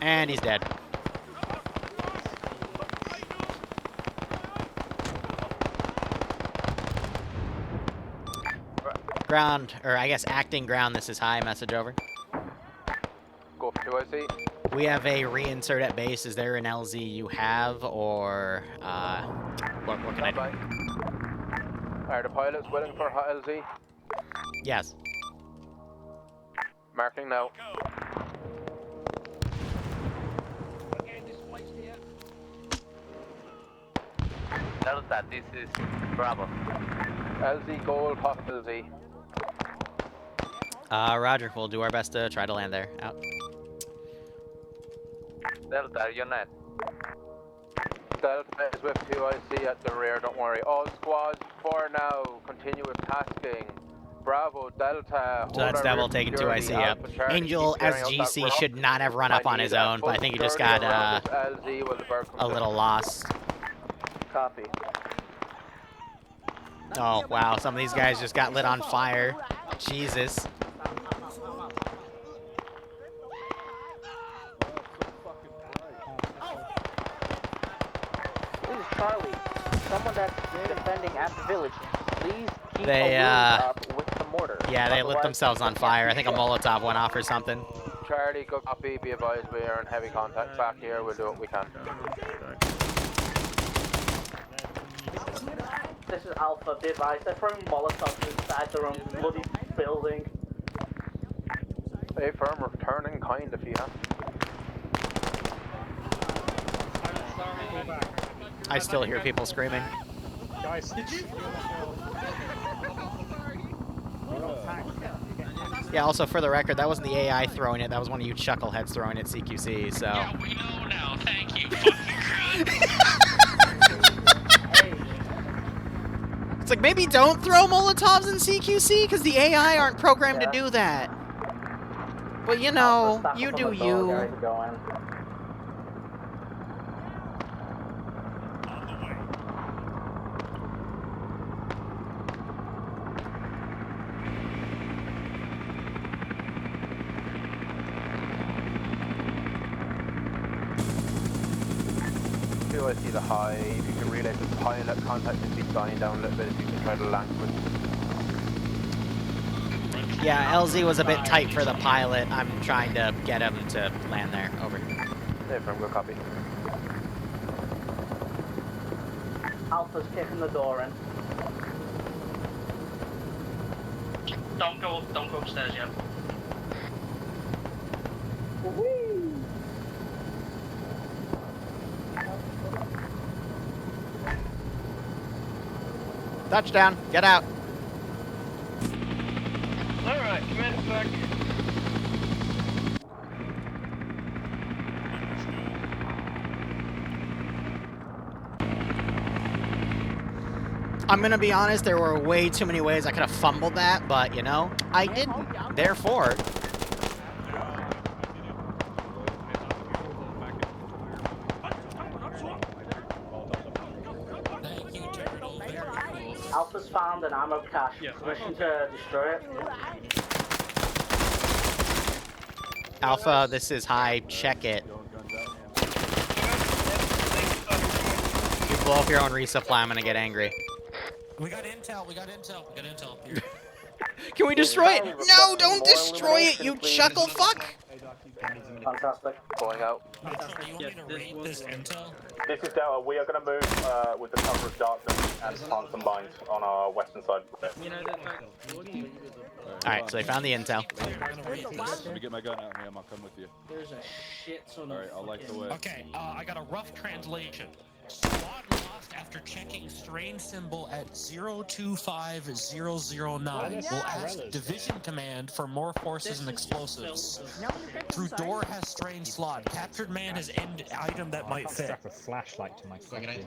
[SPEAKER 1] And he's dead. Ground, or I guess acting ground, this is high, message over.
[SPEAKER 3] Go for 2IC.
[SPEAKER 1] We have a reinsert at base. Is there an LZ you have, or, what can I do?
[SPEAKER 3] Are the pilots willing for hot LZ?
[SPEAKER 1] Yes.
[SPEAKER 3] Marking now.
[SPEAKER 14] Delta, this is Bravo.
[SPEAKER 3] LZ gold, hot LZ.
[SPEAKER 1] Roger. We'll do our best to try to land there. Out.
[SPEAKER 14] Delta, you're net.
[SPEAKER 3] Delta is with 2IC at the rear, don't worry. All squads for now, continue with tasking. Bravo, Delta.
[SPEAKER 1] So that's Devil taking 2IC up. Angel SGC should not have run up on his own, but I think he just got a little lost.
[SPEAKER 14] Copy.
[SPEAKER 1] Oh, wow. Some of these guys just got lit on fire. Jesus.
[SPEAKER 14] This is Charlie. Someone that's defending at the village. Please keep
[SPEAKER 1] They,
[SPEAKER 14] up with the mortar.
[SPEAKER 1] Yeah, they lit themselves on fire. I think a Molotov went off or something.
[SPEAKER 3] Charlie, go copy. Be advised we are in heavy contact back here. We'll do what we can.
[SPEAKER 5] This is Alpha, be advised, they're throwing Molotovs inside their own bloody building.
[SPEAKER 3] Stay firm, return in kind if you have.
[SPEAKER 1] I still hear people screaming.
[SPEAKER 11] Guys,
[SPEAKER 5] Did you?
[SPEAKER 1] Yeah, also for the record, that wasn't the AI throwing it. That was one of you chuckleheads throwing it CQC, so...
[SPEAKER 8] Yeah, we know now. Thank you, fucking crud.
[SPEAKER 1] It's like, maybe don't throw Molotovs in CQC, because the AI aren't programmed to do that. But you know, you do you.
[SPEAKER 3] I see the high. If you can relay the pilot contact should be dying down a little bit if you can try to land with.
[SPEAKER 1] Yeah, LZ was a bit tight for the pilot. I'm trying to get him to land there. Over.
[SPEAKER 3] Hey, firm, go copy.
[SPEAKER 5] Alpha's kicking the door in. Don't go upstairs yet.
[SPEAKER 1] Touchdown. Get out.
[SPEAKER 13] Alright, command back.
[SPEAKER 1] I'm gonna be honest, there were way too many ways I could have fumbled that, but, you know, I didn't. Therefore...
[SPEAKER 5] Alpha's found an ammo cache. Permission to destroy it.
[SPEAKER 1] Alpha, this is high. Check it. If you blow up your own resupply, I'm gonna get angry.
[SPEAKER 8] We got intel. Here.
[SPEAKER 1] Can we destroy it? No, don't destroy it, you chuckle fuck!
[SPEAKER 14] Fantastic.
[SPEAKER 3] Going out.
[SPEAKER 8] Do you want me to rate this intel?
[SPEAKER 11] This is Delta. We are going to move with the cover of darkness and plant some mines on our western side.
[SPEAKER 1] Alright, so they found the intel.
[SPEAKER 17] Let me get my gun out here. I'll come with you.
[SPEAKER 5] There's a shit ton of.
[SPEAKER 17] Alright, I'll light the way.
[SPEAKER 8] Okay, I got a rough translation. Squad lost after checking strain symbol at 025009. Will ask Division Command for more forces and explosives. Through door has strain slot. Captured man has end item that might fit.
[SPEAKER 10] Strap a flashlight to my fucking...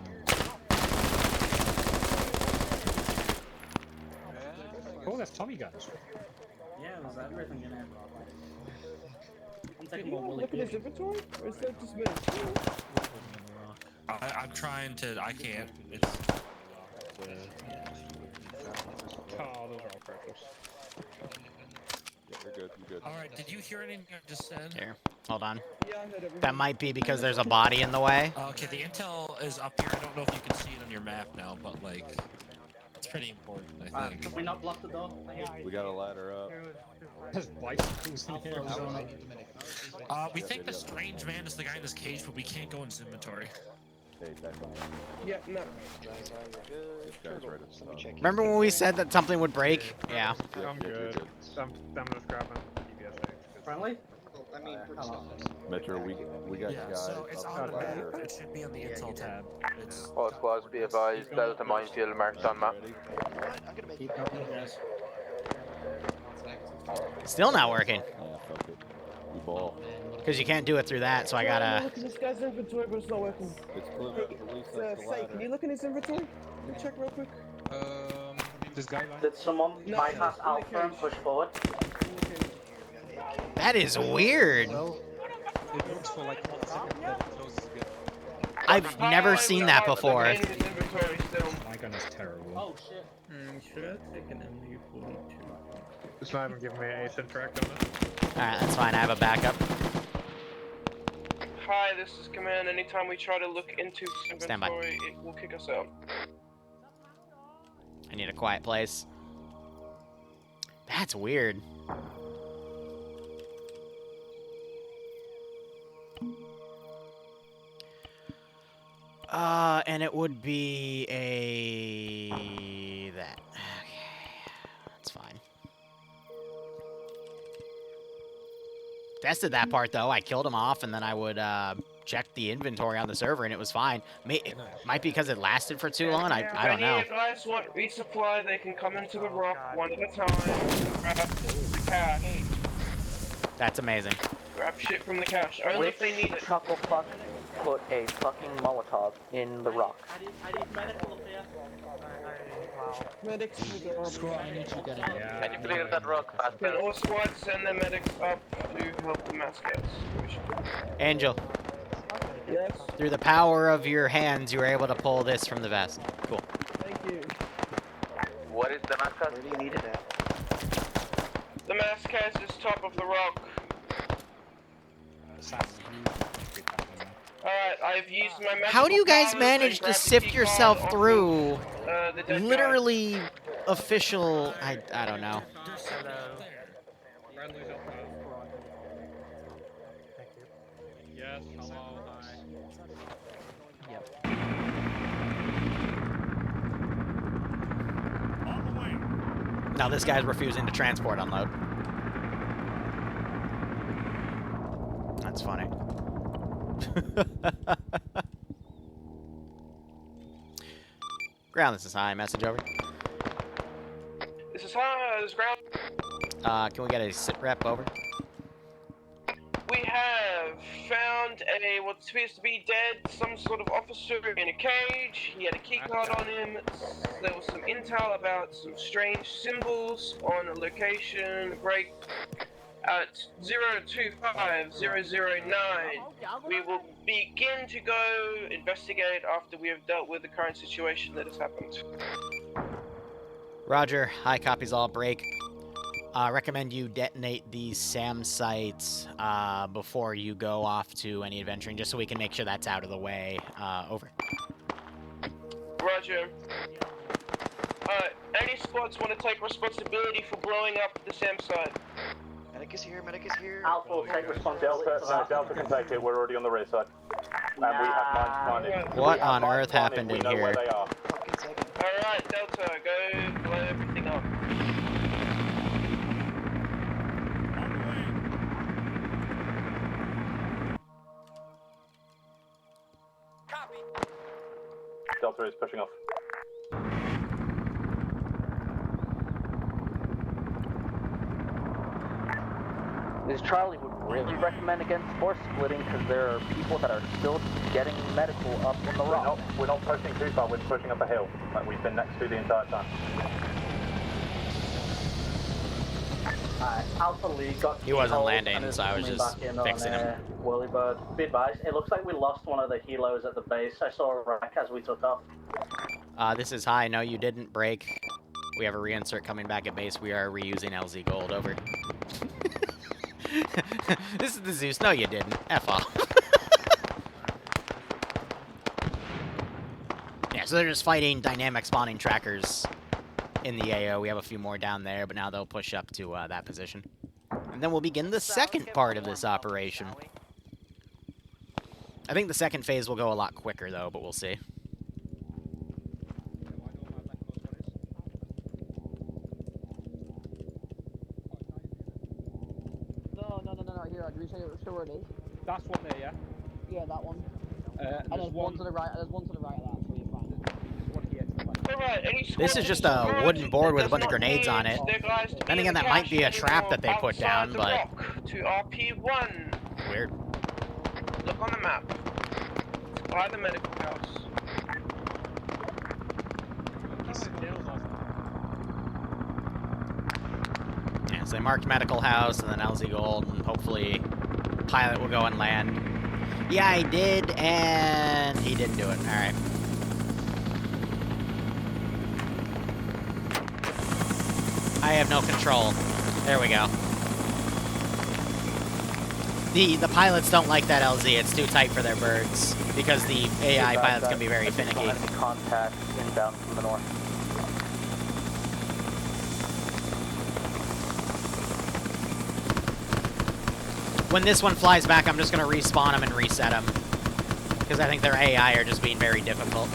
[SPEAKER 10] Oh, there's Tommy guns.
[SPEAKER 5] Yeah, there's everything in it. I'm taking
[SPEAKER 9] You
[SPEAKER 5] more
[SPEAKER 9] look at his inventory? Or is that just me?
[SPEAKER 8] I'm trying to. I can't. It's.
[SPEAKER 10] Oh, those are all precious.
[SPEAKER 17] Yeah, you're good. You're good.
[SPEAKER 8] Alright, did you hear anything I just said?
[SPEAKER 1] Here, hold on.
[SPEAKER 9] Yeah, I heard everything.
[SPEAKER 1] That might be because there's a body in the way.
[SPEAKER 8] Okay, the intel is up here. I don't know if you can see it on your map now, but like, it's pretty important, I think.
[SPEAKER 5] Can we not block the door?
[SPEAKER 17] We got a ladder up.
[SPEAKER 10] There's bicycles in here.
[SPEAKER 8] We think the strange man is the guy in this cage, but we can't go in his inventory.
[SPEAKER 9] Yeah, no.
[SPEAKER 17] This guy's right at the top.
[SPEAKER 1] Remember when we said that something would break? Yeah.
[SPEAKER 10] I'm good. I'm just grabbing DBS.
[SPEAKER 5] Friendly?
[SPEAKER 15] I mean,
[SPEAKER 17] Metro, we got guys
[SPEAKER 8] So it's
[SPEAKER 17] up
[SPEAKER 8] on the map.
[SPEAKER 17] there.
[SPEAKER 8] It should be on the intel tab. It's
[SPEAKER 3] All squads be advised. Delta minefield marked on map.
[SPEAKER 1] Still not working.
[SPEAKER 17] Yeah, fuck it. We ball.
[SPEAKER 1] Because you can't do it through that, so I gotta...
[SPEAKER 9] Look at this guy's inventory, but it's not working.
[SPEAKER 17] It's clear. At least that's the
[SPEAKER 9] Say, can
[SPEAKER 17] ladder.
[SPEAKER 9] you look in his inventory? Can you check real quick?
[SPEAKER 10] This guy.
[SPEAKER 14] Did someone bypass Alpha and push forward?
[SPEAKER 1] That is weird.
[SPEAKER 10] It looks for like 1 second, then it closes again.
[SPEAKER 1] I've never seen that before.
[SPEAKER 10] My gun is terrible.
[SPEAKER 5] Oh shit.
[SPEAKER 10] Should I take an MU42? It's not even giving me an ascent track on this.
[SPEAKER 1] Alright, that's fine. I have a backup.
[SPEAKER 13] Hi, this is Command. Anytime we try to look into
[SPEAKER 1] Stand by.
[SPEAKER 13] inventory, it will kick us out.
[SPEAKER 1] I need a quiet place. That's weird. And it would be a... that. Okay. That's fine. Tested that part, though. I killed him off, and then I would, check the inventory on the server, and it was fine. It might be because it lasted for too long. I don't know.
[SPEAKER 13] If any guys want resupply, they can come into the rock one at a time. Grab the cash.
[SPEAKER 1] That's amazing.
[SPEAKER 13] Grab shit from the cache. Only if they need it.
[SPEAKER 14] Chuckle fuck put a fucking Molotov in the rock.
[SPEAKER 5] I need medical up here.
[SPEAKER 9] Medics with the
[SPEAKER 3] Can you clear that rock fast?
[SPEAKER 13] Can all squads send their medics up to help the mass gas situation?
[SPEAKER 1] Angel,
[SPEAKER 9] Yes,
[SPEAKER 1] through the power of your hands, you were able to pull this from the vest. Cool.
[SPEAKER 9] thank you.
[SPEAKER 3] What is the mascot?
[SPEAKER 2] Where do you need it at?
[SPEAKER 13] The mass gas is top of the rock. Alright, I've used my magical
[SPEAKER 1] How do you guys
[SPEAKER 13] powers
[SPEAKER 1] manage
[SPEAKER 13] and
[SPEAKER 1] to
[SPEAKER 13] grabbed the
[SPEAKER 1] sift
[SPEAKER 13] key
[SPEAKER 1] yourself
[SPEAKER 13] card off
[SPEAKER 1] through
[SPEAKER 13] the dead
[SPEAKER 1] literally official... I don't know.
[SPEAKER 10] Yes, hello, hi.
[SPEAKER 1] Now this guy's refusing to transport unload. That's funny. Ground, this is high. Message over.
[SPEAKER 13] This is high, this is ground.
[SPEAKER 1] Can we get a sit rep over?
[SPEAKER 13] We have found a what appears to be dead, some sort of officer in a cage. He had a key card on him. There was some intel about some strange symbols on a location break at 025009. We will begin to go investigate after we have dealt with the current situation that has happened.
[SPEAKER 1] Roger. High copies all break. Recommend you detonate these SAM sites before you go off to any adventuring, just so we can make sure that's out of the way. Over.
[SPEAKER 13] Roger. Any squads want to take responsibility for blowing up the SAM site?
[SPEAKER 2] Medic is here, medic is here.
[SPEAKER 13] Alpha will take responsibility for that.
[SPEAKER 11] Delta can take it. We're already on the rear side. And we have mines planted.
[SPEAKER 1] What on earth happened in
[SPEAKER 11] We know where
[SPEAKER 1] here?
[SPEAKER 11] they are.
[SPEAKER 13] Alright, Delta, go blow everything up.
[SPEAKER 11] Delta is pushing off.
[SPEAKER 14] This Charlie would really recommend against force splitting because there are people that are still getting medical up in the rock.
[SPEAKER 11] We're not pushing too far, we're pushing up a hill. Like we've been next to the entire time.
[SPEAKER 13] Alpha League got
[SPEAKER 1] He wasn't
[SPEAKER 13] keyhole
[SPEAKER 1] landing,
[SPEAKER 13] and is
[SPEAKER 1] so I was
[SPEAKER 13] coming
[SPEAKER 1] just
[SPEAKER 13] back in
[SPEAKER 1] fixing
[SPEAKER 13] on,
[SPEAKER 1] him.
[SPEAKER 13] Whirlybird. Be advised, it looks like we lost one of the helos at the base. I saw a wreck as we took off.
[SPEAKER 1] This is high. No, you didn't break. We have a reinsert coming back at base. We are reusing LZ Gold. Over. This is the Zeus. No, you didn't. F off. Yeah, so they're just fighting dynamic spawning trackers in the AO. We have a few more down there, but now they'll push up to that position. And then we'll begin the second part of this operation. I think the second phase will go a lot quicker, though, but we'll see.
[SPEAKER 9] No, here, do we say where it is?
[SPEAKER 10] That's one there, yeah?
[SPEAKER 9] Yeah, that one.
[SPEAKER 10] And
[SPEAKER 9] there's one to the right, there's one to the right of that, so you're fine.
[SPEAKER 1] This is just a wooden board with a bunch of grenades on it. Then again, that might be a trap that they put down, but...
[SPEAKER 13] To RP1.
[SPEAKER 1] Weird.
[SPEAKER 13] Look on the map. It's by the medical house.
[SPEAKER 1] Yeah, so they marked medical house and then LZ Gold, and hopefully pilot will go and land. Yeah, I did, and he didn't do it. Alright. I have no control. There we go. The pilots don't like that LZ. It's too tight for their birds because the AI pilots can be very finicky.
[SPEAKER 14] Enemy contact inbound from the north.
[SPEAKER 1] When this one flies back, I'm just going to respawn them and reset them because I think their AI are just being very difficult.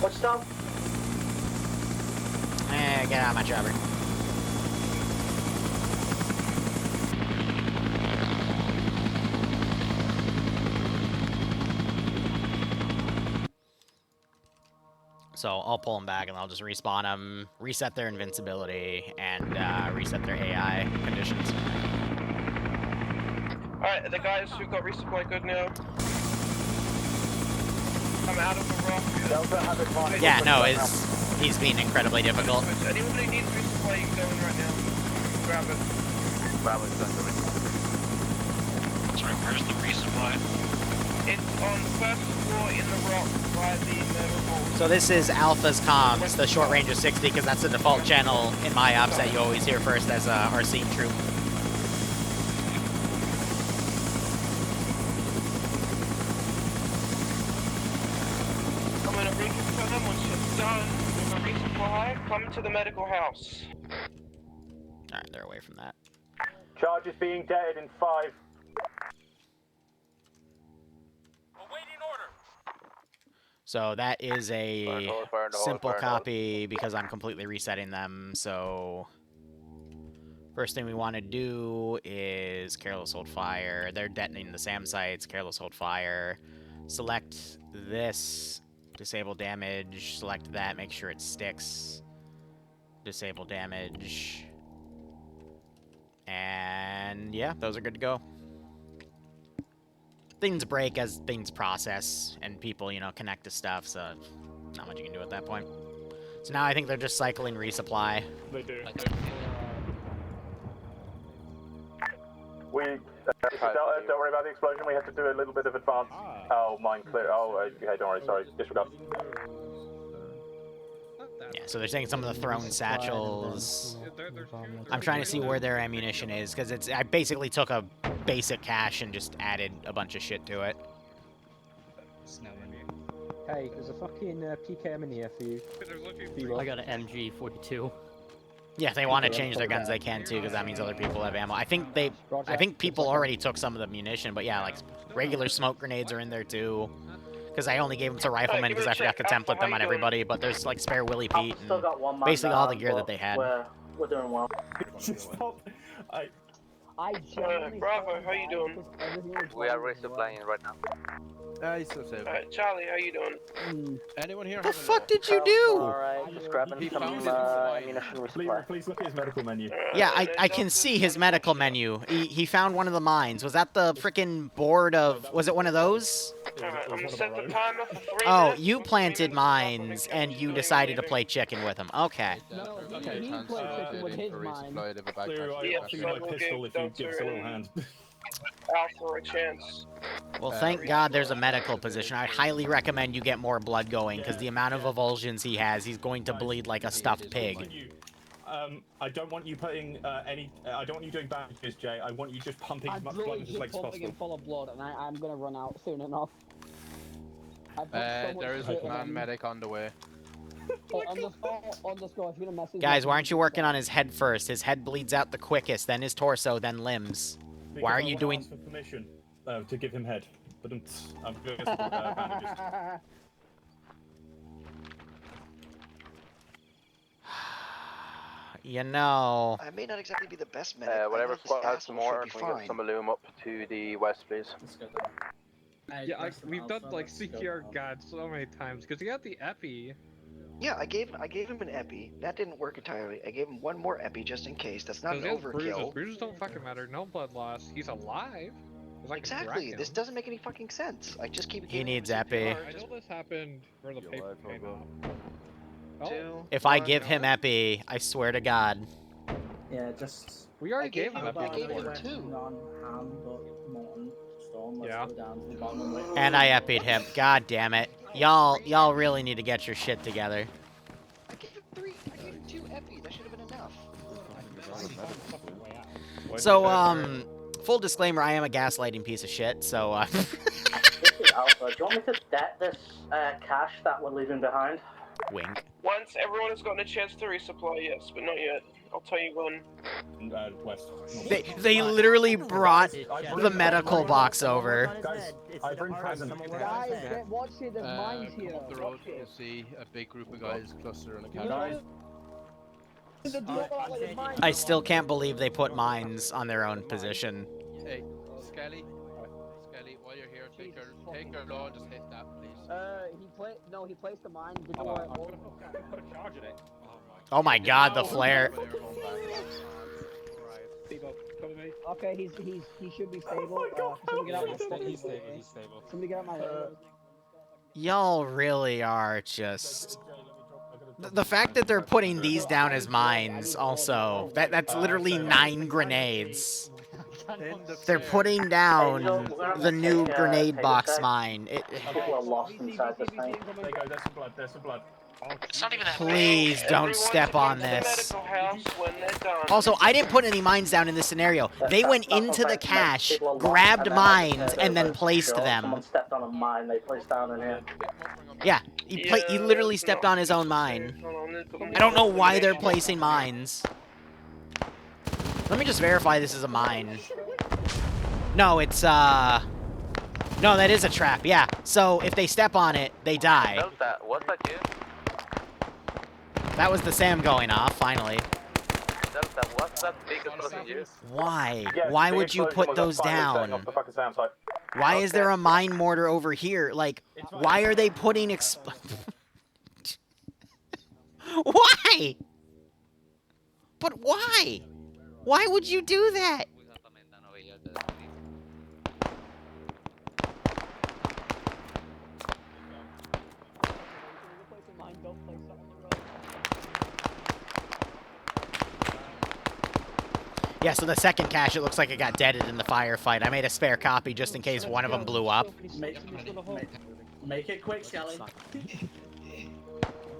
[SPEAKER 13] What's down?
[SPEAKER 1] Get out of my chopper. So I'll pull them back and I'll just respawn them, reset their invincibility, and reset their AI conditions.
[SPEAKER 13] Alright, the guys who got resupply good now. I'm out of the rock.
[SPEAKER 1] Yeah, no, he's being incredibly difficult.
[SPEAKER 13] Anyone who needs resupply, you can go in right now. Grab it.
[SPEAKER 12] Sorry, where's the resupply?
[SPEAKER 13] It's on first floor in the rock by the metal hole.
[SPEAKER 1] So this is Alpha's comms, the short range of 60, because that's the default channel in my ops that you always hear first as our scene troop.
[SPEAKER 13] I'm gonna reconfirm them once you're done with the resupply. Come to the medical house.
[SPEAKER 1] Alright, they're away from that.
[SPEAKER 11] Charge is being deaded in 5.
[SPEAKER 1] So that is a simple copy because I'm completely resetting them. So first thing we want to do is careless hold fire. They're detonating the SAM sites, careless hold fire. Select this, disable damage, select that, make sure it sticks. Disable damage. And yeah, those are good to go. Things break as things process and people, you know, connect to stuff, so not much you can do at that point. So now I think they're just cycling resupply.
[SPEAKER 10] They do.
[SPEAKER 11] Don't worry about the explosion, we have to do a little bit of advance. Oh, mine clear. Oh, okay, don't worry, sorry, disregard.
[SPEAKER 1] Yeah, so they're taking some of the thrown satchels. I'm trying to see where their ammunition is, because I basically took a basic cache and just added a bunch of shit to it.
[SPEAKER 7] Hey, there's a fucking PKM in here for you.
[SPEAKER 18] I got an MG42.
[SPEAKER 1] Yeah, if they want to change their guns, they can too, because that means other people have ammo. I think people already took some of the munition, but yeah, like regular smoke grenades are in there too. Because I only gave them to riflemen because I forgot to template them on everybody. But there's like spare Willy Pete and basically all the gear that they had.
[SPEAKER 14] We're doing well.
[SPEAKER 4] Stop.
[SPEAKER 13] Bravo, how you doing?
[SPEAKER 3] We are resupplying right now.
[SPEAKER 17] He's so safe.
[SPEAKER 13] Charlie, how you doing?
[SPEAKER 17] Anyone here?
[SPEAKER 1] What the fuck did you do?
[SPEAKER 14] Alright, just grabbing some ammunition resupply.
[SPEAKER 4] Please look at his medical menu.
[SPEAKER 1] Yeah, I can see his medical menu. He found one of the mines. Was that the freaking board of... Was it one of those?
[SPEAKER 13] I'm gonna set the timer for 3
[SPEAKER 1] Oh,
[SPEAKER 13] minutes.
[SPEAKER 1] you planted mines and you decided to play chicken with him. Okay.
[SPEAKER 9] No, he played chicken with his mind.
[SPEAKER 13] Yeah,
[SPEAKER 4] I'll shoot you my pistol if you give us a little hand.
[SPEAKER 13] Alpha a chance.
[SPEAKER 1] Well, thank God there's a medical position. I highly recommend you get more blood going, because the amount of avulsions he has, he's going to bleed like a stuffed pig.
[SPEAKER 4] I don't want you putting I don't want you doing bandages, Jay. I want you just pumping as much blood as like possible.
[SPEAKER 9] I'm full of blood, and I'm gonna run out soon enough.
[SPEAKER 17] There is a man medic on the way.
[SPEAKER 9] Underscore, if you're gonna message
[SPEAKER 1] Guys, why aren't you working on his head first? His head bleeds out the quickest, then his torso, then limbs. Why are you doing...
[SPEAKER 4] Ask for permission to give him head, but I'm going to bandages.
[SPEAKER 1] You know...
[SPEAKER 2] I may not exactly be the best medic.
[SPEAKER 3] Whatever squad has some more, can we get some aluminum up to the west, please?
[SPEAKER 10] Yeah, we've done like CPR God so many times because he got the epi.
[SPEAKER 2] Yeah, I gave him an epi. That didn't work entirely. I gave him one more epi just in case. That's not an overkill.
[SPEAKER 10] Bruises don't fucking matter. No blood loss. He's alive.
[SPEAKER 2] Exactly. This doesn't make any fucking sense. I just keep.
[SPEAKER 1] He needs epi.
[SPEAKER 10] I know this happened for the paper came out.
[SPEAKER 1] If I give him epi, I swear to God.
[SPEAKER 5] Yeah, just...
[SPEAKER 10] We already gave him
[SPEAKER 2] I gave him 2.
[SPEAKER 10] Yeah.
[SPEAKER 1] And I epied him. God damn it. Y'all really need to get your shit together.
[SPEAKER 2] I gave him 3. I gave him 2 epi. That should have been enough.
[SPEAKER 1] So, full disclaimer, I am a gaslighting piece of shit, so,
[SPEAKER 14] This is Alpha. Do you want me to debt this cash that we're leaving behind?
[SPEAKER 1] Wink.
[SPEAKER 13] Once everyone has gotten a chance to resupply, yes, but not yet. I'll tell you when.
[SPEAKER 4] West.
[SPEAKER 1] They literally brought the medical box over.
[SPEAKER 4] Guys, I bring present.
[SPEAKER 9] Guys, watch it, there's mines here.
[SPEAKER 17] Up the road, you see a big group of guys cluster on a
[SPEAKER 4] Guys,
[SPEAKER 1] I still can't believe they put mines on their own position.
[SPEAKER 17] Hey, Skelly, while you're here, take your law, just hit that, please.
[SPEAKER 9] He placed the mine.
[SPEAKER 4] I'm gonna put a charge in it.
[SPEAKER 1] Oh my God, the flare.
[SPEAKER 9] Okay, he should be stable. Somebody get out my he's stable. Somebody get out my
[SPEAKER 1] Y'all really are just... The fact that they're putting these down as mines, also, that's literally 9 grenades. They're putting down the new grenade box mine.
[SPEAKER 14] People are lost inside this thing.
[SPEAKER 4] There's some blood.
[SPEAKER 12] It's not even that
[SPEAKER 1] Please
[SPEAKER 12] big.
[SPEAKER 1] don't step on this.
[SPEAKER 13] When they're done.
[SPEAKER 1] Also, I didn't put any mines down in this scenario. They went into the cache, grabbed mines, and then placed them.
[SPEAKER 14] Someone stepped on a mine, they placed down in here.
[SPEAKER 1] Yeah, he literally stepped on his own mine. I don't know why they're placing mines. Let me just verify this is a mine. No, it's, No, that is a trap, yeah. So, if they step on it, they die.
[SPEAKER 3] What's that, you?
[SPEAKER 1] That was the SAM going off, finally.
[SPEAKER 3] What's that big explosion, you?
[SPEAKER 1] Why?
[SPEAKER 11] Yeah,
[SPEAKER 1] Why
[SPEAKER 11] the
[SPEAKER 1] would you
[SPEAKER 11] explosion
[SPEAKER 1] put
[SPEAKER 11] was
[SPEAKER 1] those
[SPEAKER 11] finally setting
[SPEAKER 1] down?
[SPEAKER 11] up the fucking SAM site.
[SPEAKER 1] Why is there a mine mortar over here? Like, why are they putting Why? But why? Why would you do that? Yeah, so the second cache, it looks like it got deaded in the firefight. I made a spare copy just in case one of them blew up.
[SPEAKER 5] Make it quick, Skelly.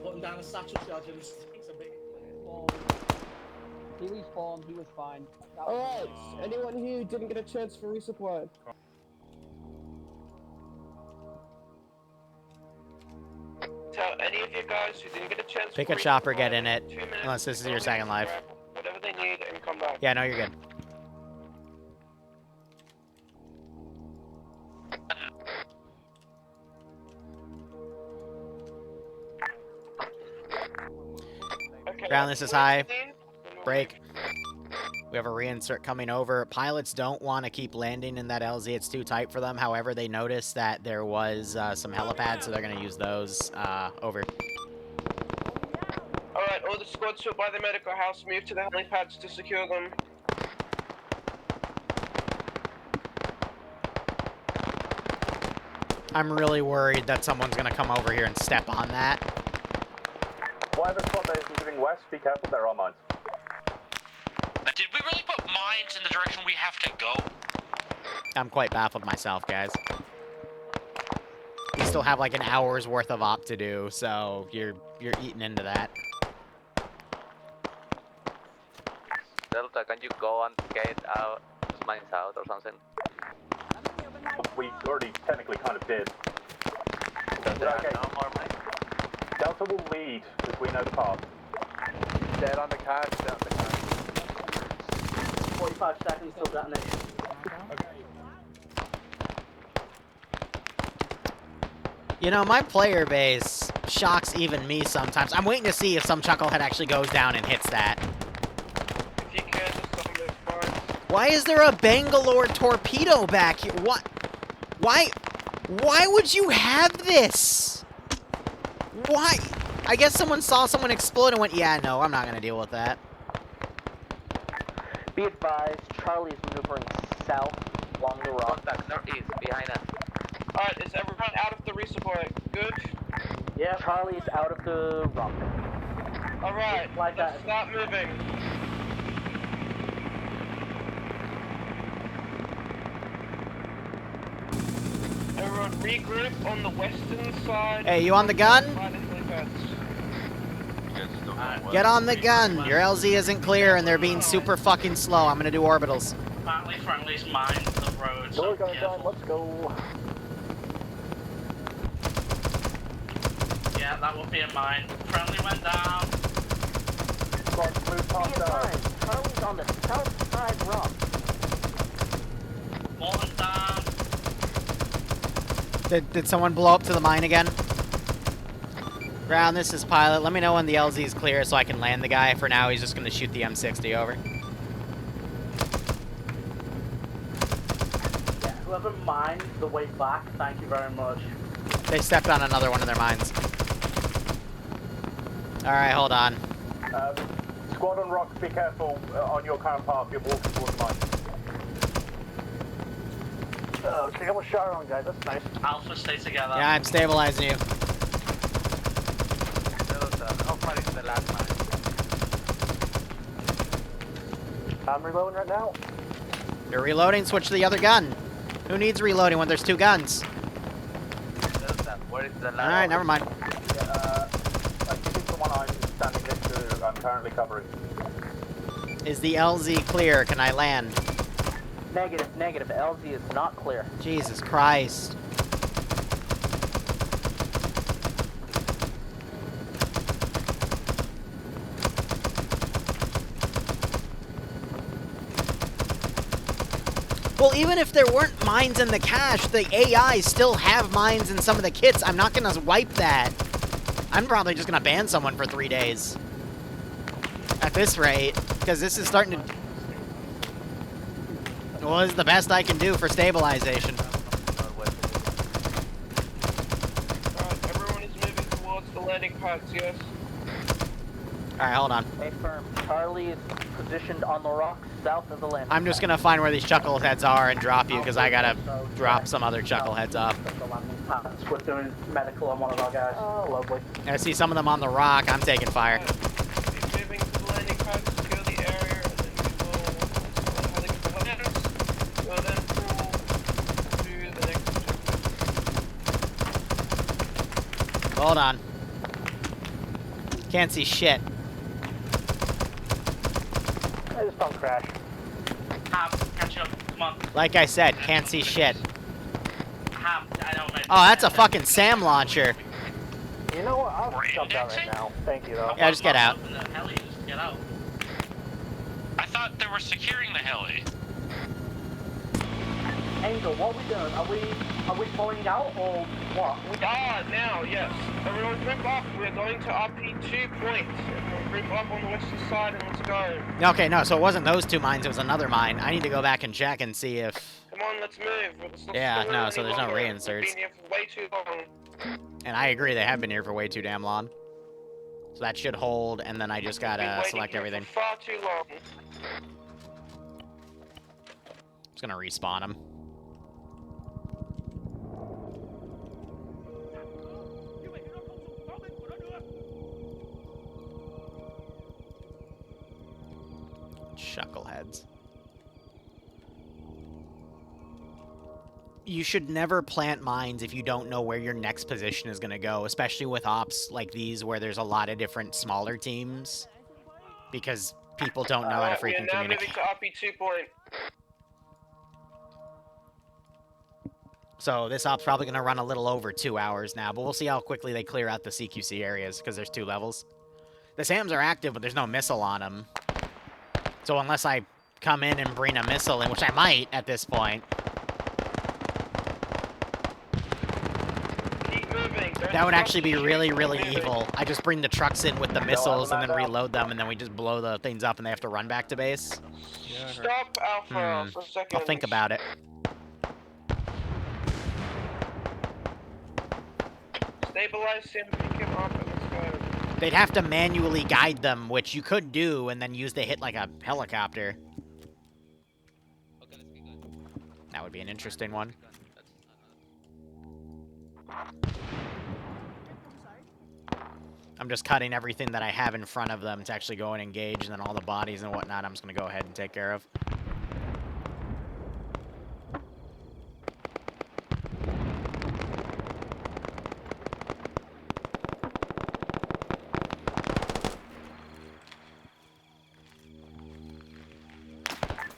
[SPEAKER 5] Putting down a satchel charge and it's a big...
[SPEAKER 9] He respawned, he was fine.
[SPEAKER 18] Alright, anyone who didn't get a chance for resupply?
[SPEAKER 13] Tell any of you guys who didn't get a chance
[SPEAKER 1] Pick
[SPEAKER 13] for
[SPEAKER 1] a chopper,
[SPEAKER 13] resupply,
[SPEAKER 1] get in it.
[SPEAKER 13] 2 minutes
[SPEAKER 1] Unless this is your
[SPEAKER 13] before
[SPEAKER 1] second life.
[SPEAKER 13] we
[SPEAKER 1] Yeah, no, you're good. Ground, this is high. Break. We have a reinsert coming over. Pilots don't want to keep landing in that LZ. It's too tight for them. However, they noticed that there was some helipads, so they're going to use those. Over.
[SPEAKER 13] Alright, all the squads who are by the medical house, move to the helipads to secure them.
[SPEAKER 1] I'm really worried that someone's going to come over here and step on that.
[SPEAKER 11] Whatever squad that is moving west, be careful, there are mines.
[SPEAKER 8] Did we really put mines in the direction we have to go?
[SPEAKER 1] I'm quite baffled myself, guys. We still have like an hour's worth of op to do, so you're eating into that.
[SPEAKER 3] Delta, can you go and get out, mines out or something?
[SPEAKER 11] We already technically kind of did.
[SPEAKER 3] There are no more mines.
[SPEAKER 11] Delta will lead, because we know the path.
[SPEAKER 3] Dead on the cache, dead on the cache.
[SPEAKER 5] 45 seconds till detonation.
[SPEAKER 1] You know, my player base shocks even me sometimes. I'm waiting to see if some chucklehead actually goes down and hits that.
[SPEAKER 13] If you can, just stop those mines.
[SPEAKER 1] Why is there a Bangalore torpedo back here? What? Why would you have this? Why? I guess someone saw someone explode and went, yeah, no, I'm not going to deal with that.
[SPEAKER 14] Be advised, Charlie is maneuvering south along the rock.
[SPEAKER 3] Contact northeast, behind us.
[SPEAKER 13] Alright, is everyone out of the resupply? Good?
[SPEAKER 14] Yeah, Charlie's out of the rock.
[SPEAKER 13] Alright, let's start moving. Everyone regroup on the western side.
[SPEAKER 1] Hey, you on the gun? Get on the gun. Your LZ isn't clear and they're being super fucking slow. I'm going to do orbitals.
[SPEAKER 5] Apparently friendly's mine the road, so
[SPEAKER 11] We're going down, let's go.
[SPEAKER 5] yeah, that will be a mine. Friendly went down.
[SPEAKER 11] Squad, move past us.
[SPEAKER 14] Charlie's on the south side rock.
[SPEAKER 5] Molten down.
[SPEAKER 1] Did someone blow up to the mine again? Ground, this is pilot. Let me know when the LZ is clear so I can land the guy. For now, he's just going to shoot the M60 over.
[SPEAKER 5] Yeah, whoever mined the way back, thank you very much.
[SPEAKER 1] They stepped on another one of their mines. Alright, hold on.
[SPEAKER 11] Squad on rock, be careful on your current path, you're walking towards the mine. So you got a shot on, guys, that's nice.
[SPEAKER 5] Alpha, stay together.
[SPEAKER 1] Yeah, I'm stabilizing you.
[SPEAKER 3] How far is the last mine?
[SPEAKER 11] I'm reloading right now.
[SPEAKER 1] You're reloading, switch to the other gun. Who needs reloading when there's two guns?
[SPEAKER 3] Delta, where is the last?
[SPEAKER 1] Alright, never mind.
[SPEAKER 11] Yeah, I think it's the one I'm standing next to, I'm currently covering.
[SPEAKER 1] Is the LZ clear? Can I land?
[SPEAKER 14] Negative, negative. LZ is not clear.
[SPEAKER 1] Jesus Christ. Well, even if there weren't mines in the cache, the AI still have mines in some of the kits. I'm not gonna wipe that. I'm probably just gonna ban someone for 3 days. At this rate, because this is starting to... Well, this is the best I can do for stabilization.
[SPEAKER 13] Alright, everyone is moving towards the landing pads, yes?
[SPEAKER 1] Alright, hold on.
[SPEAKER 14] Stay firm. Charlie is positioned on the rock south of the landing.
[SPEAKER 1] I'm just gonna find where these chuckleheads are and drop you, because I gotta drop some other chuckleheads off.
[SPEAKER 5] We're doing medical on one of our guys.
[SPEAKER 14] Oh, lovely.
[SPEAKER 1] I see some of them on the rock. I'm taking fire.
[SPEAKER 13] Moving to the landing pad, secure the area, and then we will we'll then pull to the next objective.
[SPEAKER 1] Hold on. Can't see shit.
[SPEAKER 11] I just don't crash.
[SPEAKER 5] Catch up, come on.
[SPEAKER 1] Like I said, can't see shit.
[SPEAKER 5] I know, man.
[SPEAKER 1] Oh, that's a fucking SAM launcher.
[SPEAKER 11] You know what, I'll jump out right now. Thank you though.
[SPEAKER 1] Yeah, just get out.
[SPEAKER 5] Just get out.
[SPEAKER 8] I thought they were securing the heli.
[SPEAKER 14] Angel, what are we doing? Are we pulling out or what?
[SPEAKER 13] Now, yes. Everyone group up. We're going to RP2 point. Everyone group up on the western side and let's go.
[SPEAKER 1] Okay, no, so it wasn't those two mines, it was another mine. I need to go back and check and see if...
[SPEAKER 13] Come on, let's move. Let's not
[SPEAKER 1] Yeah,
[SPEAKER 13] stall
[SPEAKER 1] no, so
[SPEAKER 13] any
[SPEAKER 1] there's no
[SPEAKER 13] longer.
[SPEAKER 1] reinserts.
[SPEAKER 13] We've been here for way too long.
[SPEAKER 1] And I agree, they have been here for way too damn long. So that should hold, and then I just gotta select everything.
[SPEAKER 13] For far too long.
[SPEAKER 1] Just gonna respawn them. Chuckleheads. You should never plant mines if you don't know where your next position is going to go, especially with ops like these where there's a lot of different smaller teams, because people don't know how to freaking
[SPEAKER 13] we are now
[SPEAKER 1] communicate.
[SPEAKER 13] moving to RP2 point.
[SPEAKER 1] So this op's probably going to run a little over 2 hours now, but we'll see how quickly they clear out the CQC areas, because there's 2 levels. The SAMs are active, but there's no missile on them. So unless I come in and bring a missile in, which I might at this point... That would actually be really, really evil. I just bring the trucks in with the missiles and then reload them, and then we just blow the things up and they have to run back to base.
[SPEAKER 13] Yeah, stop Alpha for a second.
[SPEAKER 1] I'll think about it.
[SPEAKER 13] Stabilize him, pick him up, and let's go.
[SPEAKER 1] They'd have to manually guide them, which you could do, and then use the hit like a helicopter. That would be an interesting one. I'm just cutting everything that I have in front of them to actually go and engage, and then all the bodies and whatnot I'm just going to go ahead and take care of.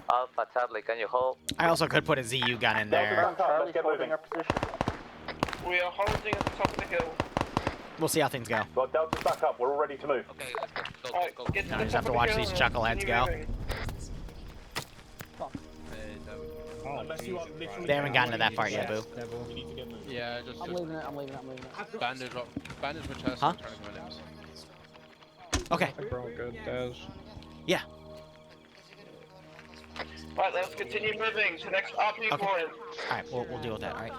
[SPEAKER 14] Alpha, Charlie, can you hold?
[SPEAKER 1] I also could put a ZU gun in there.
[SPEAKER 14] Charlie's holding our position.
[SPEAKER 13] We are holding at the top of the hill.
[SPEAKER 1] We'll see how things go.
[SPEAKER 11] Well, Delta's back up. We're all ready to move.
[SPEAKER 12] Okay, let's go.
[SPEAKER 13] Alright, get to
[SPEAKER 1] I
[SPEAKER 13] the
[SPEAKER 1] just
[SPEAKER 13] top
[SPEAKER 1] have to
[SPEAKER 13] of
[SPEAKER 1] watch
[SPEAKER 13] the
[SPEAKER 1] these
[SPEAKER 13] hill
[SPEAKER 1] chuckleheads go.
[SPEAKER 4] Unless you are literally...
[SPEAKER 1] They haven't gotten to that part yet, Boo.
[SPEAKER 4] You need to get moving.
[SPEAKER 17] Yeah,
[SPEAKER 9] I'm leaving it. I'm leaving it.
[SPEAKER 17] bandage my chest
[SPEAKER 1] Huh?
[SPEAKER 17] and turning my limbs.
[SPEAKER 1] Okay.
[SPEAKER 10] Bro, good, Daz.
[SPEAKER 1] Yeah.
[SPEAKER 13] Right, let's continue moving to the next RP point.
[SPEAKER 1] Alright, we'll deal with that, alright?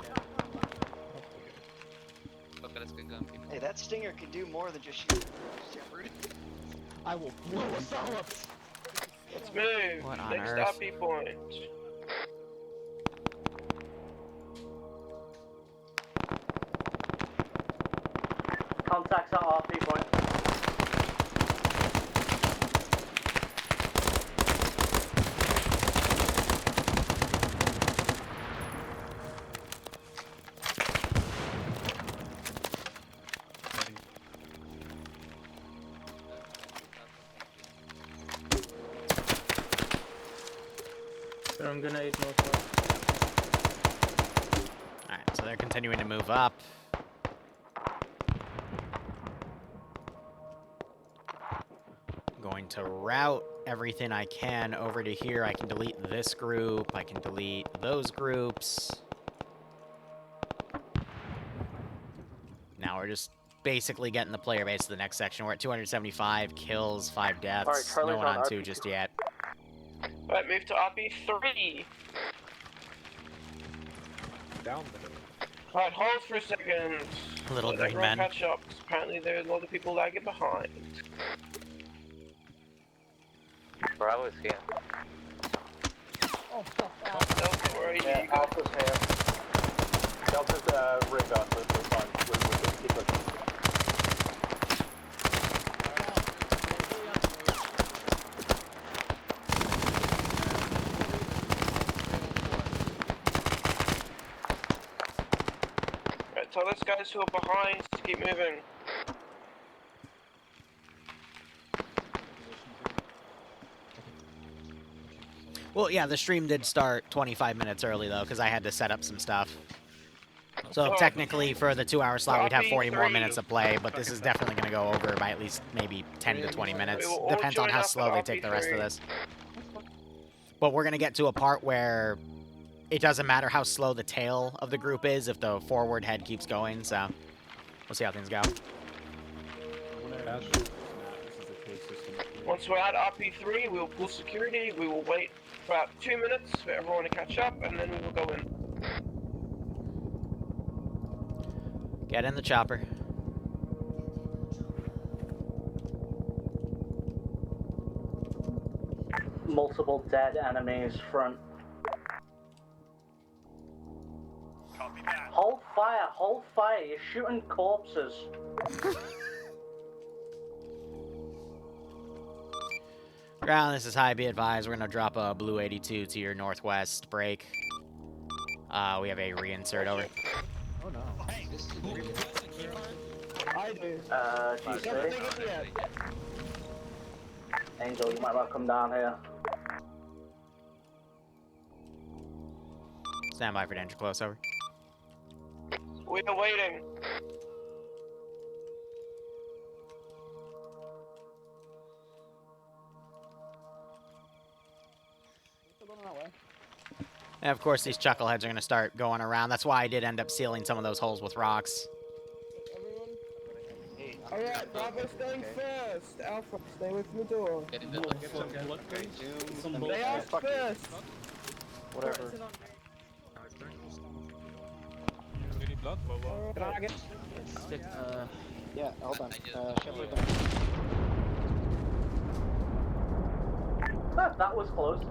[SPEAKER 12] Okay, let's get going, people.
[SPEAKER 2] Hey, that stinger can do more than just shoot.
[SPEAKER 9] I will blow us all up.
[SPEAKER 13] Let's move.
[SPEAKER 1] What on
[SPEAKER 13] Next
[SPEAKER 1] earth?
[SPEAKER 13] RP point.
[SPEAKER 14] Contacts at RP point.
[SPEAKER 5] Throwing grenade north.
[SPEAKER 1] Alright, so they're continuing to move up. I'm going to route everything I can over to here. I can delete this group. I can delete those groups. Now we're just basically getting the player base to the next section. We're at 275 kills, 5 deaths.
[SPEAKER 14] Alright, Charlie's
[SPEAKER 1] no one
[SPEAKER 14] on
[SPEAKER 1] on 2
[SPEAKER 14] RP2.
[SPEAKER 1] just yet.
[SPEAKER 13] Right, move to RP3.
[SPEAKER 10] Down there.
[SPEAKER 13] Right, hold for a second.
[SPEAKER 1] Little
[SPEAKER 13] Let
[SPEAKER 1] green
[SPEAKER 13] everyone
[SPEAKER 1] men.
[SPEAKER 13] catch up, 'cause apparently there are a lot of people lagging behind.
[SPEAKER 14] Bravo is here.
[SPEAKER 9] Oh, fuck.
[SPEAKER 13] Delta, where are you?
[SPEAKER 11] Yeah, Alpha's here. Delta's rigged up, so it's fine. We're good. Keep looking.
[SPEAKER 13] Right, tell those guys who are behind to keep moving.
[SPEAKER 1] Well, yeah, the stream did start 25 minutes early, though, because I had to set up some stuff. So technically, for the 2-hour slot, we'd have 40 more minutes of play, but this is definitely going to go over by at least maybe 10 to 20 minutes. Depends on how slow they take the rest of this. But we're going to get to a part where it doesn't matter how slow the tail of the group is if the forward head keeps going, so we'll see how things go.
[SPEAKER 13] Once we're at RP3, we'll pull security. We will wait for about 2 minutes for everyone to catch up, and then we will go in.
[SPEAKER 1] Get in the chopper.
[SPEAKER 14] Multiple dead enemies front. Hold fire, you're shooting corpses.
[SPEAKER 1] Ground, this is high, be advised. We're going to drop a blue 82 to your northwest break. We have a reinsert over.
[SPEAKER 7] Oh no.
[SPEAKER 18] I do.
[SPEAKER 14] GC. Angel, you might want to come down here.
[SPEAKER 1] Stand by for danger close, over.
[SPEAKER 13] We are waiting.
[SPEAKER 1] And of course, these chuckleheads are going to start going around. That's why I did end up sealing some of those holes with rocks.
[SPEAKER 18] Alright, Bravo staying first. Alpha, stay away from the door. They are first.
[SPEAKER 14] Whatever.
[SPEAKER 18] Can I get... yeah, hold on.
[SPEAKER 14] That was close.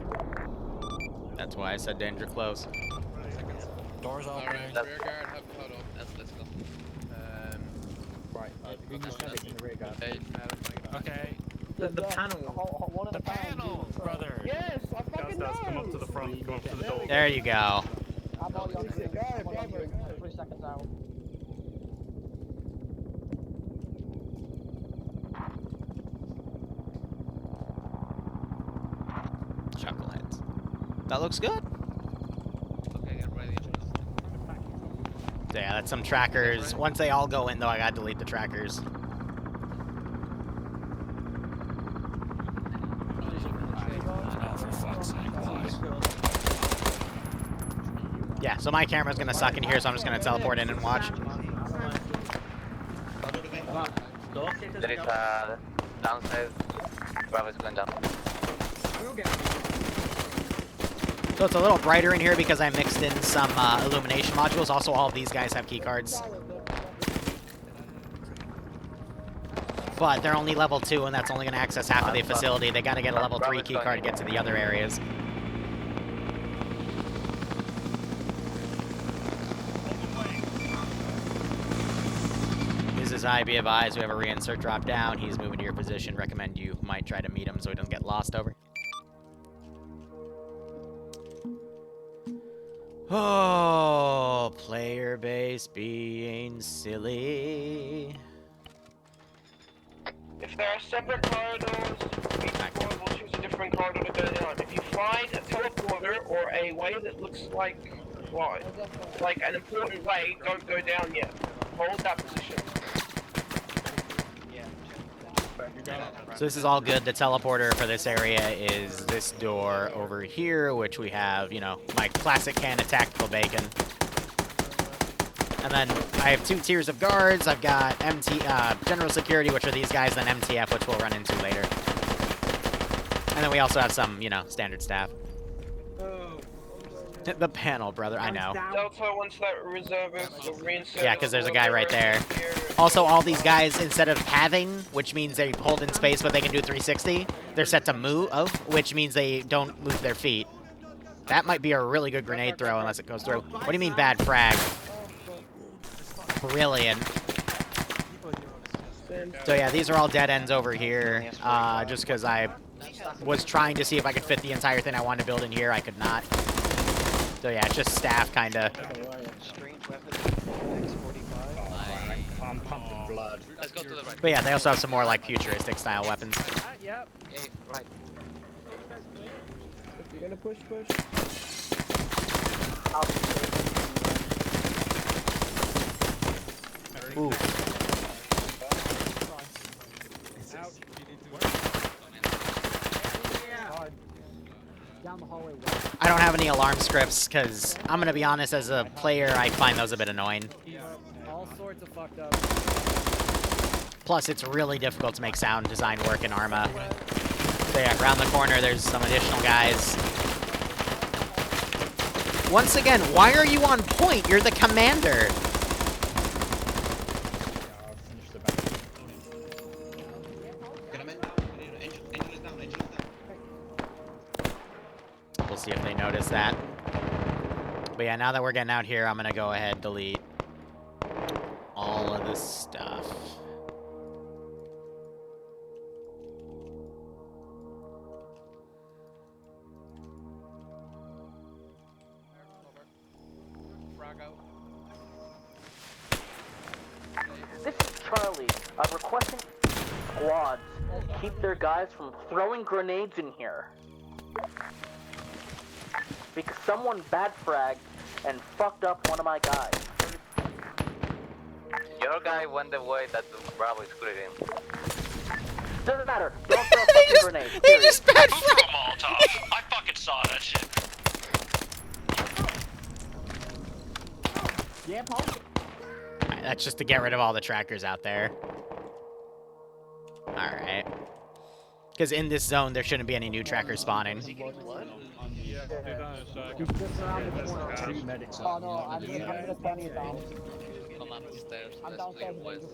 [SPEAKER 1] That's why I said danger close.
[SPEAKER 8] Doors open.
[SPEAKER 17] Alright, rear guard, have cut up. Let's go.
[SPEAKER 7] Right, we need medic in the rear guard.
[SPEAKER 8] Okay.
[SPEAKER 9] The panel. One of the
[SPEAKER 8] panels, brother.
[SPEAKER 18] Yes, I fucking know.
[SPEAKER 11] Come up to the front, come up to the door.
[SPEAKER 1] There you go.
[SPEAKER 9] I'm already on
[SPEAKER 18] Go, Bravo.
[SPEAKER 9] 3 seconds out.
[SPEAKER 1] Chuckleheads. That looks good.
[SPEAKER 17] Okay, get ready.
[SPEAKER 1] Yeah, that's some trackers. Once they all go in, though, I gotta delete the trackers. Yeah, so my camera's gonna suck in here, so I'm just gonna teleport in and watch.
[SPEAKER 16] There is downstairs. Bravo's going down.
[SPEAKER 1] So it's a little brighter in here because I mixed in some illumination modules. Also, all of these guys have key cards. But they're only level 2, and that's only going to access half of the facility. They got to get a level 3 key card to get to the other areas. This is I, be advised. We have a reinsert drop down. He's moving to your position. Recommend you might try to meet him so he doesn't get lost, over. Oh, player base being silly.
[SPEAKER 13] If there are separate corridors, each squad will choose a different corridor to go down. If you find a teleporter or a way that looks like an important way, don't go down yet. Hold that position.
[SPEAKER 1] So this is all good. The teleporter for this area is this door over here, which we have, you know, my classic can of tactical bacon. And then I have 2 tiers of guards. I've got general security, which are these guys, then MTF, which we'll run into later. And then we also have some, you know, standard staff. The panel, brother, I know.
[SPEAKER 13] Delta wants that reservist or reinsert.
[SPEAKER 1] Yeah, because there's a guy right there. Also, all these guys, instead of having, which means they hold in space but they can do 360, they're set to move, which means they don't move their feet. That might be a really good grenade throw unless it goes through. What do you mean bad frag? Brilliant. So yeah, these are all dead ends over here, just because I was trying to see if I could fit the entire thing I wanted to build in here. I could not. So yeah, it's just staff, kind of.
[SPEAKER 10] I'm pumping blood.
[SPEAKER 17] Let's go to the right.
[SPEAKER 1] But yeah, they also have some more like futuristic style weapons.
[SPEAKER 18] Yep.
[SPEAKER 16] Right.
[SPEAKER 18] If you're gonna push.
[SPEAKER 1] Ooh.
[SPEAKER 9] Down the hall.
[SPEAKER 1] I don't have any alarm scripts, because I'm going to be honest, as a player, I find those a bit annoying.
[SPEAKER 7] All sorts of fucked up.
[SPEAKER 1] Plus, it's really difficult to make sound design work in Arma. So yeah, around the corner, there's some additional guys. Once again, why are you on point? You're the commander. We'll see if they notice that. But yeah, now that we're getting out here, I'm gonna go ahead and delete all of this stuff.
[SPEAKER 14] This is Charlie. I'm requesting squads keep their guys from throwing grenades in here. Because someone bad fragged and fucked up one of my guys.
[SPEAKER 16] Your guy went the way that Bravo is clearing.
[SPEAKER 14] Doesn't matter. Don't throw fucking grenades.
[SPEAKER 1] They just bad
[SPEAKER 8] fragged. Molotov. I fucking saw that shit.
[SPEAKER 9] Yeah, Paul.
[SPEAKER 1] Alright, that's just to get rid of all the trackers out there. Alright. Because in this zone, there shouldn't be any new trackers spawning.
[SPEAKER 9] Oh no, I'm gonna stand you down. I'm downstairs.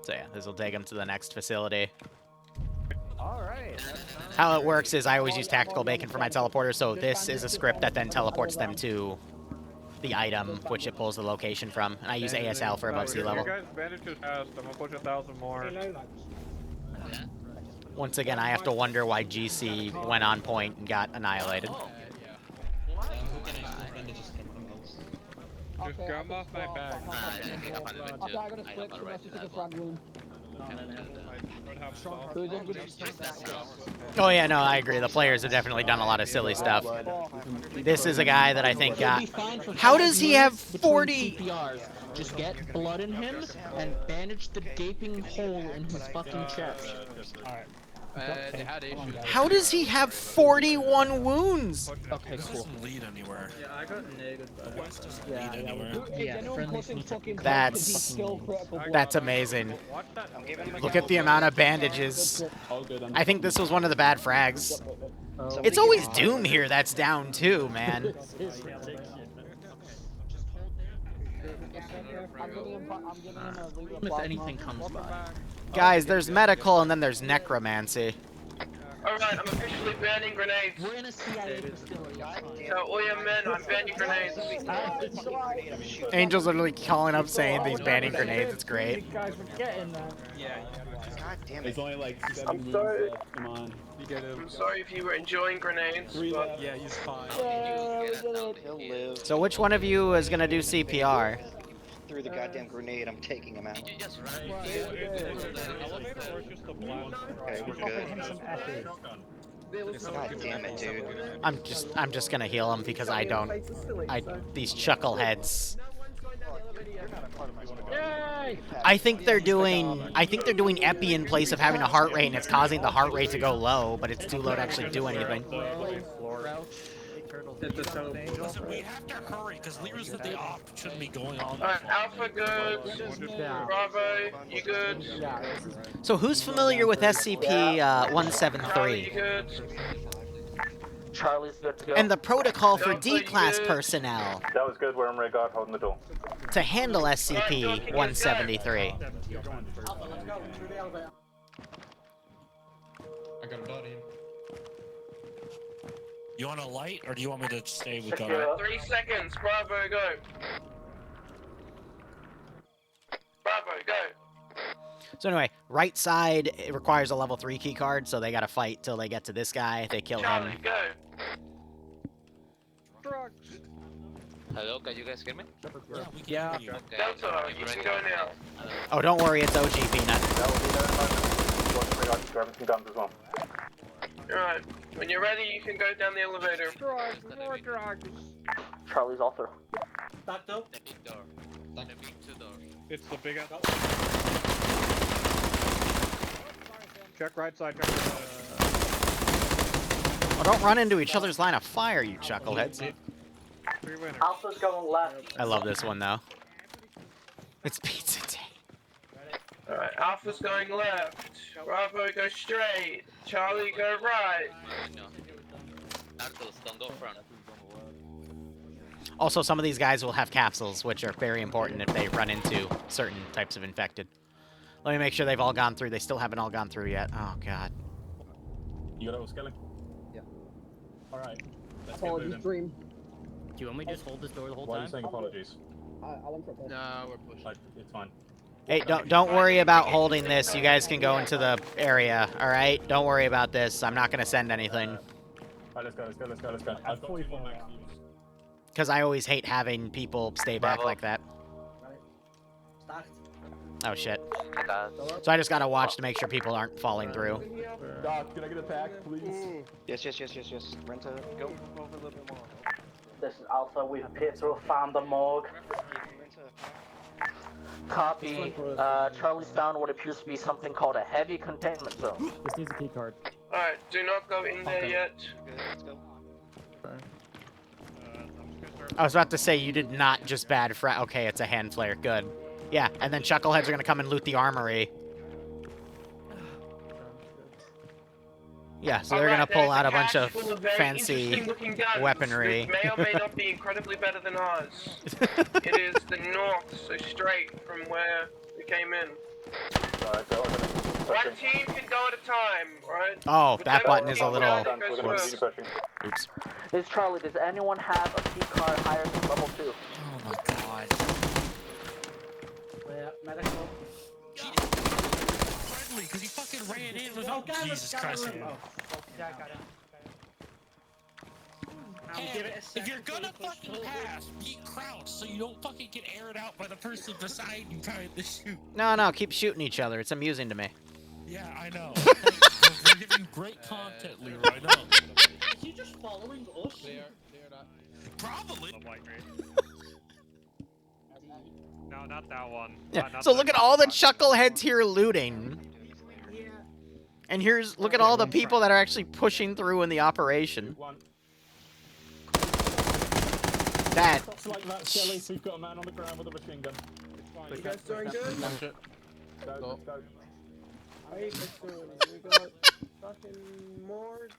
[SPEAKER 1] So yeah, this will take them to the next facility.
[SPEAKER 7] Alright.
[SPEAKER 1] How it works is I always use tactical bacon for my teleporter, so this is a script that then teleports them to the item, which it pulls the location from. And I use ASL for above sea level.
[SPEAKER 10] You guys bandage too fast. I'm gonna push 1,000 more.
[SPEAKER 1] Once again, I have to wonder why GC went on point and got annihilated.
[SPEAKER 10] Just come off my back.
[SPEAKER 9] Okay, I gotta split the rest of the front room.
[SPEAKER 1] Oh yeah, no, I agree. The players have definitely done a lot of silly stuff. This is a guy that I think got... How does he have 40...
[SPEAKER 19] CPRs? Just get blood in him and bandage the gaping hole in his fucking chest.
[SPEAKER 17] They had issues.
[SPEAKER 1] How does he have 41 wounds?
[SPEAKER 19] Okay, cool.
[SPEAKER 8] Lead anywhere.
[SPEAKER 5] Yeah, I got negative.
[SPEAKER 1] That's amazing. Look at the amount of bandages. I think this was one of the bad frags. It's always Doom here that's down too, man.
[SPEAKER 19] If anything comes by.
[SPEAKER 1] Guys, there's medical and then there's necromancy.
[SPEAKER 13] Alright, I'm officially banning grenades.
[SPEAKER 19] We're in a CIA facility.
[SPEAKER 13] So all your men, I'm banning grenades.
[SPEAKER 1] Angel's literally calling up saying he's banning grenades. It's great.
[SPEAKER 9] Guys, we're getting that.
[SPEAKER 2] Yeah. God damn it.
[SPEAKER 11] There's only like 7
[SPEAKER 13] I'm sorry.
[SPEAKER 11] Come on. You get him.
[SPEAKER 13] I'm sorry if you were enjoying grenades, but...
[SPEAKER 17] Yeah, he's fine.
[SPEAKER 2] He'll live.
[SPEAKER 1] So which one of you is gonna do CPR?
[SPEAKER 2] Through the goddamn grenade, I'm taking him out. Okay, we're good. God damn it, dude.
[SPEAKER 1] I'm just gonna heal him because these chuckleheads. I think they're doing epi in place of having a heart rate, and it's causing the heart rate to go low, but it's too low to actually do anything.
[SPEAKER 8] Listen, we have to hurry because Liru said the op shouldn't be going on.
[SPEAKER 13] Alright, Alpha good. Bravo, you good?
[SPEAKER 1] So who's familiar with SCP-173?
[SPEAKER 13] You good?
[SPEAKER 14] Charlie's good to go.
[SPEAKER 1] And the protocol for D-class personnel
[SPEAKER 11] That was good. We're in regard holding the door.
[SPEAKER 1] to handle SCP-173?
[SPEAKER 17] I got a body.
[SPEAKER 8] You want a light, or do you want me to stay with Gunner?
[SPEAKER 13] Alright, 3 seconds. Bravo, go. Bravo, go.
[SPEAKER 1] So anyway, right side, it requires a level 3 key card, so they gotta fight till they get to this guy. They kill
[SPEAKER 13] Charlie,
[SPEAKER 1] him.
[SPEAKER 13] go.
[SPEAKER 16] Hello, can you guys hear me?
[SPEAKER 8] Yeah.
[SPEAKER 16] Okay.
[SPEAKER 13] Delta, you can go now.
[SPEAKER 1] Oh, don't worry, it's OG Peanut.
[SPEAKER 11] Grabbing some guns as well.
[SPEAKER 13] Alright, when you're ready, you can go down the elevator.
[SPEAKER 14] Charlie's all through.
[SPEAKER 5] Back up.
[SPEAKER 16] The big door. The big 2 doors.
[SPEAKER 10] It's the big up. Check right side. Check right side.
[SPEAKER 1] Oh, don't run into each other's line of fire, you chuckleheads.
[SPEAKER 14] Alpha's going left.
[SPEAKER 1] I love this one, though. It's pizza day.
[SPEAKER 13] Alright, Alpha's going left. Bravo, go straight. Charlie, go right.
[SPEAKER 16] Turtles, don't go front.
[SPEAKER 1] Also, some of these guys will have capsules, which are very important if they run into certain types of infected. Let me make sure they've all gone through. They still haven't all gone through yet. Oh, God.
[SPEAKER 4] You got it all, Skelly?
[SPEAKER 18] Yeah.
[SPEAKER 4] Alright. Let's get
[SPEAKER 18] Apologies,
[SPEAKER 4] moving.
[SPEAKER 18] Dream.
[SPEAKER 7] Do you want me to just hold this door the whole
[SPEAKER 4] Why are
[SPEAKER 7] time?
[SPEAKER 4] you saying apologies?
[SPEAKER 18] I'll enter first.
[SPEAKER 17] No, we're pushing.
[SPEAKER 4] It's fine.
[SPEAKER 1] Hey, don't worry about holding this. You guys can go into the area, all right? Don't worry about this. I'm not going to send anything.
[SPEAKER 4] Alright, let's go. I've got 2 more max views.
[SPEAKER 1] Because I always hate having people stay back like that. Oh, shit. So I just got to watch to make sure people aren't falling through.
[SPEAKER 11] Doc, can I get a pack, please?
[SPEAKER 2] Yes. Renta, go over a little bit more.
[SPEAKER 14] This is Alpha. We've appeared to have found the morgue. Copy. Charlie's found what appears to be something called a heavy containment zone.
[SPEAKER 7] This needs a key card.
[SPEAKER 13] Alright, do not go in there yet.
[SPEAKER 2] Okay, let's go.
[SPEAKER 1] I was about to say, you did not just bad fra- Okay, it's a hand flare. Good. Yeah, and then Chuckleheads are going to come and loot the armory. Yeah, so they're going to pull out a bunch of fancy weaponry.
[SPEAKER 13] May or may not be incredibly better than ours. It is the north, so straight from where we came in. One team can go at a time, right?
[SPEAKER 1] Oh, that button is a little...
[SPEAKER 13] Oops.
[SPEAKER 1] Oops.
[SPEAKER 14] This is Charlie. Does anyone have a key card higher than level 2?
[SPEAKER 8] Oh my god.
[SPEAKER 5] Medical.
[SPEAKER 8] Friendly, because he fucking ran in without Jesus Christ. And if you're gonna fucking pass, be crouched so you don't fucking get aired out by the person beside you trying to shoot.
[SPEAKER 1] No, keep shooting each other. It's amusing to me.
[SPEAKER 8] Yeah, I know. We're giving great content, Liru, I know.
[SPEAKER 5] Is he just following us?
[SPEAKER 17] Clear that.
[SPEAKER 8] Probably.
[SPEAKER 10] No, not that one.
[SPEAKER 1] Yeah. So look at all the Chuckleheads here looting. And look at all the people that are actually pushing through in the operation. That.
[SPEAKER 4] It's like that, Skelly. We've got a man on the ground with a machine gun. It's fine.
[SPEAKER 18] You guys doing good?
[SPEAKER 17] Smash it.
[SPEAKER 4] Go.
[SPEAKER 18] Alright, let's do it. We got fucking morgue.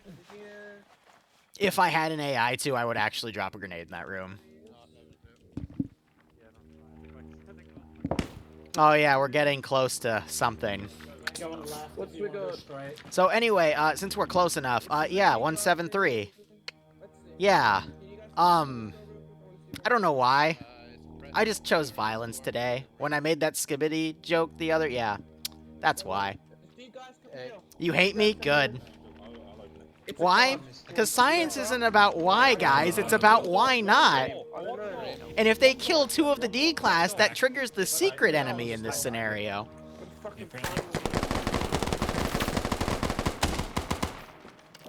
[SPEAKER 18] Yeah.
[SPEAKER 1] If I had an AI too, I would actually drop a grenade in that room. Oh yeah, we're getting close to something.
[SPEAKER 5] Going left.
[SPEAKER 18] What's we got?
[SPEAKER 1] So anyway, since we're close enough, yeah, 173. Yeah. I don't know why. I just chose violence today. When I made that skibbity joke the other, yeah. That's why. You hate me? Good. Why? Because science isn't about why, guys. It's about why not. And if they kill 2 of the D class, that triggers the secret enemy in this scenario.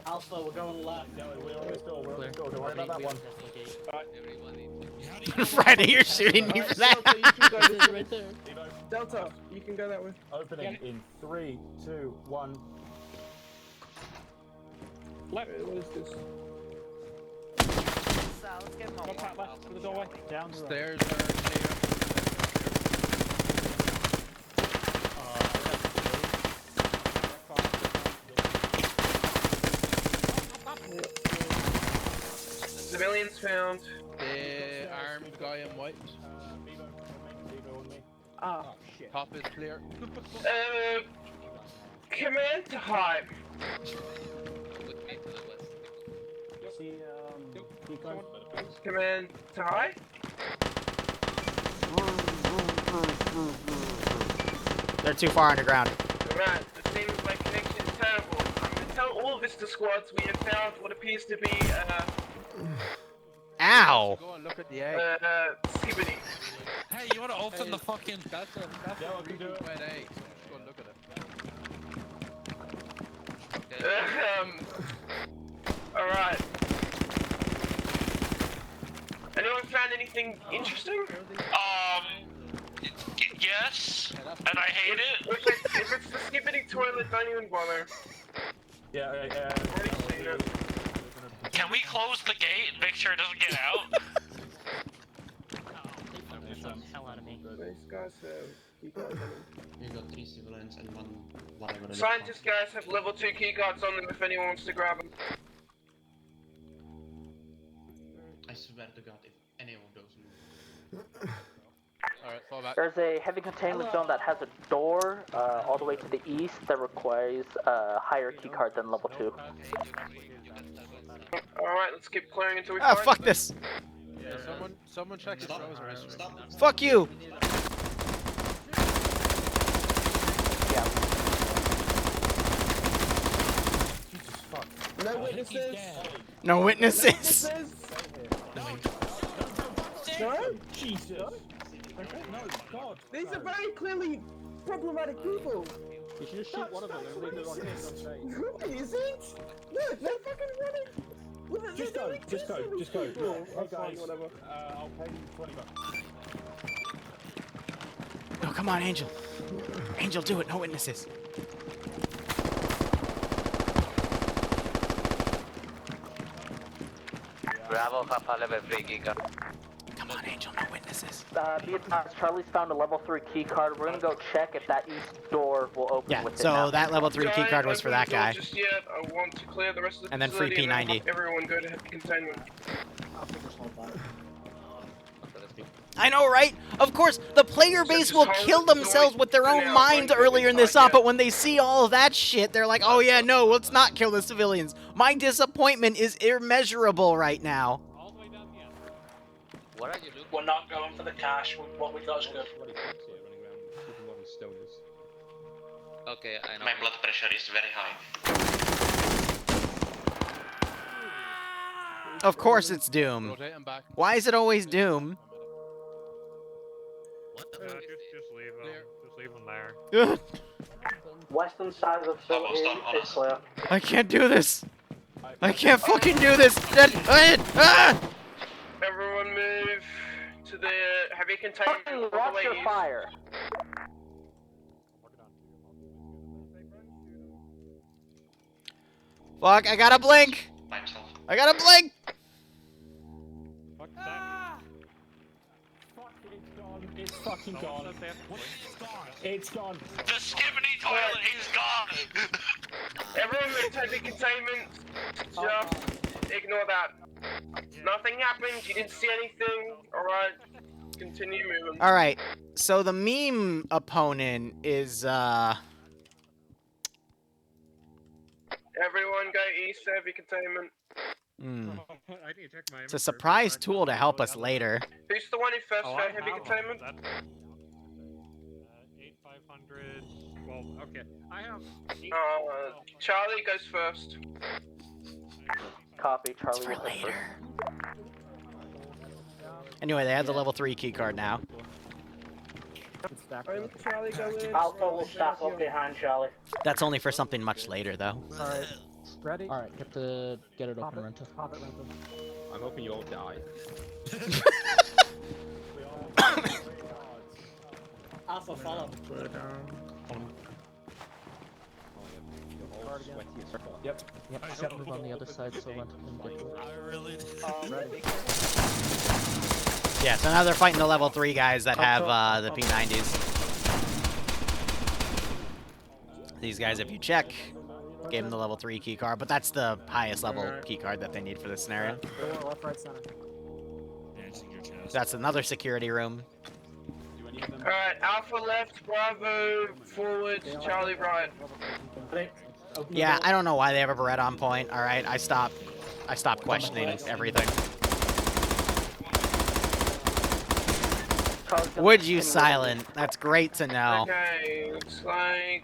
[SPEAKER 5] Alpha, we're going left.
[SPEAKER 4] We're on this door. Don't worry about that one.
[SPEAKER 1] Friday, you're shooting me for that.
[SPEAKER 18] Delta, you can go that way.
[SPEAKER 4] Opening in 3, 2, 1.
[SPEAKER 18] Left. What is this?
[SPEAKER 15] Let's get him
[SPEAKER 9] Left to the doorway. Down the road.
[SPEAKER 17] Stairs are clear.
[SPEAKER 13] Civilians found.
[SPEAKER 17] The armed guy in white.
[SPEAKER 9] Oh, shit.
[SPEAKER 17] Top is clear.
[SPEAKER 13] Command time.
[SPEAKER 9] See,
[SPEAKER 13] Command to high.
[SPEAKER 1] They're too far underground.
[SPEAKER 13] Right, it seems like connection is terrible. I'm gonna tell all Vista squads we have found what appears to be
[SPEAKER 1] Ow!
[SPEAKER 17] Go and look at the egg.
[SPEAKER 13] skibbity.
[SPEAKER 8] Hey, you wanna open the fucking...
[SPEAKER 17] That's a really wet egg. Just go and look at it.
[SPEAKER 13] Alright. Anyone found anything interesting?
[SPEAKER 8] Yes, and I hate it.
[SPEAKER 13] If it's the skibbity toilet, don't even bother.
[SPEAKER 4] Yeah.
[SPEAKER 13] Already seen
[SPEAKER 8] Can we close the gate and make sure it doesn't get out?
[SPEAKER 19] Hell out of me.
[SPEAKER 18] These guys have keycards on them.
[SPEAKER 20] We got 3 civilians and 1 whatever.
[SPEAKER 13] Scientist guys have level 2 keycards on them if anyone wants to grab them.
[SPEAKER 20] I swear to God, if any of those move.
[SPEAKER 17] Alright, fall back.
[SPEAKER 14] There's a heavy containment zone that has a door all the way to the east that requires a higher keycard than level 2.
[SPEAKER 13] Alright, let's keep clearing until we
[SPEAKER 1] Ah,
[SPEAKER 13] find
[SPEAKER 1] fuck
[SPEAKER 13] it.
[SPEAKER 1] this.
[SPEAKER 17] Yeah, someone check his browser history.
[SPEAKER 1] Fuck you.
[SPEAKER 18] No witnesses.
[SPEAKER 1] No witnesses.
[SPEAKER 18] Sir?
[SPEAKER 4] Jesus. Okay, no, God.
[SPEAKER 18] These are very clearly problematic people.
[SPEAKER 7] You should just shoot one of them and leave the one on
[SPEAKER 18] No, it isn't. Look, they're fucking running. Look,
[SPEAKER 4] Just
[SPEAKER 18] they're
[SPEAKER 4] go,
[SPEAKER 18] doing
[SPEAKER 4] just go,
[SPEAKER 18] this
[SPEAKER 4] just go.
[SPEAKER 18] people.
[SPEAKER 4] Hey
[SPEAKER 18] Fine,
[SPEAKER 4] guys,
[SPEAKER 18] whatever.
[SPEAKER 4] I'll pay you $20.
[SPEAKER 1] No, come on, Angel. Angel, do it. No witnesses.
[SPEAKER 16] Bravo, have a level 3 keycard.
[SPEAKER 1] Come on, Angel. No witnesses.
[SPEAKER 14] Be advised, Charlie's found a level 3 keycard. We're gonna go check if that east door will open
[SPEAKER 1] Yeah,
[SPEAKER 14] with it
[SPEAKER 1] so
[SPEAKER 14] now.
[SPEAKER 1] that level 3 key card was for that guy.
[SPEAKER 13] Just yet. I want to clear the rest of the
[SPEAKER 1] And then free
[SPEAKER 13] facility and
[SPEAKER 1] P90.
[SPEAKER 13] have everyone go to heavy containment.
[SPEAKER 1] I know, right? Of course, the player base will kill themselves with their own minds earlier in this op, but when they see all of that shit, they're like, oh yeah, no, let's not kill the civilians. My disappointment is immeasurable right now.
[SPEAKER 16] What are you looking?
[SPEAKER 5] We're not going for the cash. What we got is good.
[SPEAKER 16] Okay, I know.
[SPEAKER 8] My blood pressure is very high.
[SPEAKER 1] Of course it's Doom.
[SPEAKER 17] Rotate him back.
[SPEAKER 1] Why is it always Doom?
[SPEAKER 11] Just leave them. Just leave them there.
[SPEAKER 1] Ugh,
[SPEAKER 5] Western side of the facility is clear.
[SPEAKER 1] I can't do this. I can't fucking do this. Ah!
[SPEAKER 13] Everyone move to the heavy containment all the
[SPEAKER 14] Watch
[SPEAKER 13] way
[SPEAKER 14] your
[SPEAKER 13] east.
[SPEAKER 14] fire.
[SPEAKER 1] Fuck, I gotta blink.
[SPEAKER 8] By himself.
[SPEAKER 1] I gotta blink.
[SPEAKER 11] Fuck that.
[SPEAKER 4] It's fucking gone. It's gone.
[SPEAKER 8] The skibbity toilet is gone!
[SPEAKER 13] Everyone move to heavy containment. Just ignore that. Nothing happened. You didn't see anything. Alright. Continue moving.
[SPEAKER 1] Alright, so the meme opponent is,
[SPEAKER 13] Everyone go east to heavy containment.
[SPEAKER 11] I need to check my
[SPEAKER 1] It's a surprise tool to help us later.
[SPEAKER 13] Who's the one who first found heavy containment?
[SPEAKER 11] 8500. Well, okay. I have.
[SPEAKER 13] Charlie goes first.
[SPEAKER 14] Copy, Charlie.
[SPEAKER 1] It's for
[SPEAKER 14] will go
[SPEAKER 1] later.
[SPEAKER 14] first.
[SPEAKER 1] Anyway, they have the level 3 key card now.
[SPEAKER 18] I'm Charlie, go in.
[SPEAKER 5] Alpha will stack up behind Charlie.
[SPEAKER 1] That's only for something much later, though.
[SPEAKER 7] Alright. Ready?
[SPEAKER 19] Alright, get it open, Renta.
[SPEAKER 7] Pop it, Renta.
[SPEAKER 10] I'm hoping you all die.
[SPEAKER 5] Alpha, follow.
[SPEAKER 7] Yep.
[SPEAKER 19] Yep, move on the other side so Renta can get to it.
[SPEAKER 8] I really
[SPEAKER 18] Ready.
[SPEAKER 1] Yeah, so now they're fighting the level 3 guys that have the P90s. These guys, if you check, gave them the level 3 key card, but that's the highest level key card that they need for this scenario.
[SPEAKER 7] Door, left, right, center.
[SPEAKER 1] That's another security room.
[SPEAKER 13] Alright, Alpha left, Bravo forward, Charlie right.
[SPEAKER 1] Yeah, I don't know why they have a Beretta on point. All right, I stopped questioning everything. Would you silent? That's great to know.
[SPEAKER 13] Okay, looks like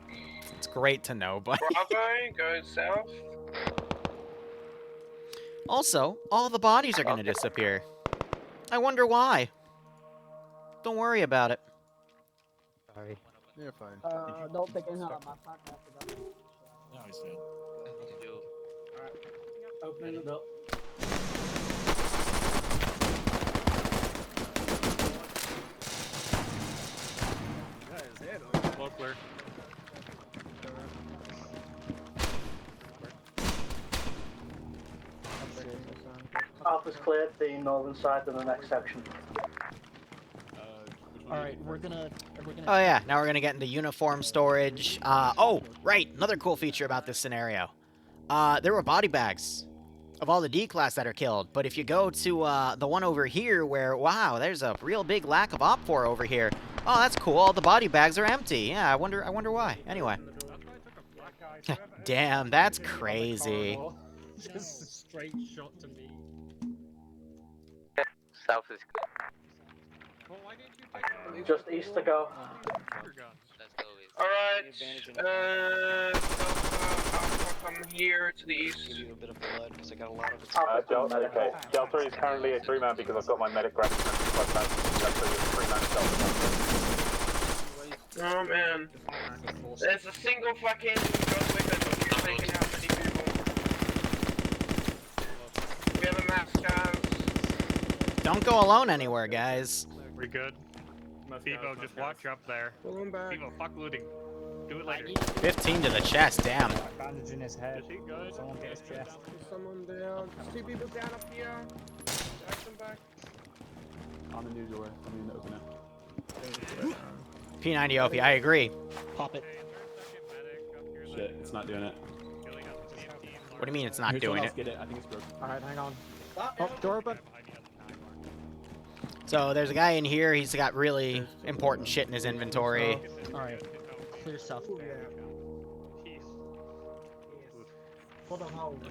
[SPEAKER 1] It's great to know, but
[SPEAKER 13] Bravo goes south.
[SPEAKER 1] also, all the bodies are going to disappear. I wonder why. Don't worry about it.
[SPEAKER 7] Sorry.
[SPEAKER 9] You're fine. Don't take anything out of my pocket after that.
[SPEAKER 8] No, he's dead.
[SPEAKER 5] Alright, opening the door.
[SPEAKER 11] Low clear.
[SPEAKER 14] South is cleared, the northern side in the next section.
[SPEAKER 19] Alright, we're gonna...
[SPEAKER 1] Oh yeah, now we're gonna get into uniform storage. Oh, right, another cool feature about this scenario. There were body bags of all the D-class that are killed, but if you go to the one over here where, wow, there's a real big lack of Op4 over here. Oh, that's cool, all the body bags are empty. Yeah, I wonder why. Anyway. Damn, that's crazy.
[SPEAKER 10] Just a straight shot to me.
[SPEAKER 16] South is.
[SPEAKER 10] Well, why didn't you take
[SPEAKER 14] Just east to go.
[SPEAKER 16] Let's go with.
[SPEAKER 13] Alright, I'll come here to the east.
[SPEAKER 2] Give you a bit of blood because I got a lot of it.
[SPEAKER 11] Okay. Delta is currently a 3-man because I've got my medic grabbing me. Delta is a 3-man Delta.
[SPEAKER 13] Oh man. There's a single fucking ghost with it, but you're taking out many people. We have a max, guys.
[SPEAKER 1] Don't go alone anywhere, guys.
[SPEAKER 10] We're good. Fivo, just watch up there. Fivo, fuck looting. Do it later.
[SPEAKER 1] 15 to the chest, damn.
[SPEAKER 7] Bandage in his head.
[SPEAKER 10] Is he good?
[SPEAKER 7] Someone get his chest.
[SPEAKER 18] Someone down. 2 people down up here. Jack them back.
[SPEAKER 21] On the new door. I mean, open it.
[SPEAKER 1] P90 OP, I agree.
[SPEAKER 19] Pop it.
[SPEAKER 21] Shit, it's not doing it.
[SPEAKER 1] What do you mean it's not
[SPEAKER 21] Here,
[SPEAKER 1] doing
[SPEAKER 21] someone
[SPEAKER 1] it?
[SPEAKER 21] else get it. I think it's broken.
[SPEAKER 7] Alright, hang on. Oh, door open.
[SPEAKER 1] So there's a guy in here, he's got really important shit in his inventory.
[SPEAKER 19] Alright. Clear south.
[SPEAKER 18] Hold on, hold.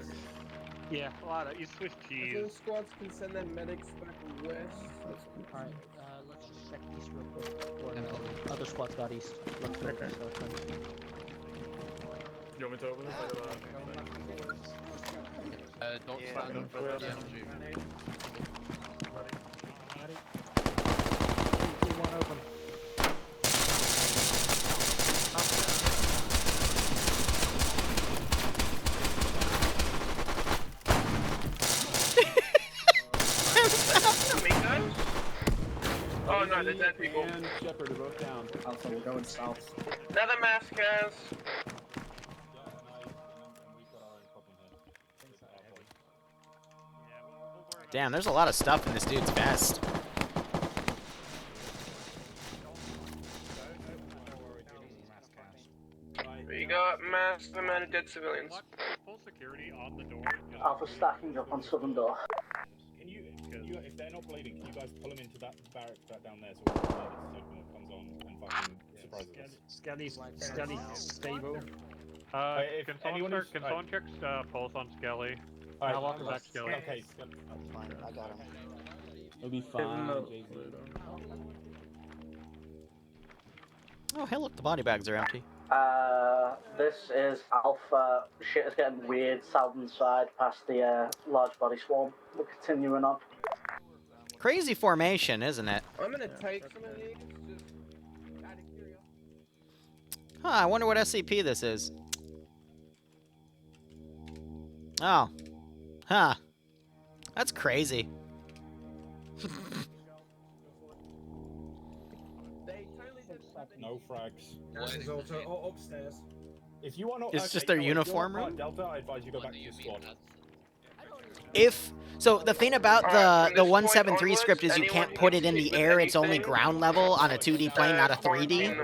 [SPEAKER 10] Yeah, a lot of Swiss cheese.
[SPEAKER 18] Those squads can send their medics back west.
[SPEAKER 19] Alright, let's just check east real quick. Or no, other squads got east. Let's go
[SPEAKER 10] Okay. You want me to open this?
[SPEAKER 17] Don't stand up for the energy.
[SPEAKER 7] One open.
[SPEAKER 13] Oh no, they're dead people.
[SPEAKER 21] And Shepard are both down.
[SPEAKER 9] Also, we're going south.
[SPEAKER 13] Another mask, guys.
[SPEAKER 1] Damn, there's a lot of stuff in this dude's vest.
[SPEAKER 13] We got mass amount of dead civilians.
[SPEAKER 10] Full security on the door.
[SPEAKER 14] Alpha stacking up on southern door.
[SPEAKER 4] Can you, if they're not bleeding, can you guys pull them into that barracks right down there so the signal comes on and fucking surprises us?
[SPEAKER 10] Skelly, stable.
[SPEAKER 4] If
[SPEAKER 10] Can
[SPEAKER 4] anyone
[SPEAKER 10] someone
[SPEAKER 4] who's-
[SPEAKER 10] check pulse on Skelly?
[SPEAKER 4] Alright,
[SPEAKER 10] I'll welcome back Skelly.
[SPEAKER 4] Okay.
[SPEAKER 2] Fine, I got him.
[SPEAKER 21] It'll be fine, Jay-Z.
[SPEAKER 1] Oh, hey, look, the body bags are empty.
[SPEAKER 14] This is Alpha. Shit is getting weird southern side past the large body swarm. We're continuing on.
[SPEAKER 1] Crazy formation, isn't it?
[SPEAKER 18] I'm gonna take some of these. Just out of curiosity.
[SPEAKER 1] Huh, I wonder what SCP this is. Oh. Huh. That's crazy.
[SPEAKER 4] No frags.
[SPEAKER 18] This is also upstairs.
[SPEAKER 4] If you want to,
[SPEAKER 1] It's just their uniform room?
[SPEAKER 4] Delta, I advise you go back to your squad.
[SPEAKER 1] So the thing about the 173 script is you can't put it in the air, it's only ground level on a 2D plane, not a 3D.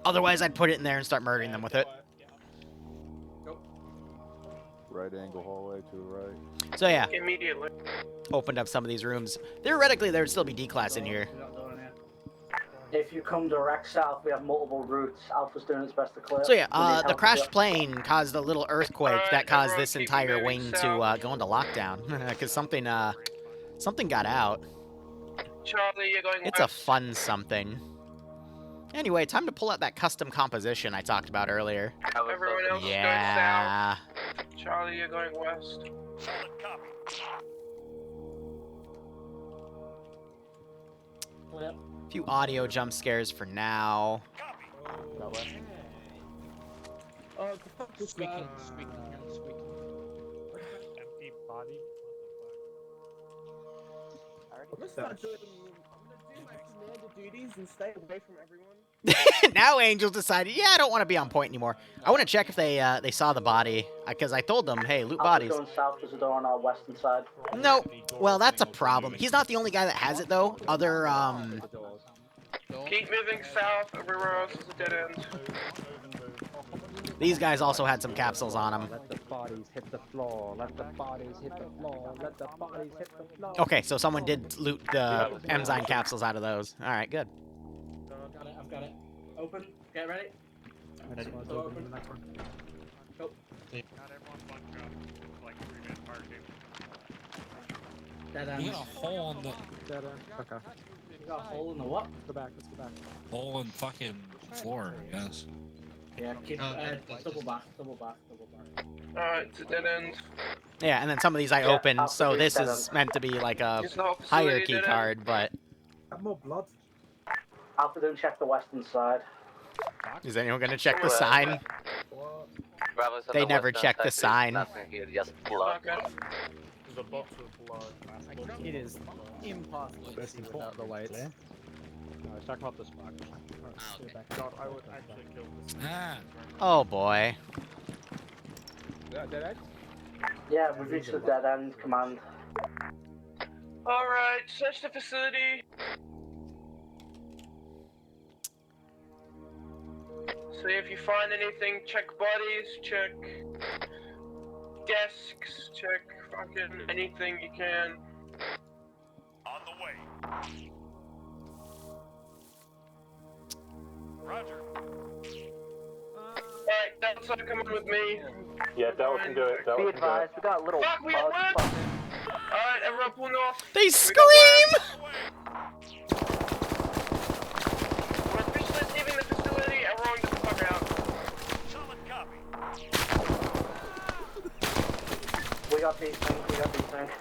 [SPEAKER 1] Otherwise I'd put it in there and start murdering them with it.
[SPEAKER 21] Right angle hallway to the right.
[SPEAKER 1] So yeah,
[SPEAKER 13] Immediately.
[SPEAKER 1] opened up some of these rooms. Theoretically there would still be D-class in here.
[SPEAKER 14] If you come direct south, we have multiple routes. Alpha's doing its best to clear.
[SPEAKER 1] So yeah,
[SPEAKER 14] We need
[SPEAKER 1] the
[SPEAKER 14] help
[SPEAKER 1] crashed
[SPEAKER 14] here.
[SPEAKER 1] plane caused a little earthquake that caused this entire wing to go into lockdown because something got out.
[SPEAKER 13] Charlie, you're going
[SPEAKER 1] It's a
[SPEAKER 13] west.
[SPEAKER 1] fun something. Anyway, time to pull out that custom composition I talked about earlier.
[SPEAKER 13] Everyone else
[SPEAKER 1] Yeah.
[SPEAKER 13] is going south. Charlie, you're going west.
[SPEAKER 1] A few audio jump scares for now.
[SPEAKER 18] Oh, the fuck is
[SPEAKER 19] Squeaking,
[SPEAKER 18] that?
[SPEAKER 19] squeaking, squeaking.
[SPEAKER 10] Empty body.
[SPEAKER 18] I'm gonna start doing. I'm gonna do my man to duties and stay away from everyone.
[SPEAKER 1] Now Angel decided, yeah, I don't want to be on point anymore. I want to check if they saw the body, because I told them, hey, loot
[SPEAKER 14] Alpha's
[SPEAKER 1] bodies.
[SPEAKER 14] going south. There's a door on our western side.
[SPEAKER 1] Nope. Well, that's a problem. He's not the only guy that has it, though. Other,
[SPEAKER 13] Keep moving south. Everywhere else is a dead end.
[SPEAKER 1] these guys also had some capsules on them.
[SPEAKER 7] Let the bodies hit the floor. Let the bodies hit the floor. Let the bodies hit the floor.
[SPEAKER 1] Okay, so someone did loot the enzyme capsules out of those. All right, good.
[SPEAKER 5] I've got it. Open. Get ready.
[SPEAKER 7] Ready.
[SPEAKER 5] Door open. Go. Dead end.
[SPEAKER 8] You got a hole in the
[SPEAKER 7] Dead end. Okay.
[SPEAKER 5] You got a hole in the what?
[SPEAKER 7] Go back. Let's go back.
[SPEAKER 8] hole in fucking floor, I guess.
[SPEAKER 5] Yeah, keep double back.
[SPEAKER 13] Alright, it's a dead end.
[SPEAKER 1] Yeah, and then some of these I opened, so this is meant to be like a hierarchy card, but...
[SPEAKER 14] Have more blood. Alpha, don't check the western side.
[SPEAKER 1] Is anyone gonna check the sign? They never check the sign.
[SPEAKER 21] Nothing here, just blood. There's a box of blood.
[SPEAKER 7] It is impossible to see without the lights.
[SPEAKER 21] No, I was talking about the spark. God, I would actually kill this.
[SPEAKER 1] Oh boy.
[SPEAKER 21] Dead end?
[SPEAKER 14] Yeah, we've reached the dead end, command.
[SPEAKER 13] Alright, search the facility. See if you find anything, check bodies, check desks, check fucking anything you can.
[SPEAKER 6] On the way. Roger.
[SPEAKER 13] Alright, Delta, come on with me.
[SPEAKER 11] Yeah, Delta can do it. Delta
[SPEAKER 14] Be
[SPEAKER 11] can do it.
[SPEAKER 14] advised, we got little
[SPEAKER 13] Fuck, we at work! Alright, everyone pull north.
[SPEAKER 1] They scream!
[SPEAKER 13] We're officially leaving the facility, everyone get the fuck out.
[SPEAKER 6] Solid copy.
[SPEAKER 14] We got these things,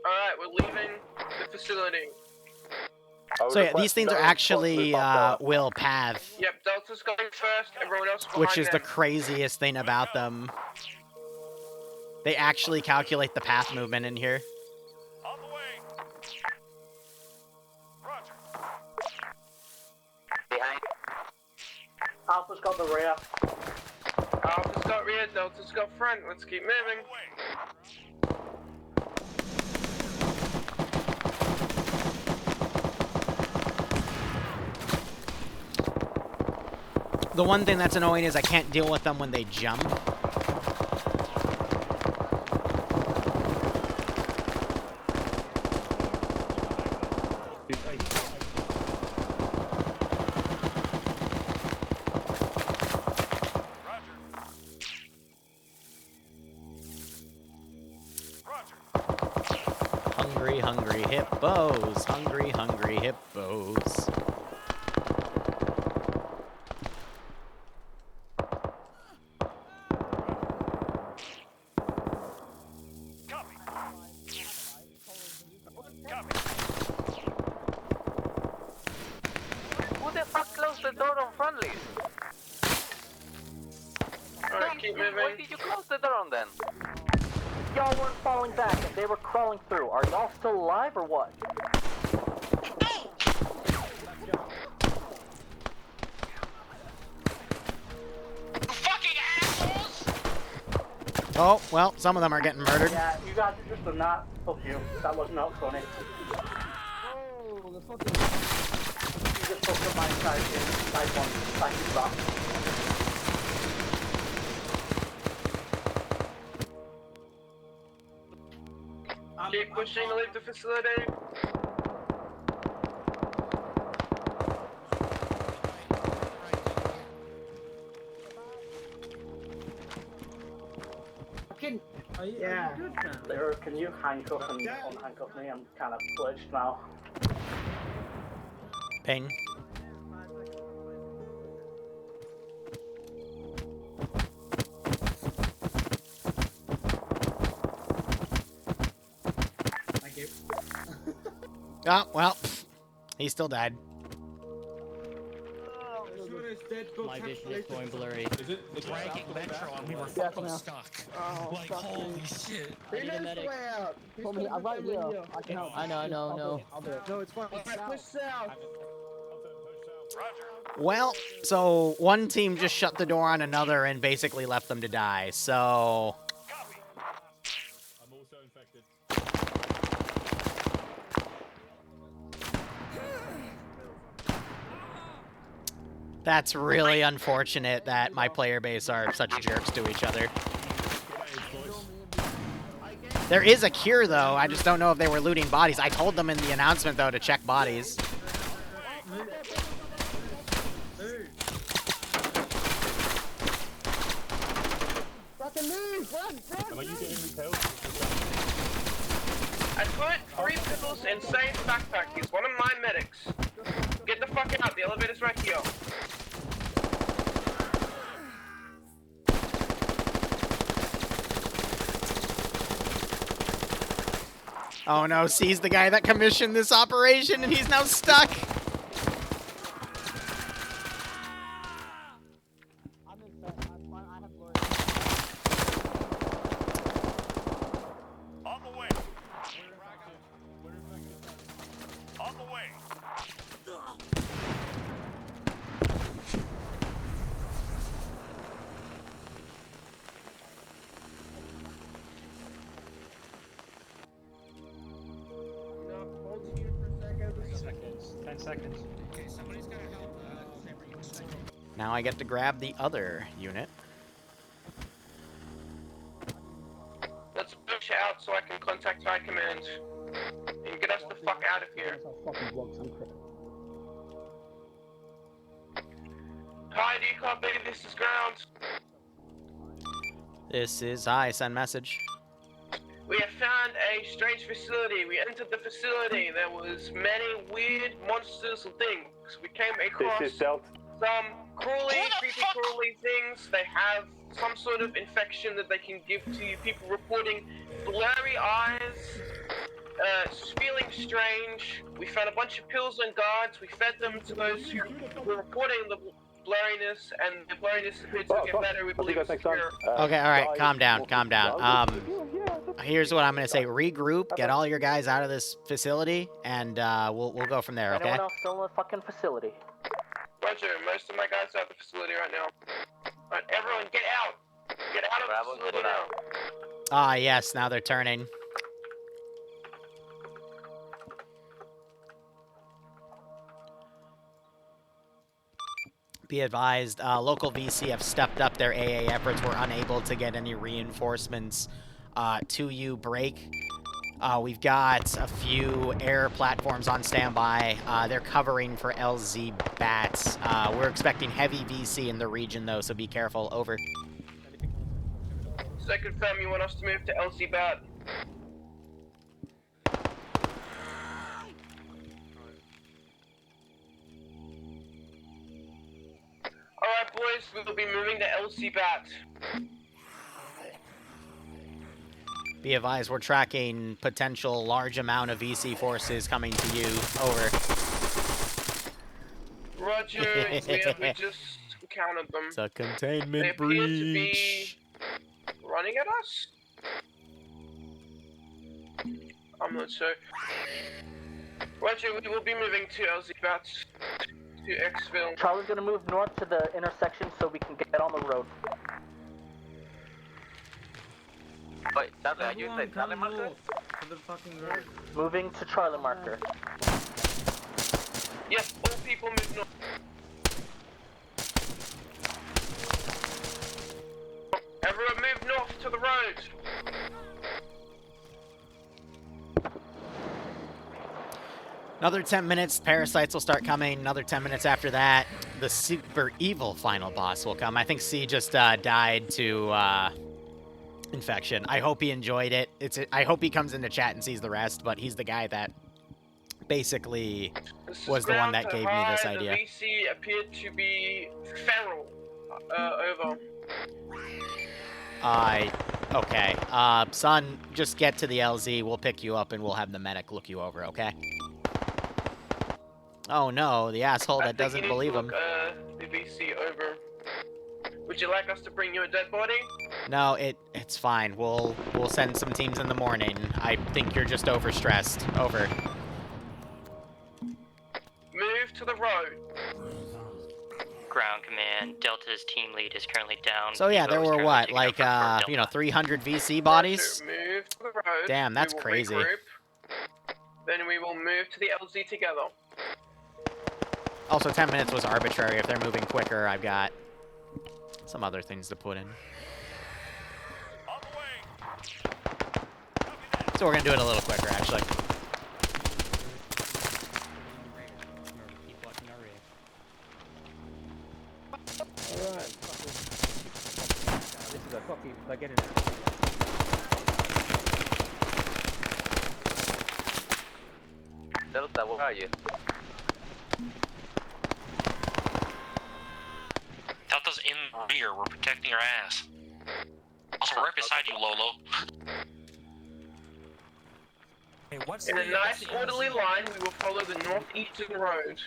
[SPEAKER 13] Alright, we're leaving the facility.
[SPEAKER 1] So yeah, these things are actually will path,
[SPEAKER 13] Yep, Delta's going first, everyone else behind
[SPEAKER 1] which is the
[SPEAKER 13] them.
[SPEAKER 1] craziest thing about them. They actually calculate the path movement in here.
[SPEAKER 6] On the way. Roger.
[SPEAKER 14] Behind. Alpha's got the rear.
[SPEAKER 13] Alpha's got rear, Delta's got front, let's keep moving.
[SPEAKER 1] The one thing that's annoying is I can't deal with them when they jump. Hungry, hungry hippos. Hungry, hungry hippos.
[SPEAKER 14] Who the fuck closed the door on friendlies?
[SPEAKER 13] Alright, keep moving.
[SPEAKER 14] Why did you close the door on them? Y'all weren't falling back and they were crawling through. Are y'all still alive or what?
[SPEAKER 1] Oh, well, some of them are getting murdered.
[SPEAKER 14] Yeah, you guys are just a not. Fuck you. That was not funny.
[SPEAKER 9] Oh, the fucking.
[SPEAKER 14] You just fucked up my entire game. Nice one. Thank you, Rock.
[SPEAKER 13] Keep pushing to leave the facility.
[SPEAKER 9] Yeah.
[SPEAKER 14] Liru, can you handcuff and unhandcuff me? I'm kind of glitched now.
[SPEAKER 1] Ping. Oh, well, he still died.
[SPEAKER 19] My vision is going blurry.
[SPEAKER 4] Is it
[SPEAKER 8] Dragging Metro and we were
[SPEAKER 9] Yes,
[SPEAKER 8] fucking
[SPEAKER 9] now.
[SPEAKER 8] stuck.
[SPEAKER 18] Oh,
[SPEAKER 8] Like,
[SPEAKER 18] fuck
[SPEAKER 8] holy
[SPEAKER 18] me.
[SPEAKER 8] shit.
[SPEAKER 19] I need a medic.
[SPEAKER 9] I'm right here. I can help.
[SPEAKER 19] I know.
[SPEAKER 9] I'll do it.
[SPEAKER 18] No, it's fine. Push south.
[SPEAKER 1] Well, so one team just shut the door on another and basically left them to die, so...
[SPEAKER 4] I'm also infected.
[SPEAKER 1] That's really unfortunate that my player base are such jerks to each other. There is a cure, though. I just don't know if they were looting bodies. I told them in the announcement, though, to check bodies.
[SPEAKER 18] Fucking move! Run!
[SPEAKER 4] Am I you getting repelled?
[SPEAKER 13] I put 3 pistols in Sane's backpack. He's one of my medics. Get the fuck out. The elevator's right here.
[SPEAKER 1] Oh no, C's the guy that commissioned this operation and he's now stuck.
[SPEAKER 6] On the way. On the way.
[SPEAKER 21] Seconds. 10 seconds.
[SPEAKER 5] Okay, somebody's gotta help.
[SPEAKER 1] Now I get to grab the other unit.
[SPEAKER 13] Let's push out so I can contact High Command and get us the fuck out of here. Hi, do you copy? This is ground.
[SPEAKER 1] This is hi, send message.
[SPEAKER 13] We have found a strange facility. We entered the facility. There was many weird monsters and things. We came across
[SPEAKER 11] This is Delta.
[SPEAKER 13] some creepy things. They have some sort of infection that they can give to you. People reporting blurry eyes, feeling strange. We found a bunch of pills and guards. We fed them to those who were reporting the blurriness, and the blurriness appeared to get better. We believe it's cure.
[SPEAKER 1] Okay, alright, calm down, calm down. Here's what I'm gonna say. Regroup, get all your guys out of this facility, and we'll go from there, okay?
[SPEAKER 14] Anyone else still in the fucking facility?
[SPEAKER 13] Roger, most of my guys are at the facility right now. Alright, everyone get out! Get out of the facility now!
[SPEAKER 1] Ah, yes, now they're turning. Be advised, local VC have stepped up their AA efforts. We're unable to get any reinforcements to you. Break. We've got a few air platforms on standby. They're covering for LZ bats. We're expecting heavy VC in the region, though, so be careful. Over.
[SPEAKER 13] So I confirm you want us to move to LZ bat. Alright boys, we will be moving to LZ bat.
[SPEAKER 1] Be advised, we're tracking potential large amount of VC forces coming to you. Over.
[SPEAKER 13] Roger, we just encountered them.
[SPEAKER 1] It's a
[SPEAKER 13] They
[SPEAKER 1] containment
[SPEAKER 13] appear to be
[SPEAKER 1] breach.
[SPEAKER 13] running at us? I'm not sure. Roger, we will be moving to LZ bat. To Xville.
[SPEAKER 14] Charlie's gonna move north to the intersection so we can get on the road.
[SPEAKER 16] Wait, Charlie, are you in the Charlie marker?
[SPEAKER 12] To the fucking road.
[SPEAKER 14] Moving to Charlie marker.
[SPEAKER 13] Yes, all people move north. Everyone move north to the road.
[SPEAKER 1] Another 10 minutes, parasites will start coming. Another 10 minutes after that, the super evil final boss will come. I think C just died to infection. I hope he enjoyed it. I hope he comes into chat and sees the rest, but he's the guy that basically was the one that gave me this idea.
[SPEAKER 13] The VC appeared to be feral. Over.
[SPEAKER 1] Okay. Son, just get to the LZ. We'll pick you up and we'll have the medic look you over, okay? Oh no, the asshole that doesn't believe him.
[SPEAKER 13] The VC over. Would you like us to bring you a dead body?
[SPEAKER 1] No, it's fine. We'll send some teams in the morning. I think you're just overstressed. Over.
[SPEAKER 13] Move to the road.
[SPEAKER 3] Ground command. Delta's team lead is currently down.
[SPEAKER 1] So yeah, there
[SPEAKER 3] Evo is
[SPEAKER 1] were
[SPEAKER 3] currently
[SPEAKER 1] what,
[SPEAKER 3] taking
[SPEAKER 1] like
[SPEAKER 3] over for
[SPEAKER 1] you know, 300 VC bodies?
[SPEAKER 13] Move to the road.
[SPEAKER 1] Damn, that's
[SPEAKER 13] We will
[SPEAKER 1] crazy.
[SPEAKER 13] regroup. Then we will move to the LZ together.
[SPEAKER 1] Also, 10 minutes was arbitrary. If they're moving quicker, I've got some other things to put in. So we're gonna do it a little quicker, actually.
[SPEAKER 7] Alright. This is a fucking, like, getting out.
[SPEAKER 16] Delta, where are you?
[SPEAKER 8] Delta's in the rear. We're protecting our ass. Also, right beside you, Lolo.
[SPEAKER 3] Hey, what's
[SPEAKER 13] In a nice orderly line, we will follow the northeastern road.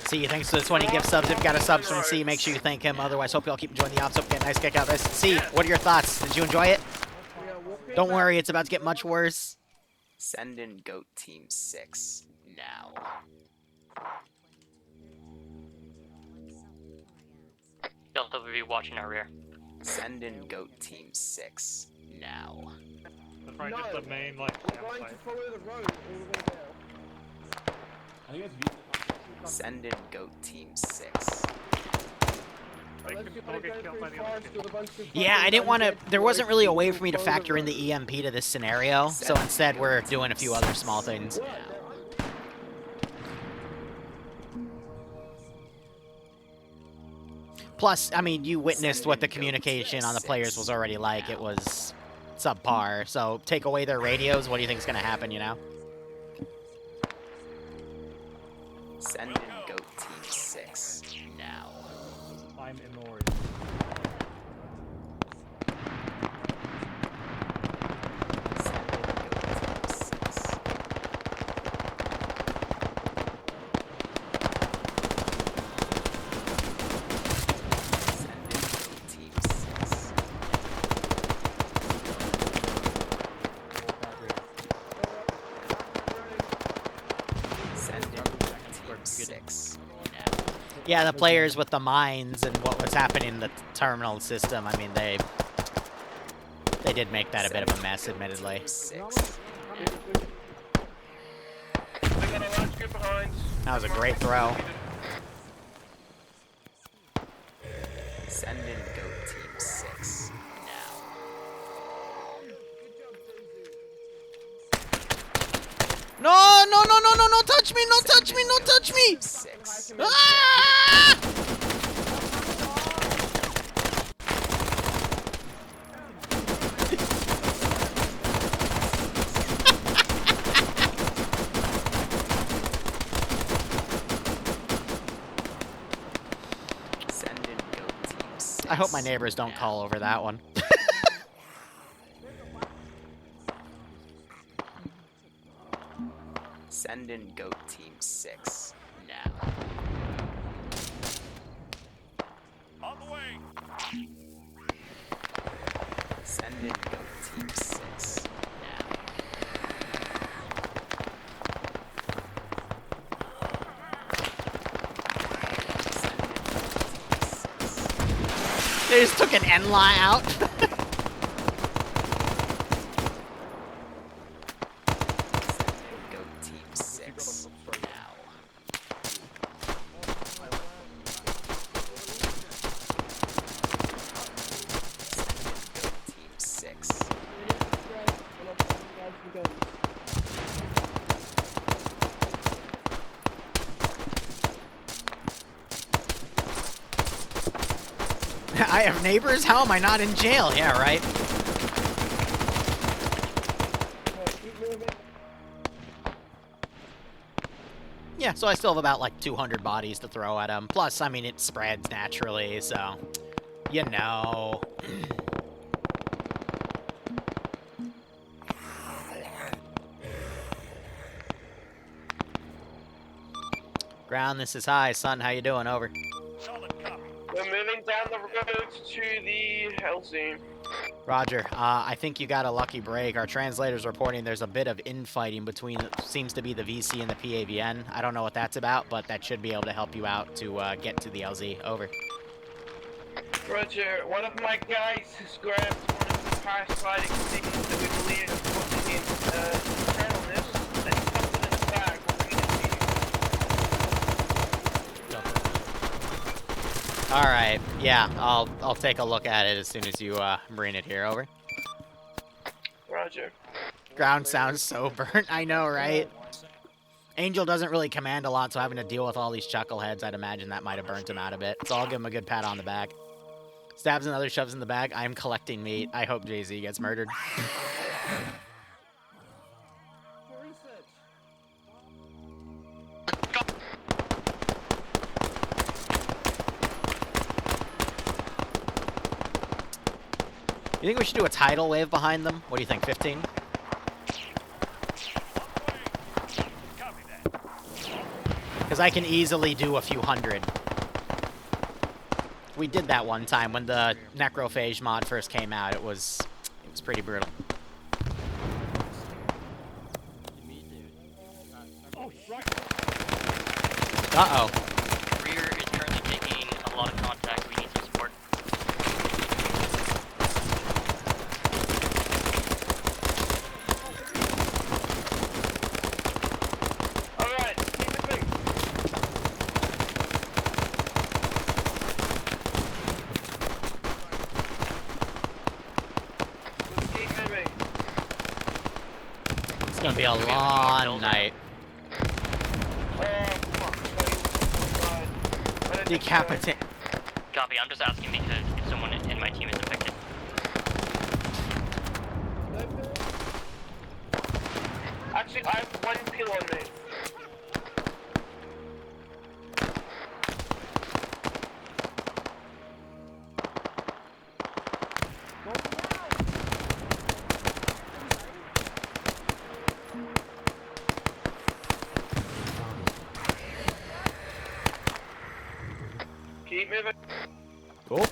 [SPEAKER 1] See, thanks to the 20 gift subs. If you got a sub from C, make sure you thank him. Otherwise, hope you all keep enjoying the ops. Hope you get a nice kick out of this. C, what are your thoughts? Did you enjoy it? Don't worry, it's about to get much worse.
[SPEAKER 22] Send in Goat Team 6 now.
[SPEAKER 3] Delta will be watching our rear.
[SPEAKER 22] Send in Goat Team 6 now.
[SPEAKER 21] That's right, just the main, like,
[SPEAKER 18] We're going to follow the road all the way there.
[SPEAKER 22] Send in Goat Team 6.
[SPEAKER 1] Yeah, I didn't want to... There wasn't really a way for me to factor in the EMP to this scenario, so instead we're doing a few other small things. Plus, I mean, you witnessed what the communication on the players was already like. It was subpar, so take away their radios, what do you think is going to happen, you know?
[SPEAKER 22] Send in Goat Team 6 now.
[SPEAKER 21] I'm immortal.
[SPEAKER 1] Yeah, the players with the mines and what was happening in the terminal system, I mean, they did make that a bit of a mess, admittedly. That was a great throw.
[SPEAKER 22] Send in Goat Team 6
[SPEAKER 1] No, no, no, no, no, no, touch me, no, touch me, no, touch me! Ah!
[SPEAKER 22] Send in Goat Team 6.
[SPEAKER 1] I hope my neighbors don't call over that one.
[SPEAKER 22] Send in Goat Team 6 now.
[SPEAKER 6] On the way.
[SPEAKER 22] Send in Goat Team 6 now.
[SPEAKER 1] They just took an N-line out.
[SPEAKER 22] Goat Team 6 now. Goat Team 6.
[SPEAKER 1] I have neighbors? How am I not in jail? Yeah, right. Yeah, so I still have about, like, 200 bodies to throw at them. Plus, I mean, it spreads naturally, so... You know... Ground, this is High. Sun, how you doing? Over.
[SPEAKER 13] We're moving down the road to the LZ.
[SPEAKER 1] Roger. I think you got a lucky break. Our translator's reporting there's a bit of infighting between, seems to be the VC and the PAVN. I don't know what that's about, but that should be able to help you out to get to the LZ. Over.
[SPEAKER 13] Roger, one of my guys has grabbed one of the parasliding things that we believe is putting in terminals, and he comes in his bag.
[SPEAKER 1] All right. Yeah, I'll take a look at it as soon as you bring it here. Over.
[SPEAKER 13] Roger.
[SPEAKER 1] Ground sounds so burnt. I know, right? Angel doesn't really command a lot, so having to deal with all these chuckleheads, I'd imagine that might have burnt him out a bit. So I'll give him a good pat on the back. Stabs another, shoves in the bag. I am collecting meat. I hope Jay-Z gets murdered. You think we should do a tidal wave behind them? What do you think, 15? Because I can easily do a few hundred. We did that one time when the Necrophage mod first came out. It was pretty brutal. Uh-oh.
[SPEAKER 3] Rear is currently taking a lot of contact. We need some support.
[SPEAKER 13] Alright, keep it moving. Keep moving.
[SPEAKER 1] It's gonna be a long night. Decapitate.
[SPEAKER 3] Copy, I'm just asking because if someone in my team is affected.
[SPEAKER 13] Actually, I have one pill on me. Keep moving.
[SPEAKER 1] Cool.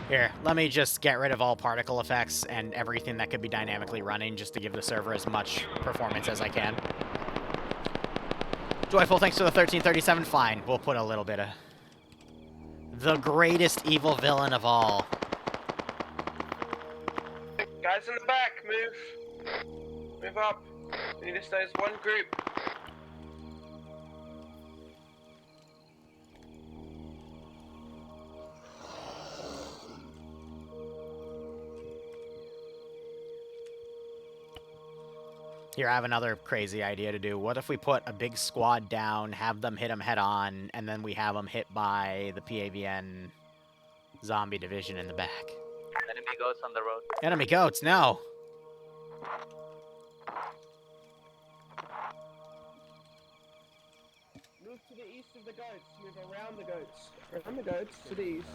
[SPEAKER 1] Here, let me just get rid of all particle effects and everything that could be dynamically running just to give the server as much performance as I can. Joyful, thanks for the 1337. Fine, we'll put a little bit of... The greatest evil villain of all.
[SPEAKER 13] Guys in the back, move. Move up. We need to stay as one group.
[SPEAKER 1] Here, I have another crazy idea to do. What if we put a big squad down, have them hit them head on, and then we have them hit by the PAVN zombie division in the back?
[SPEAKER 16] Enemy goats on the road.
[SPEAKER 1] Enemy goats, no!
[SPEAKER 18] Move to the east of the goats. Move around the goats. Around the goats to the east.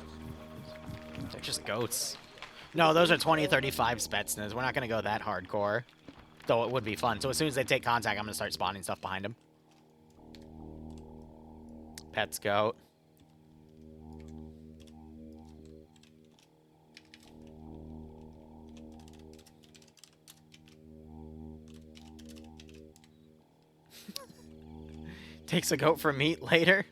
[SPEAKER 1] They're just goats. No, those are 2035 Spetsnaz. We're not going to go that hardcore. Though it would be fun. So as soon as they take contact, I'm going to start spawning stuff behind them. Pets goat. Takes a goat for meat later.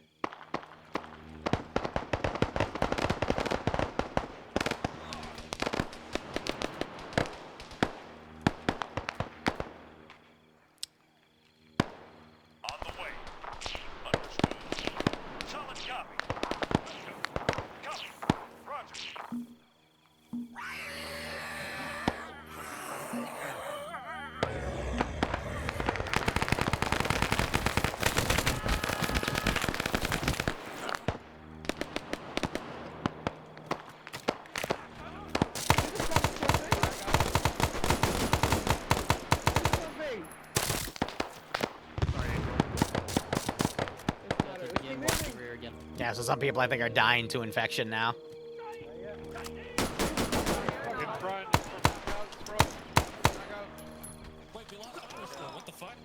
[SPEAKER 1] Yeah, so some people I think are dying to infection now.
[SPEAKER 8] Wait, we lost the first one. What the fuck?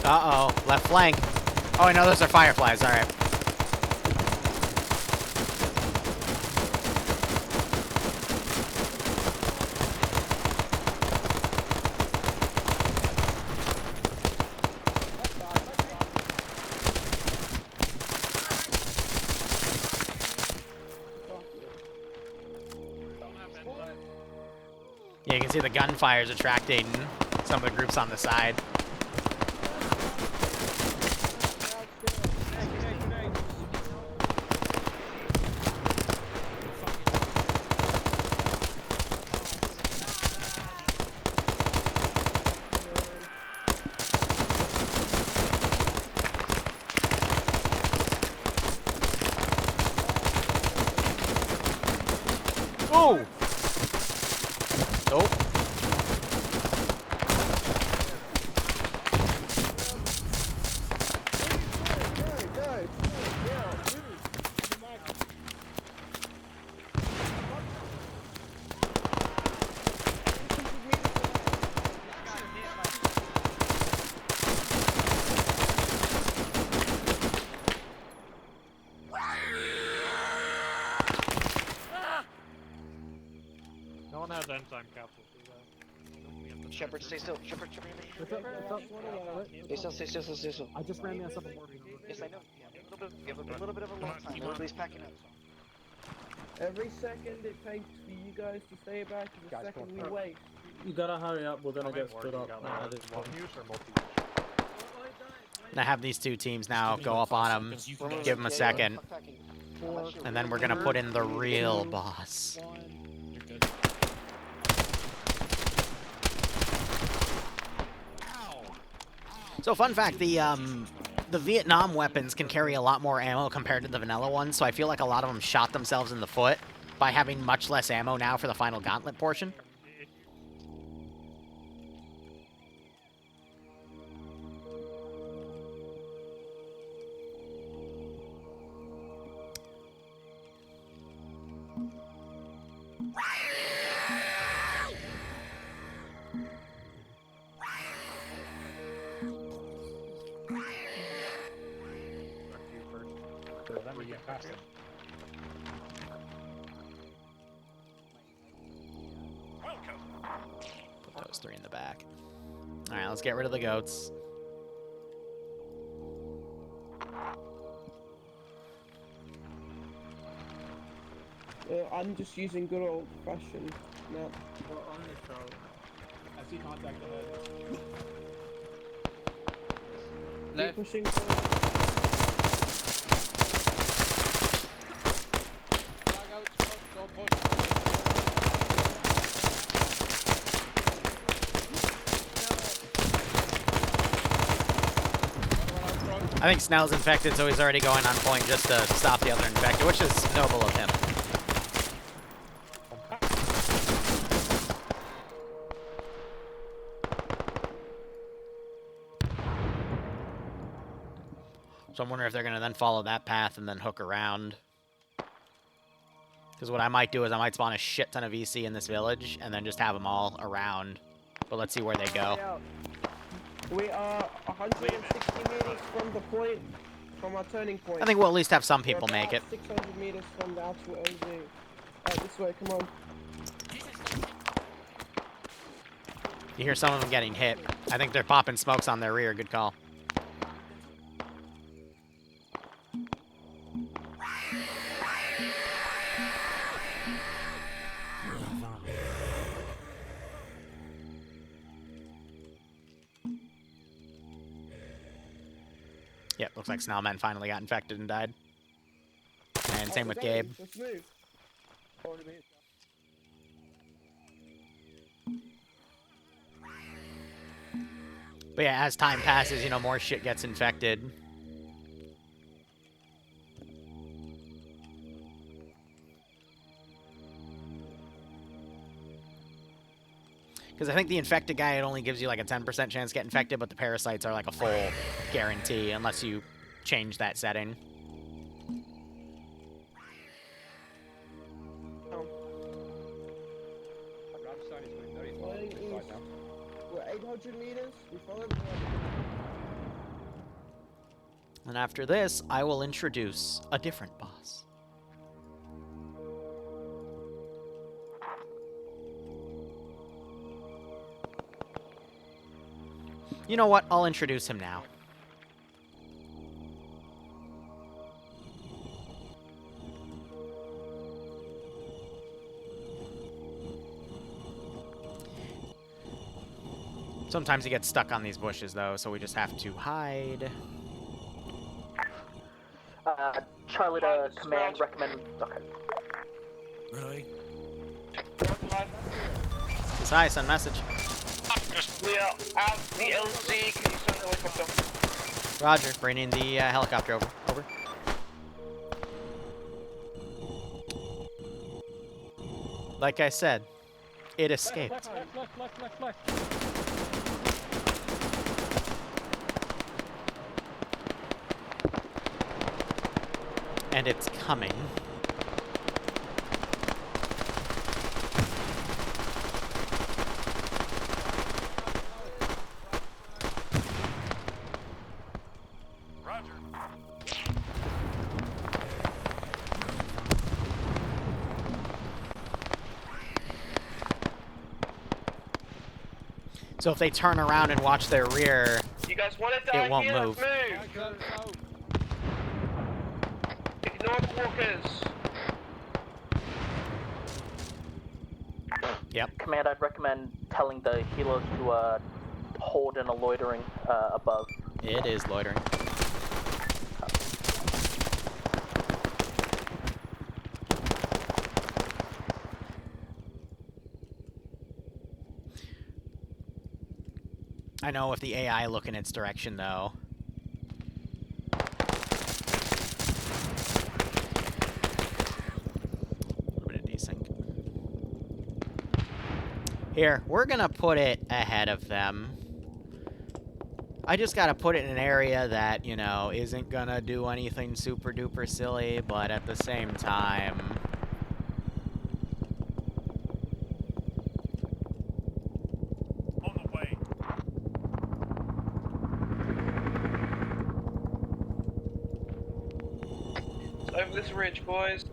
[SPEAKER 1] Uh-oh, left flank. Oh, I know those are fireflies, alright. Yeah, you can see the gunfires attracting some of the groups on the side. Oh! Nope.
[SPEAKER 21] No one has enzyme capsules.
[SPEAKER 2] Shepard, stay still. Shepard. Stay still.
[SPEAKER 21] I just ran myself a morphine.
[SPEAKER 2] Yes, I know. Give a little bit of a long time. Everybody's packing up.
[SPEAKER 18] Every second it takes for you guys to stay back is a second we waste.
[SPEAKER 5] You gotta hurry up, we're gonna get stood up.
[SPEAKER 1] And I have these two teams now go up on them, give them a second, and then we're gonna put in the real boss. So fun fact, the Vietnam weapons can carry a lot more ammo compared to the vanilla ones, so I feel like a lot of them shot themselves in the foot by having much less ammo now for the final gauntlet portion. Put those three in the back. Alright, let's get rid of the goats.
[SPEAKER 18] I'm just using good old fashioned map.
[SPEAKER 4] I see contact ahead.
[SPEAKER 18] Keep pushing
[SPEAKER 1] I think Snell's infected, so he's already going on point just to stop the other infected, which is noble of him. So I'm wondering if they're going to then follow that path and then hook around. Because what I might do is I might spawn a shit ton of VC in this village and then just have them all around. But let's see where they go.
[SPEAKER 18] We are 160 meters from the point, from our turning point.
[SPEAKER 1] I think we'll at least have some people make it.
[SPEAKER 18] 600 meters from the actual OZ. This way, come on.
[SPEAKER 1] You hear some of them getting hit. I think they're popping smokes on their rear. Good call. Yep, looks like Snellman finally got infected and died. And same with Gabe.
[SPEAKER 18] Let's move.
[SPEAKER 1] But yeah, as time passes, you know, more shit gets infected. Because I think the infected guy, it only gives you like a 10% chance to get infected, but the parasites are like a full guarantee unless you change that setting.
[SPEAKER 18] We're 800 meters. We followed the
[SPEAKER 1] And after this, I will introduce a different boss. You know what? I'll introduce him now. Sometimes he gets stuck on these bushes, though, so we just have to hide.
[SPEAKER 14] Charlie to command, recommend... Okay.
[SPEAKER 8] Really?
[SPEAKER 1] Hi, send message.
[SPEAKER 13] We are out the LZ. Can you send the helicopter?
[SPEAKER 1] Roger, bringing the helicopter over. Over. Like I said, it escaped.
[SPEAKER 21] Left.
[SPEAKER 1] And it's coming.
[SPEAKER 6] Roger.
[SPEAKER 1] So if they turn around and watch their rear,
[SPEAKER 13] You guys want to die
[SPEAKER 1] it won't
[SPEAKER 13] here?
[SPEAKER 1] move.
[SPEAKER 13] Move. Ignore the walkers.
[SPEAKER 1] Yep.
[SPEAKER 14] Command, I'd recommend telling the helos to hold in a loitering above.
[SPEAKER 1] It is loitering. I know if the AI look in its direction, though. A little bit of desync. Here, we're gonna put it ahead of them. I just gotta put it in an area that, you know, isn't gonna do anything super duper silly, but at the same time...
[SPEAKER 6] On the way.
[SPEAKER 13] It's over this ridge, boys.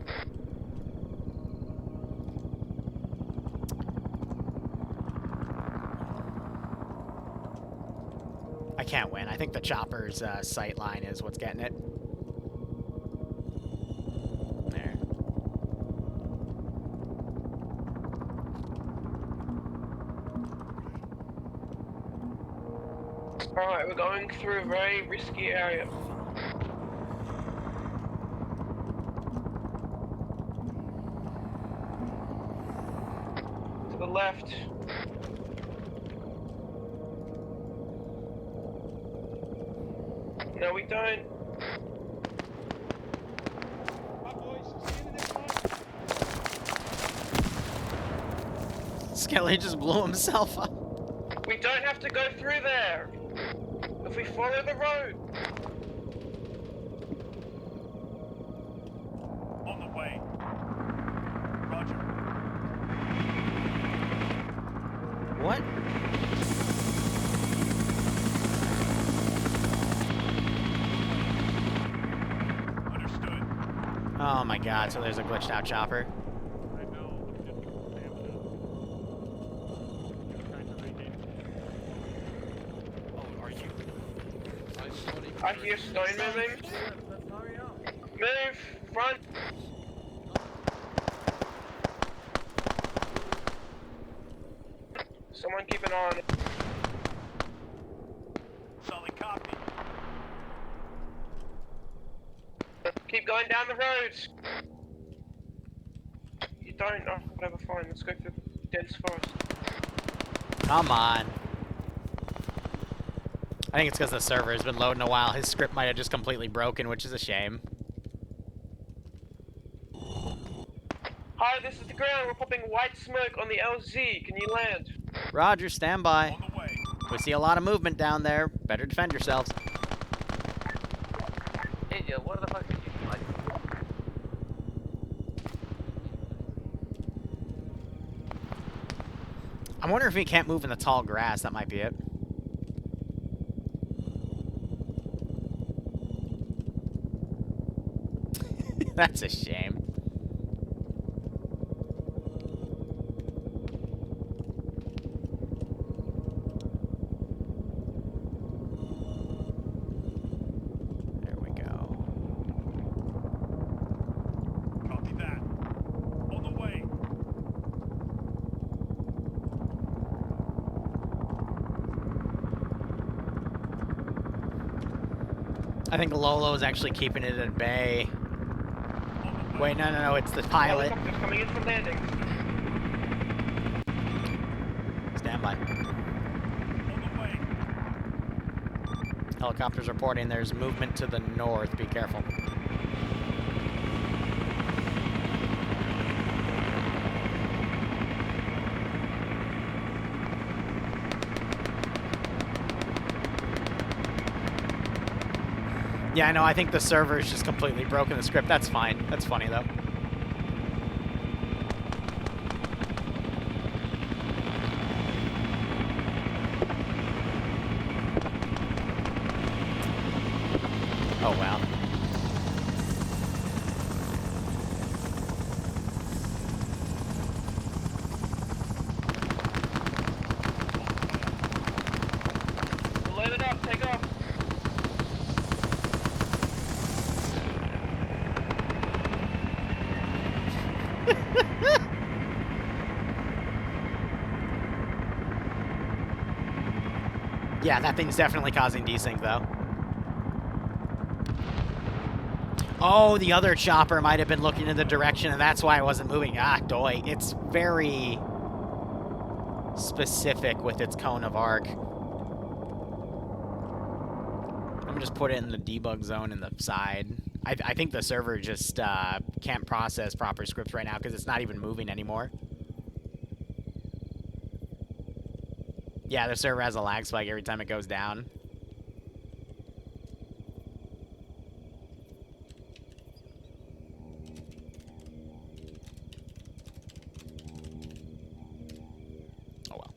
[SPEAKER 1] I can't win. I think the chopper's sight line is what's getting it. There.
[SPEAKER 13] Alright, we're going through a very risky area. To the left. No, we don't.
[SPEAKER 1] Skelly just blew himself up.
[SPEAKER 13] We don't have to go through there. If we follow the road.
[SPEAKER 6] On the way. Roger.
[SPEAKER 1] What?
[SPEAKER 6] Understood.
[SPEAKER 1] Oh my god, so there's a glitched out chopper.
[SPEAKER 21] I know.
[SPEAKER 17] Oh, are you?
[SPEAKER 13] I hear stone moving. Move! Front! Someone keep an eye on it.
[SPEAKER 6] Solid copy.
[SPEAKER 13] Keep going down the roads! You don't? Oh, whatever, fine. Let's go through the dense forest.
[SPEAKER 1] Come on. I think it's because the server has been loading a while. His script might have just completely broken, which is a shame.
[SPEAKER 13] Hi, this is the ground. We're popping white smoke on the LZ. Can you land?
[SPEAKER 1] Roger, stand by.
[SPEAKER 6] On the way.
[SPEAKER 1] We see a lot of movement down there. Better defend yourselves.
[SPEAKER 16] Idiot, what the fuck did you like?
[SPEAKER 1] I'm wondering if he can't move in the tall grass. That might be it. That's a shame. There we go.
[SPEAKER 6] Copy that. On the way.
[SPEAKER 1] I think Lolo's actually keeping it at bay. Wait, no, it's the pilot.
[SPEAKER 13] Helicopter's coming in from landing.
[SPEAKER 1] Stand by. Helicopters reporting there's movement to the north. Be careful. Yeah, I know. I think the server's just completely broken the script. That's fine. That's funny, though. Oh, wow.
[SPEAKER 13] Load it up, take off.
[SPEAKER 1] Yeah, that thing's definitely causing desync, though. Oh, the other chopper might have been looking in the direction, and that's why I wasn't moving. Ah, doy. It's very specific with its cone of arc. I'm gonna just put it in the debug zone in the side. I think the server just can't process proper scripts right now because it's not even moving anymore. Yeah, the server has a lag spike every time it goes down. Oh well.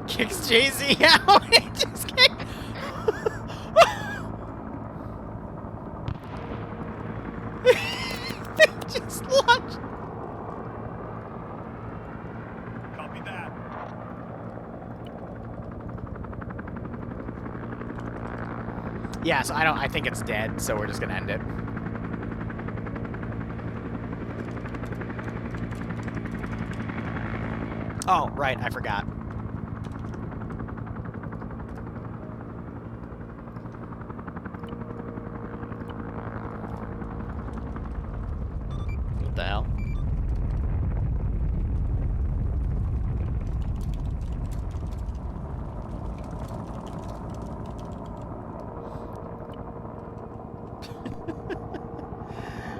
[SPEAKER 1] Kicks Jay-Z out. He just kicked. Just launched.
[SPEAKER 6] Copy that.
[SPEAKER 1] Yeah, so I think it's dead, so we're just gonna end it. Oh, right, I forgot. What the hell?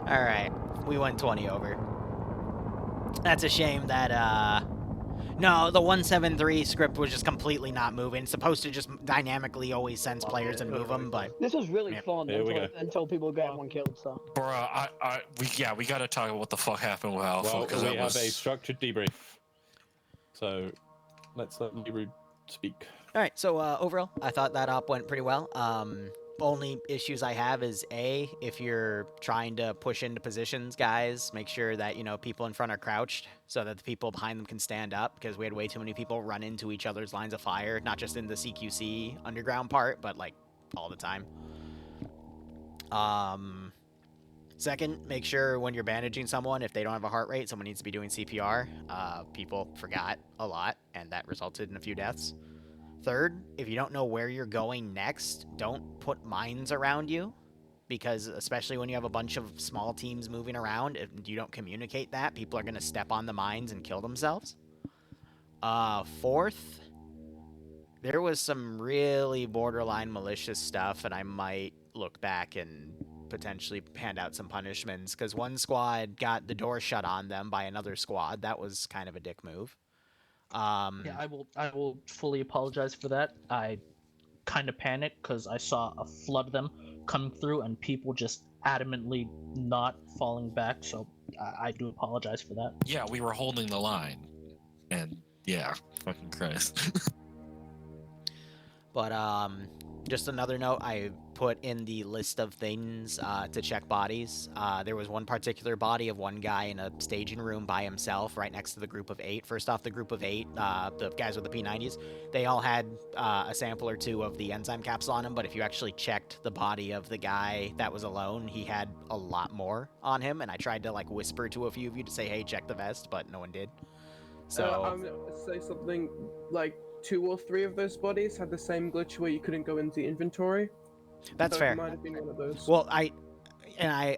[SPEAKER 1] Alright, we went 20 over. That's a shame that, no, the 173 script was just completely not moving. It's supposed to just dynamically always sense players and move them, but...
[SPEAKER 9] This was really fun
[SPEAKER 21] Here we go.
[SPEAKER 9] until people get one killed, so.
[SPEAKER 8] Bruh, we gotta talk about what the fuck happened with Alpha.
[SPEAKER 21] Well, we have
[SPEAKER 8] was...
[SPEAKER 21] a structured debrief. So, let's let Liru speak.
[SPEAKER 1] Alright, so overall, I thought that op went pretty well. Only issues I have is A, if you're trying to push into positions, guys, make sure that, you know, people in front are crouched so that the people behind them can stand up, because we had way too many people run into each other's lines of fire, not just in the CQC underground part, but, like, all the time. Second, make sure when you're bandaging someone, if they don't have a heart rate, someone needs to be doing CPR. People forgot a lot, and that resulted in a few deaths. Third, if you don't know where you're going next, don't put mines around you, because especially when you have a bunch of small teams moving around, if you don't communicate that, people are going to step on the mines and kill themselves. Fourth, there was some really borderline malicious stuff, and I might look back and potentially hand out some punishments, because one squad got the door shut on them by another squad. That was kind of a dick move.
[SPEAKER 19] Yeah, I will fully apologize for that. I kind of panicked because I saw a flood of them coming through and people just adamantly not falling back. So I do apologize for that.
[SPEAKER 8] Yeah, we were holding the line, and yeah, fucking Christ.
[SPEAKER 1] But just another note, I put in the list of things to check bodies. There was one particular body of one guy in a staging room by himself right next to the group of 8. First off, the group of 8, the guys with the P90s, they all had a sample or 2 of the enzyme capsule on him, but if you actually checked the body of the guy that was alone, he had a lot more on him, and I tried to like whisper to a few of you to say, hey, check the vest, but no one did. So
[SPEAKER 18] I'm gonna say something like 2 or 3 of those bodies had the same glitch where you couldn't go into inventory.
[SPEAKER 1] That's
[SPEAKER 18] so
[SPEAKER 1] fair.
[SPEAKER 18] It might have been one of those.
[SPEAKER 1] Well, I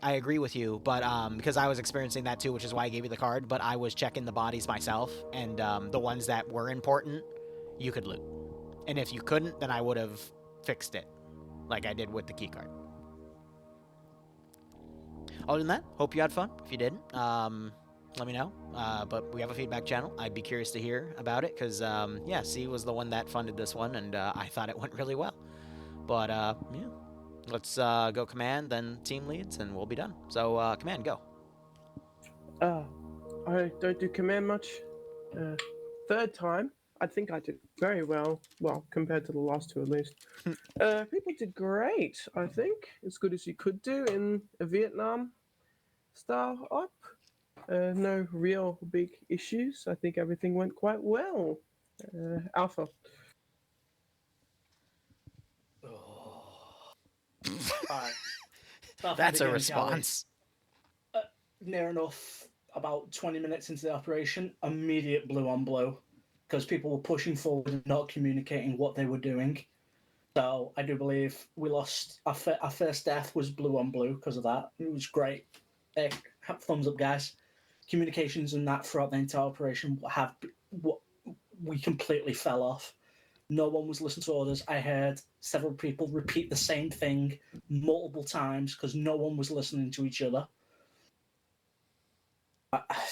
[SPEAKER 1] agree with you, but because I was experiencing that too, which is why I gave you the card, but I was checking the bodies myself, and the ones that were important, you could loot. And if you couldn't, then I would have fixed it, like I did with the key card. Other than that, hope you had fun. If you didn't, let me know. But we have a feedback channel. I'd be curious to hear about it, because, yeah, C was the one that funded this one, and I thought it went really well. But, yeah. Let's go command, then team leads, and we'll be done. So, command, go.
[SPEAKER 18] I don't do command much. Third time, I think I did very well. Well, compared to the last 2 at least. People did great, I think. As good as you could do in a Vietnam style op. No real big issues. I think everything went quite well. Alpha.
[SPEAKER 5] Alright. Start from
[SPEAKER 1] That's
[SPEAKER 5] the
[SPEAKER 1] a
[SPEAKER 5] beginning, shall we?
[SPEAKER 1] response.
[SPEAKER 5] Near enough, about 20 minutes into the operation, immediate blue on blue, because people were pushing forward and not communicating what they were doing. So I do believe we lost our first death was blue on blue because of that. It was great. Thumbs up, guys. Communications and that throughout the entire operation we completely fell off. No one was listening to orders. I heard several people repeat the same thing multiple times because no one was listening to each other.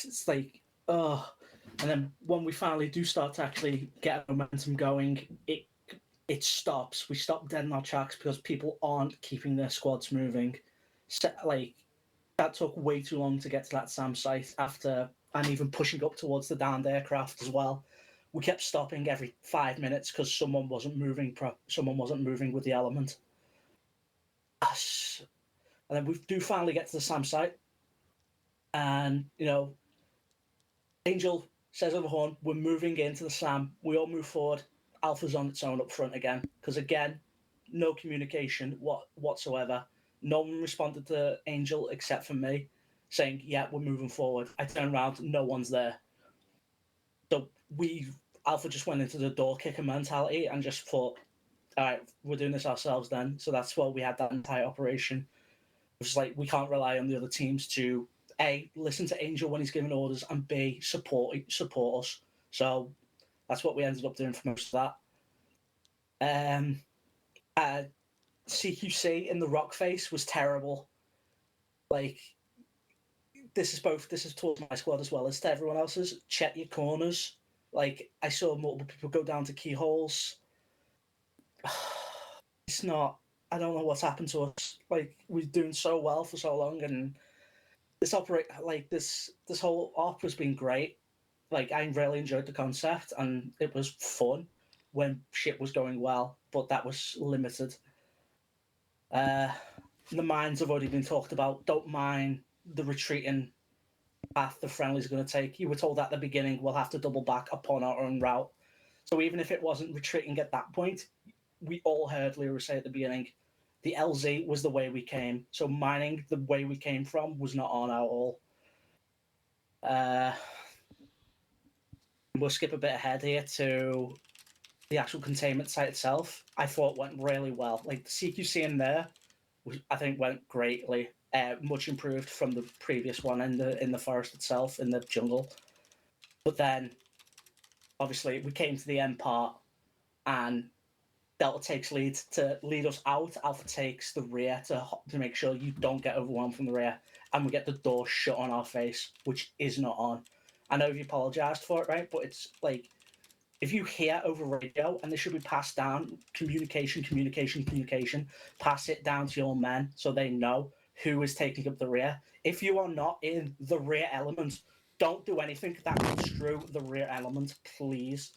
[SPEAKER 5] It's like, oh. And then when we finally do start to actually get momentum going, it stops. We stop dead in our tracks because people aren't keeping their squads moving. So, like, that took way too long to get to that SAM site after, and even pushing up towards the downed aircraft as well. We kept stopping every 5 minutes because someone wasn't moving. Someone wasn't moving with the element. And then we do finally get to the SAM site, and Angel says over the horn, "We're moving into the SAM." We all move forward. Alpha's on its own up front again because again, no communication whatsoever. No one responded to Angel except for me, saying, "Yeah, we're moving forward." I turn around, no one's there. So Alpha just went into the door kicker mentality and just thought, all right, we're doing this ourselves then. So that's why we had that entire operation. It was like, we can't rely on the other teams to A, listen to Angel when he's giving orders, and B, support us. So that's what we ended up doing for most of that. CQC in the rock face was terrible. Like, this is towards my squad as well as to everyone else's. Check your corners. Like, I saw multiple people go down to keyholes. It's not. I don't know what's happened to us. Like, we're doing so well for so long, and this whole op has been great. Like, I really enjoyed the concept, and it was fun when shit was going well, but that was limited. The mines have already been talked about. Don't mind the retreating path the friendly's going to take. You were told at the beginning we'll have to double back upon our own route. So even if it wasn't retreating at that point, we all heard Liru say at the beginning, the LZ was the way we came. So mining the way we came from was not on our all. We'll skip a bit ahead here to the actual containment site itself. I thought went really well. Like, the CQC in there, I think went greatly. Much improved from the previous one in the forest itself, in the jungle. But then, obviously, we came to the end part, and Delta takes lead to lead us out. Alpha takes the rear to make sure you don't get overwhelmed from the rear, and we get the door shut on our face, which is not on. I know you apologized for it, right? But it's like, if you hear over radio, and this should be passed down, communication, pass it down to your men so they know who is taking up the rear. If you are not in the rear element, don't do anything that can screw the rear element, please.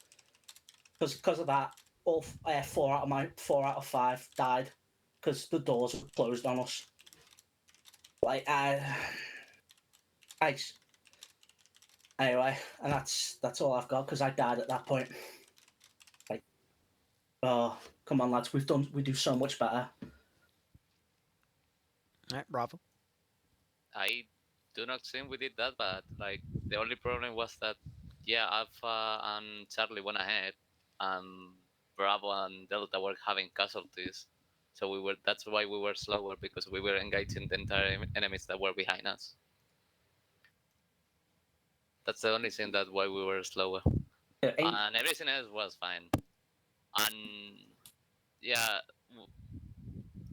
[SPEAKER 5] Because of that, all 4 out of 5 died because the doors were closed on us. Like anyway, and that's all I've got because I died at that point. Like, oh, come on, lads, we do so much better.
[SPEAKER 1] All right, Bravo.
[SPEAKER 15] I do not think we did that bad. Like, the only problem was that, yeah, Alpha and Charlie went ahead, and Bravo and Delta were having casualties. So that's why we were slower, because we were engaging the entire enemies that were behind us. That's the only thing that why we were slower. And everything else was fine. And yeah,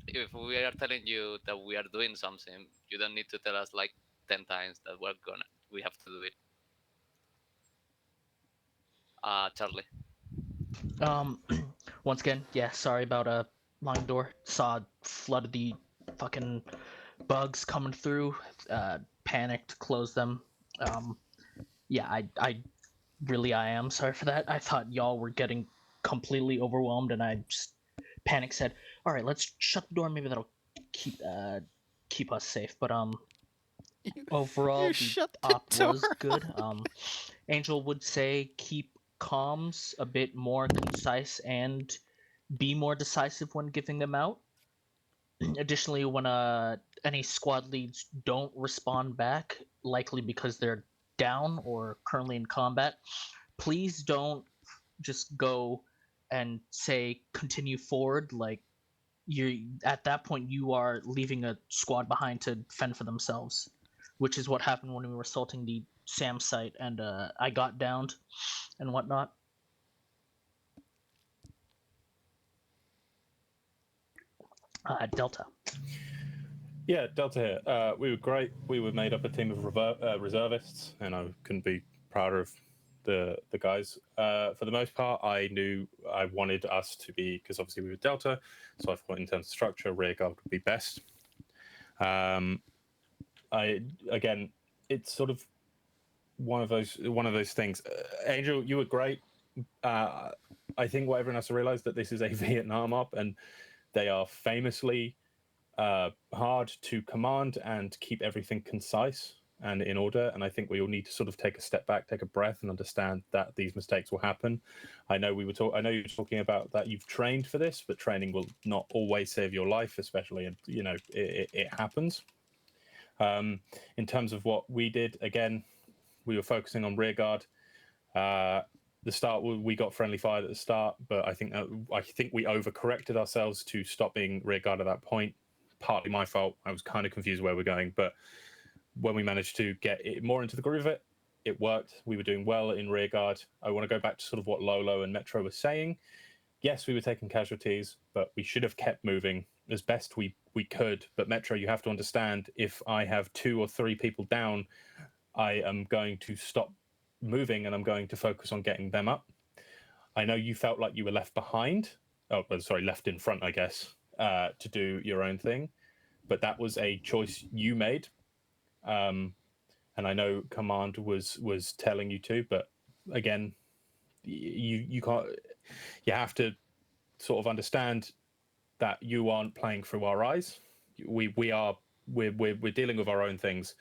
[SPEAKER 15] if we are telling you that we are doing something, you don't need to tell us like 10 times that we have to do it. Charlie.
[SPEAKER 19] Once again, yeah, sorry about line door. Saw a flood of the fucking bugs coming through. Panicked, closed them. Yeah, I am sorry for that. I thought y'all were getting completely overwhelmed, and I just panicked. Said, "All right, let's shut the door. Maybe that'll keep us safe." But overall, the op was good. Angel would say keep comms a bit more concise and be more decisive when giving them out. Additionally, when any squad leads don't respond back, likely because they're down or currently in combat, please don't just go and say continue forward. Like, at that point you are leaving a squad behind to fend for themselves, which is what happened when we were assaulting the SAM site, and I got downed and whatnot. Delta.
[SPEAKER 11] Yeah, Delta here. We were great. We were made up a team of reservists, and I couldn't be prouder of the guys. For the most part, I knew I wanted us to be, because obviously we were Delta, so I thought in terms of structure, rear guard would be best. Again, it's sort of one of those things. Angel, you were great. I think what everyone has to realize that this is a Vietnam op, and they are famously hard to command and keep everything concise and in order. And I think we all need to sort of take a step back, take a breath, and understand that these mistakes will happen. I know you were talking about that you've trained for this, but training will not always save your life, especially, and it happens. In terms of what we did, again, we were focusing on rear guard. The start, we got friendly fire at the start, but I think we overcorrected ourselves to stop being rear guard at that point. Partly my fault. I was kind of confused where we're going, but when we managed to get it more into the groove of it, it worked. We were doing well in rear guard. I want to go back to sort of what Lolo and Metro were saying. Yes, we were taking casualties, but we should have kept moving as best we could. But Metro, you have to understand, if I have 2 or 3 people down, I am going to stop moving and I'm going to focus on getting them up. I know you felt like you were left behind. Oh, sorry, left in front, I guess, to do your own thing. But that was a choice you made. And I know Command was telling you to, but again, you can't. You have to sort of understand that you aren't playing through our eyes. We're dealing with our own things.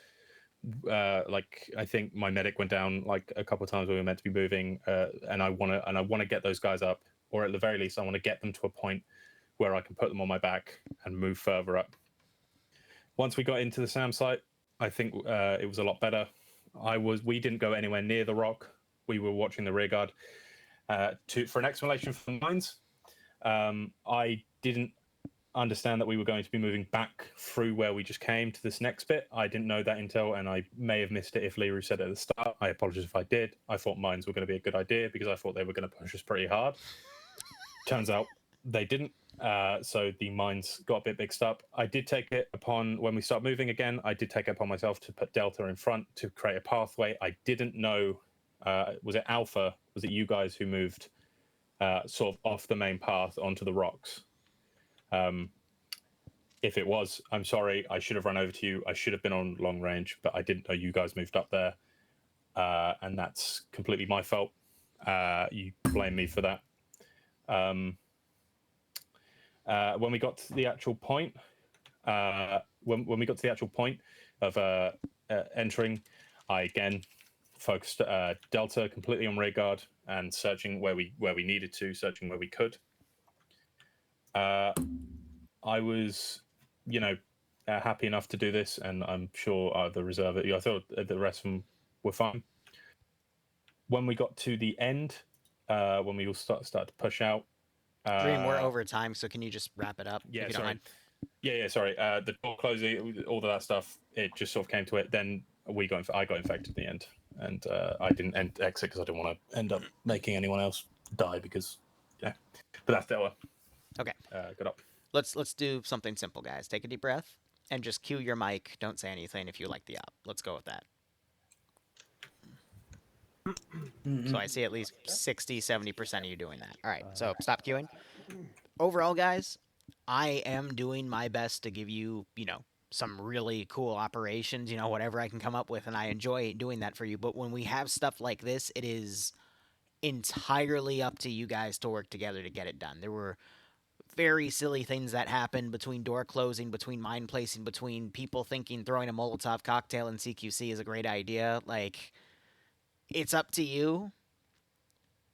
[SPEAKER 11] Like, I think my medic went down like a couple of times when we were meant to be moving, and I want to get those guys up, or at the very least, I want to get them to a point where I can put them on my back and move further up. Once we got into the SAM site, I think it was a lot better. We didn't go anywhere near the rock. We were watching the rear guard. For an explanation from mines, I didn't understand that we were going to be moving back through where we just came to this next bit. I didn't know that intel, and I may have missed it if Liru said it at the start. I apologize if I did. I thought mines were going to be a good idea because I thought they were going to push us pretty hard. Turns out they didn't. So the mines got a bit mixed up. I did take it upon, when we start moving again, I did take it upon myself to put Delta in front to create a pathway. I didn't know, was it Alpha Was it you guys who moved sort of off the main path onto the rocks? If it was, I'm sorry. I should have run over to you. I should have been on long range, but I didn't know you guys moved up there, and that's completely my fault. You blame me for that. When we got to the actual point, when we got to the actual point of entering, I again focused Delta completely on rear guard and searching where we needed to, searching where we could. I was, happy enough to do this, and I'm sure the reserve. I thought the rest of them were fine. When we got to the end, when we all start to push out.
[SPEAKER 1] Dream, we're over time, so can you just wrap it up?
[SPEAKER 11] Yeah,
[SPEAKER 1] if you
[SPEAKER 11] sorry.
[SPEAKER 1] Don't mind?
[SPEAKER 11] Yeah, sorry. The door closing, all of that stuff, it just sort of came to it. Then I got infected in the end, and I didn't exit because I didn't want to end up making anyone else die because, yeah. But that's Delta.
[SPEAKER 1] Okay.
[SPEAKER 11] Good up.
[SPEAKER 1] Let's do something simple, guys. Take a deep breath and just cue your mic. Don't say anything if you like the op. Let's go with that. So I see at least 60-70% of you doing that. All right, so stop queuing. Overall, guys, I am doing my best to give you, some really cool operations, whatever I can come up with, and I enjoy doing that for you. But when we have stuff like this, it is entirely up to you guys to work together to get it done. There were very silly things that happened between door closing, between mine placing, between people thinking throwing a Molotov cocktail in CQC is a great idea. Like, it's up to you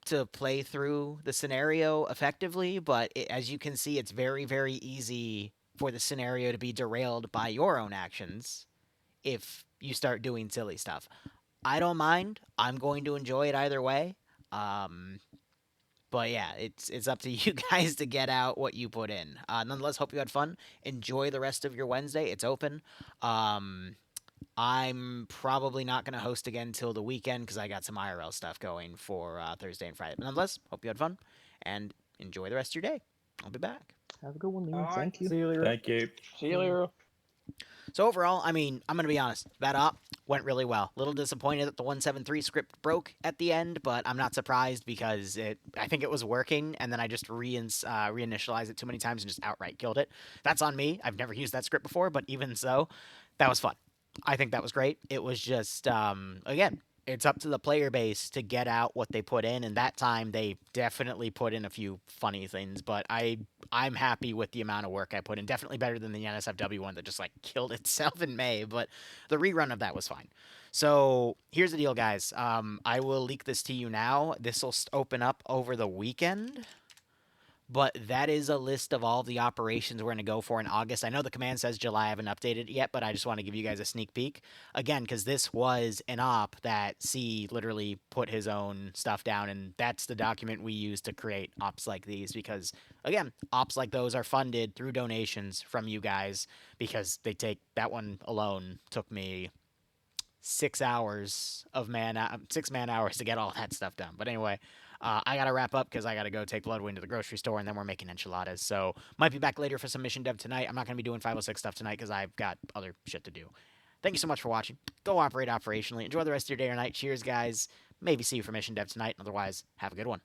[SPEAKER 1] to play through the scenario effectively, but as you can see, it's very, very easy for the scenario to be derailed by your own actions if you start doing silly stuff. I don't mind. I'm going to enjoy it either way. But yeah, it's up to you guys to get out what you put in. Nonetheless, hope you had fun. Enjoy the rest of your Wednesday. It's open. I'm probably not going to host again till the weekend because I got some IRL stuff going for Thursday and Friday. But nonetheless, hope you had fun and enjoy the rest of your day. I'll be back.
[SPEAKER 19] Have a good one, Liru. Thank you.
[SPEAKER 18] See you, Liru.
[SPEAKER 11] Thank you.
[SPEAKER 18] See you, Liru.
[SPEAKER 1] So overall, I mean, I'm going to be honest. That op went really well. Little disappointed that the 173 script broke at the end, but I'm not surprised because I think it was working, and then I just reinitialized it too many times and just outright killed it. That's on me. I've never used that script before, but even so, that was fun. I think that was great. It was just, again, it's up to the player base to get out what they put in, and that time they definitely put in a few funny things, but I'm happy with the amount of work I put in. Definitely better than the NSFW one that just, killed itself in May, but the rerun of that was fine. So here's the deal, guys. I will leak this to you now. This will open up over the weekend. But that is a list of all the operations we're going to go for in August. I know the command says July. I haven't updated it yet, but I just want to give you guys a sneak peek. Again, because this was an op that C literally put his own stuff down, and that's the document we use to create ops like these. Because, again, ops like those are funded through donations from you guys because that one alone took me 6 hours of 6 man hours to get all that stuff done. But anyway, I got to wrap up because I got to go take Bloodwind to the grocery store, and then we're making enchiladas. So might be back later for some mission dev tonight. I'm not going to be doing 506 stuff tonight because I've got other shit to do. Thank you so much for watching. Go operate operationally. Enjoy the rest of your day or night. Cheers, guys. Maybe see you for mission dev tonight. Otherwise, have a good one.